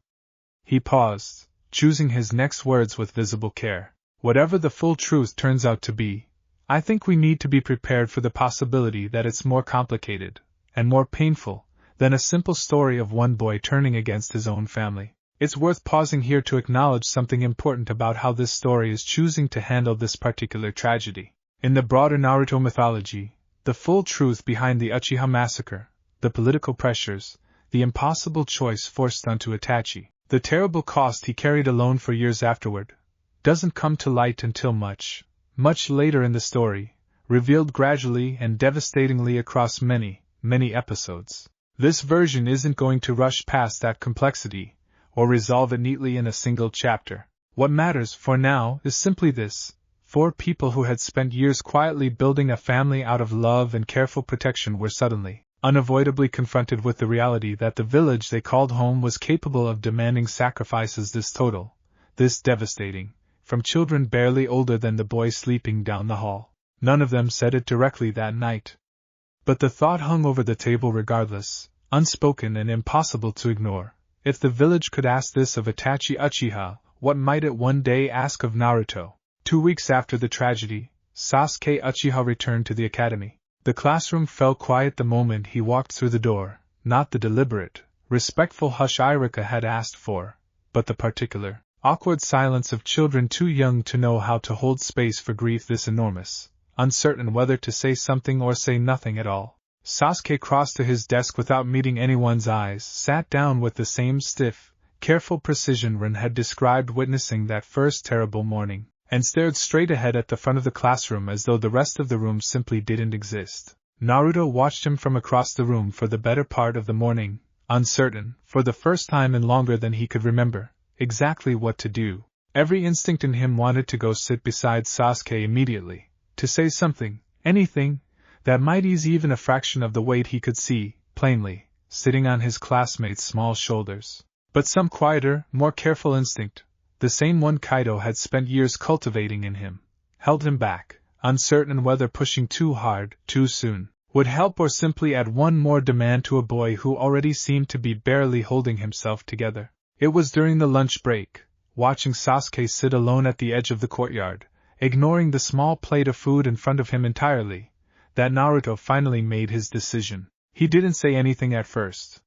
Speaker 1: He paused, choosing his next words with visible care. Whatever the full truth turns out to be, I think we need to be prepared for the possibility that it's more complicated, and more painful, than a simple story of one boy turning against his own family. It's worth pausing here to acknowledge something important about how this story is choosing to handle this particular tragedy. In the broader Naruto mythology, the full truth behind the Uchiha massacre, the political pressures, the impossible choice forced onto Itachi, the terrible cost he carried alone for years afterward, doesn't come to light until much later in the story, revealed gradually and devastatingly across many episodes. This version isn't going to rush past that complexity, or resolve it neatly in a single chapter. What matters for now is simply this: 4 people who had spent years quietly building a family out of love and careful protection were suddenly, unavoidably confronted with the reality that the village they called home was capable of demanding sacrifices this total, this devastating, from children barely older than the boy sleeping down the hall. None of them said it directly that night. But the thought hung over the table regardless, unspoken and impossible to ignore. If the village could ask this of Itachi Uchiha, what might it one day ask of Naruto? 2 weeks after the tragedy, Sasuke Uchiha returned to the academy. The classroom fell quiet the moment he walked through the door, not the deliberate, respectful hush Irika had asked for, but the particular, awkward silence of children too young to know how to hold space for grief this enormous, uncertain whether to say something or say nothing at all. Sasuke crossed to his desk without meeting anyone's eyes, sat down with the same stiff, careful precision Rin had described witnessing that first terrible morning, and stared straight ahead at the front of the classroom as though the rest of the room simply didn't exist. Naruto watched him from across the room for the better part of the morning, uncertain, for the first time in longer than he could remember, exactly what to do. Every instinct in him wanted to go sit beside Sasuke immediately, to say something, anything, that might ease even a fraction of the weight he could see, plainly, sitting on his classmate's small shoulders. But some quieter, more careful instinct, the same one Kaido had spent years cultivating in him, held him back, uncertain whether pushing too hard, too soon, would help or simply add one more demand to a boy who already seemed to be barely holding himself together. It was during the lunch break, watching Sasuke sit alone at the edge of the courtyard, ignoring the small plate of food in front of him entirely, that Naruto finally made his decision. He didn't say anything at first.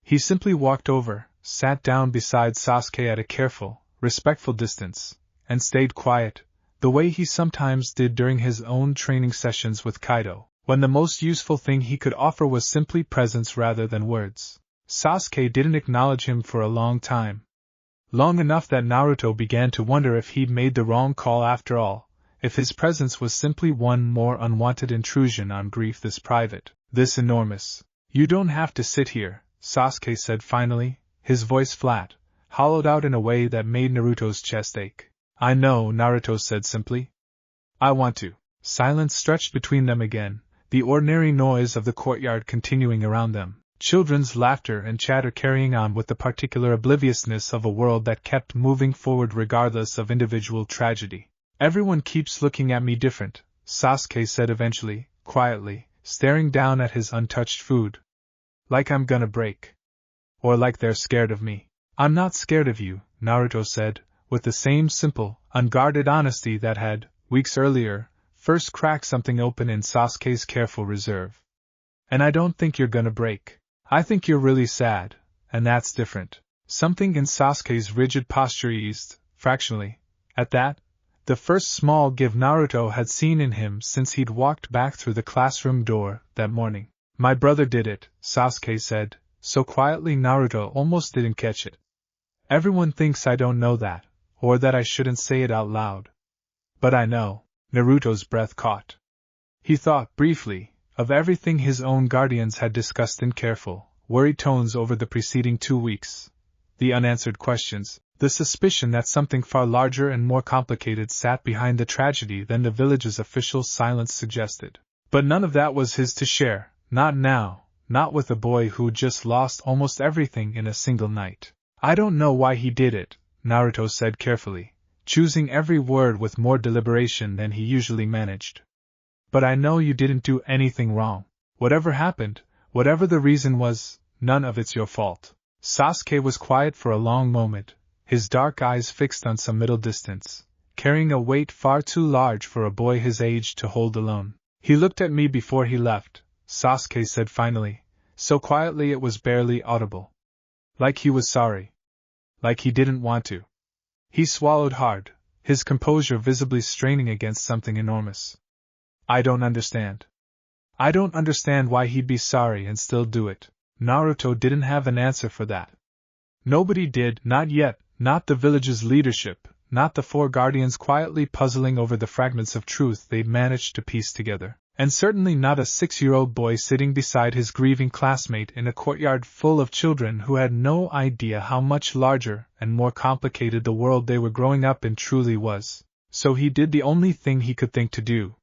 Speaker 1: He simply walked over, sat down beside Sasuke at a careful, respectful distance, and stayed quiet, the way he sometimes did during his own training sessions with Kaido, when the most useful thing he could offer was simply presence rather than words. Sasuke didn't acknowledge him for a long time. Long enough that Naruto began to wonder if he'd made the wrong call after all, if his presence was simply one more unwanted intrusion on grief this private, this enormous. You don't have to sit here, Sasuke said finally, his voice flat, hollowed out in a way that made Naruto's chest ache. I know, Naruto said simply. I want to. Silence stretched between them again, the ordinary noise of the courtyard continuing around them, children's laughter and chatter carrying on with the particular obliviousness of a world that kept moving forward regardless of individual tragedy. Everyone keeps looking at me different, Sasuke said eventually, quietly, staring down at his untouched food. Like I'm gonna break. Or like they're scared of me. I'm not scared of you, Naruto said, with the same simple, unguarded honesty that had, weeks earlier, first cracked something open in Sasuke's careful reserve. And I don't think you're gonna break. I think you're really sad, and that's different. Something in Sasuke's rigid posture eased, fractionally. At that, the first small give Naruto had seen in him since he'd walked back through the classroom door that morning. My brother did it, Sasuke said, so quietly Naruto almost didn't catch it. Everyone thinks I don't know that, or that I shouldn't say it out loud. But I know. Naruto's breath caught. He thought, briefly, of everything his own guardians had discussed in careful, worried tones over the preceding 2 weeks, the unanswered questions, the suspicion that something far larger and more complicated sat behind the tragedy than the village's official silence suggested. But none of that was his to share, not now, not with a boy who just lost almost everything in a single night. I don't know why he did it, Naruto said carefully, choosing every word with more deliberation than he usually managed. But I know you didn't do anything wrong. Whatever happened, whatever the reason was, none of it's your fault. Sasuke was quiet for a long moment, his dark eyes fixed on some middle distance, carrying a weight far too large for a boy his age to hold alone. He looked at me before he left, Sasuke said finally, so quietly it was barely audible. Like he was sorry. Like he didn't want to. He swallowed hard, his composure visibly straining against something enormous. I don't understand. I don't understand why he'd be sorry and still do it. Naruto didn't have an answer for that. Nobody did, not yet, not the village's leadership, not the 4 guardians quietly puzzling over the fragments of truth they'd managed to piece together, and certainly not a 6-year-old boy sitting beside his grieving classmate in a courtyard full of children who had no idea how much larger and more complicated the world they were growing up in truly was. So he did the only thing he could think to do.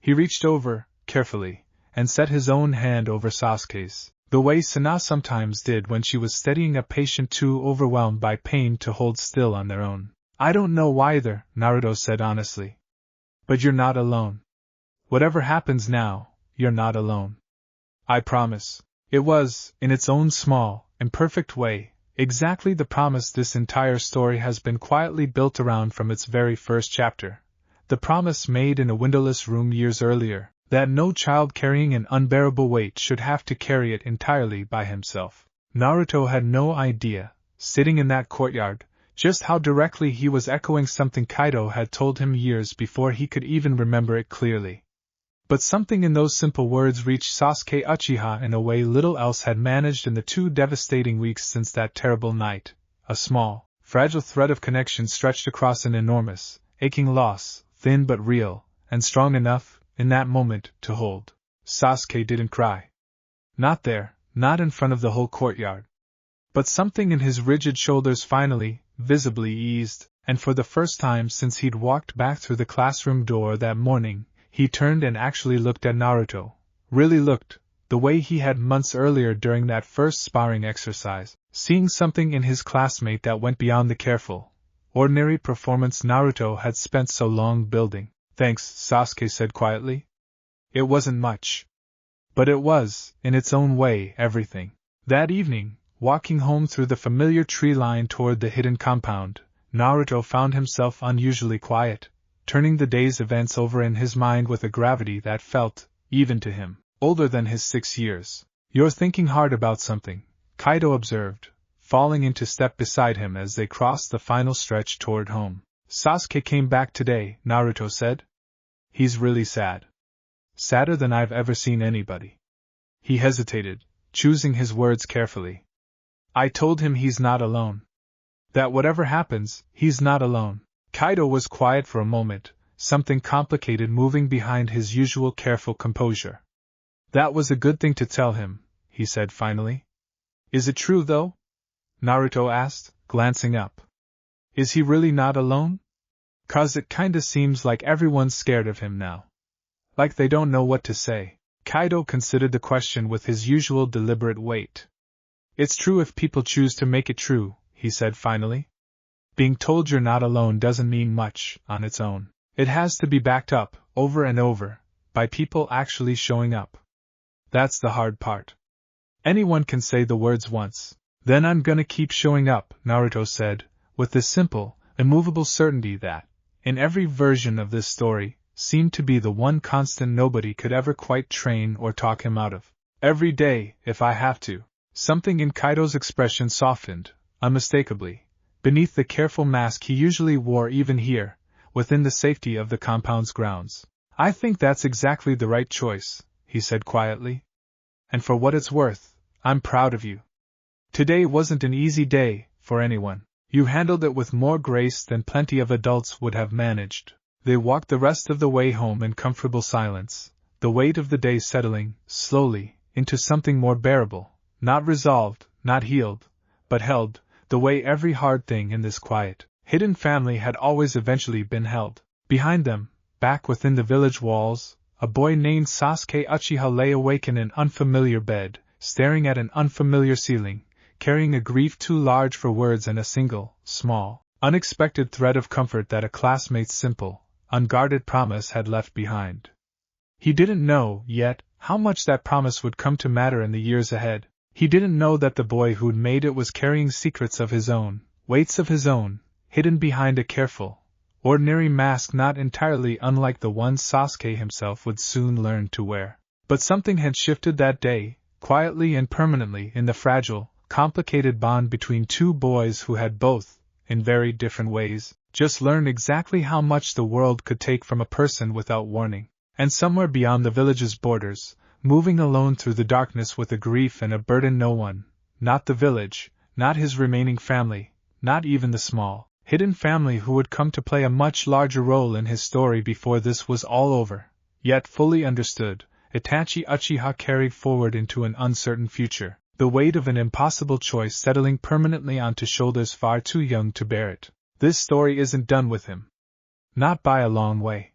Speaker 1: He reached over, carefully, and set his own hand over Sasuke's, the way Sana sometimes did when she was steadying a patient too overwhelmed by pain to hold still on their own. I don't know either, Naruto said honestly. But you're not alone. Whatever happens now, you're not alone. I promise. It was, in its own small, imperfect way, exactly the promise this entire story has been quietly built around from its very first chapter. The promise made in a windowless room years earlier, that no child carrying an unbearable weight should have to carry it entirely by himself. Naruto had no idea, sitting in that courtyard, just how directly he was echoing something Kaido had told him years before he could even remember it clearly. But something in those simple words reached Sasuke Uchiha in a way little else had managed in the 2 devastating weeks since that terrible night. A small, fragile thread of connection stretched across an enormous, aching loss, thin but real, and strong enough, in that moment, to hold. Sasuke didn't cry. Not there, not in front of the whole courtyard. But something in his rigid shoulders finally, visibly eased, and for the first time since he'd walked back through the classroom door that morning, he turned and actually looked at Naruto. Really looked, the way he had months earlier during that first sparring exercise, seeing something in his classmate that went beyond the careful, ordinary performance Naruto had spent so long building. Thanks, Sasuke said quietly. It wasn't much. But it was, in its own way, everything. That evening, walking home through the familiar tree line toward the hidden compound, Naruto found himself unusually quiet, turning the day's events over in his mind with a gravity that felt, even to him, older than his 6 years. You're thinking hard about something, Kaido observed, falling into step beside him as they crossed the final stretch toward home. Sasuke came back today, Naruto said. He's really sad. Sadder than I've ever seen anybody. He hesitated, choosing his words carefully. I told him he's not alone. That whatever happens, he's not alone. Kaido was quiet for a moment, something complicated moving behind his usual careful composure. That was a good thing to tell him, he said finally. Is it true, though? Naruto asked, glancing up. Is he really not alone? 'Cause it kinda seems like everyone's scared of him now. Like they don't know what to say. Kaido considered the question with his usual deliberate weight. It's true if people choose to make it true, he said finally. Being told you're not alone doesn't mean much, on its own. It has to be backed up, over and over, by people actually showing up. That's the hard part. Anyone can say the words once. Then I'm gonna keep showing up, Naruto said, with the simple, immovable certainty that, in every version of this story, seemed to be the one constant nobody could ever quite train or talk him out of. Every day, if I have to. Something in Kaido's expression softened, unmistakably, beneath the careful mask he usually wore even here, within the safety of the compound's grounds. I think that's exactly the right choice, he said quietly. And for what it's worth, I'm proud of you. Today wasn't an easy day, for anyone. You handled it with more grace than plenty of adults would have managed. They walked the rest of the way home in comfortable silence, the weight of the day settling, slowly, into something more bearable, Not resolved, not healed, but held, the way every hard thing in this quiet, hidden family had always eventually been held. Behind them, back within the village walls, a boy named Sasuke Uchiha lay awake in an unfamiliar bed, staring at an unfamiliar ceiling, carrying a grief too large for words and a single, small, unexpected thread of comfort that a classmate's simple, unguarded promise had left behind. He didn't know, yet, how much that promise would come to matter in the years ahead. He didn't know that the boy who'd made it was carrying secrets of his own, weights of his own, hidden behind a careful, ordinary mask not entirely unlike the one Sasuke himself would soon learn to wear. But something had shifted that day, quietly and permanently, in the fragile, complicated bond between two boys who had both, in very different ways, just learned exactly how much the world could take from a person without warning. And somewhere beyond the village's borders, moving alone through the darkness with a grief and a burden no one, not the village, not his remaining family, not even the small, hidden family who would come to play a much larger role in his story before this was all over, yet fully understood, Itachi Uchiha carried forward into an uncertain future, the weight of an impossible choice settling permanently onto shoulders far too young to bear it. This story isn't done with him. Not by a long way.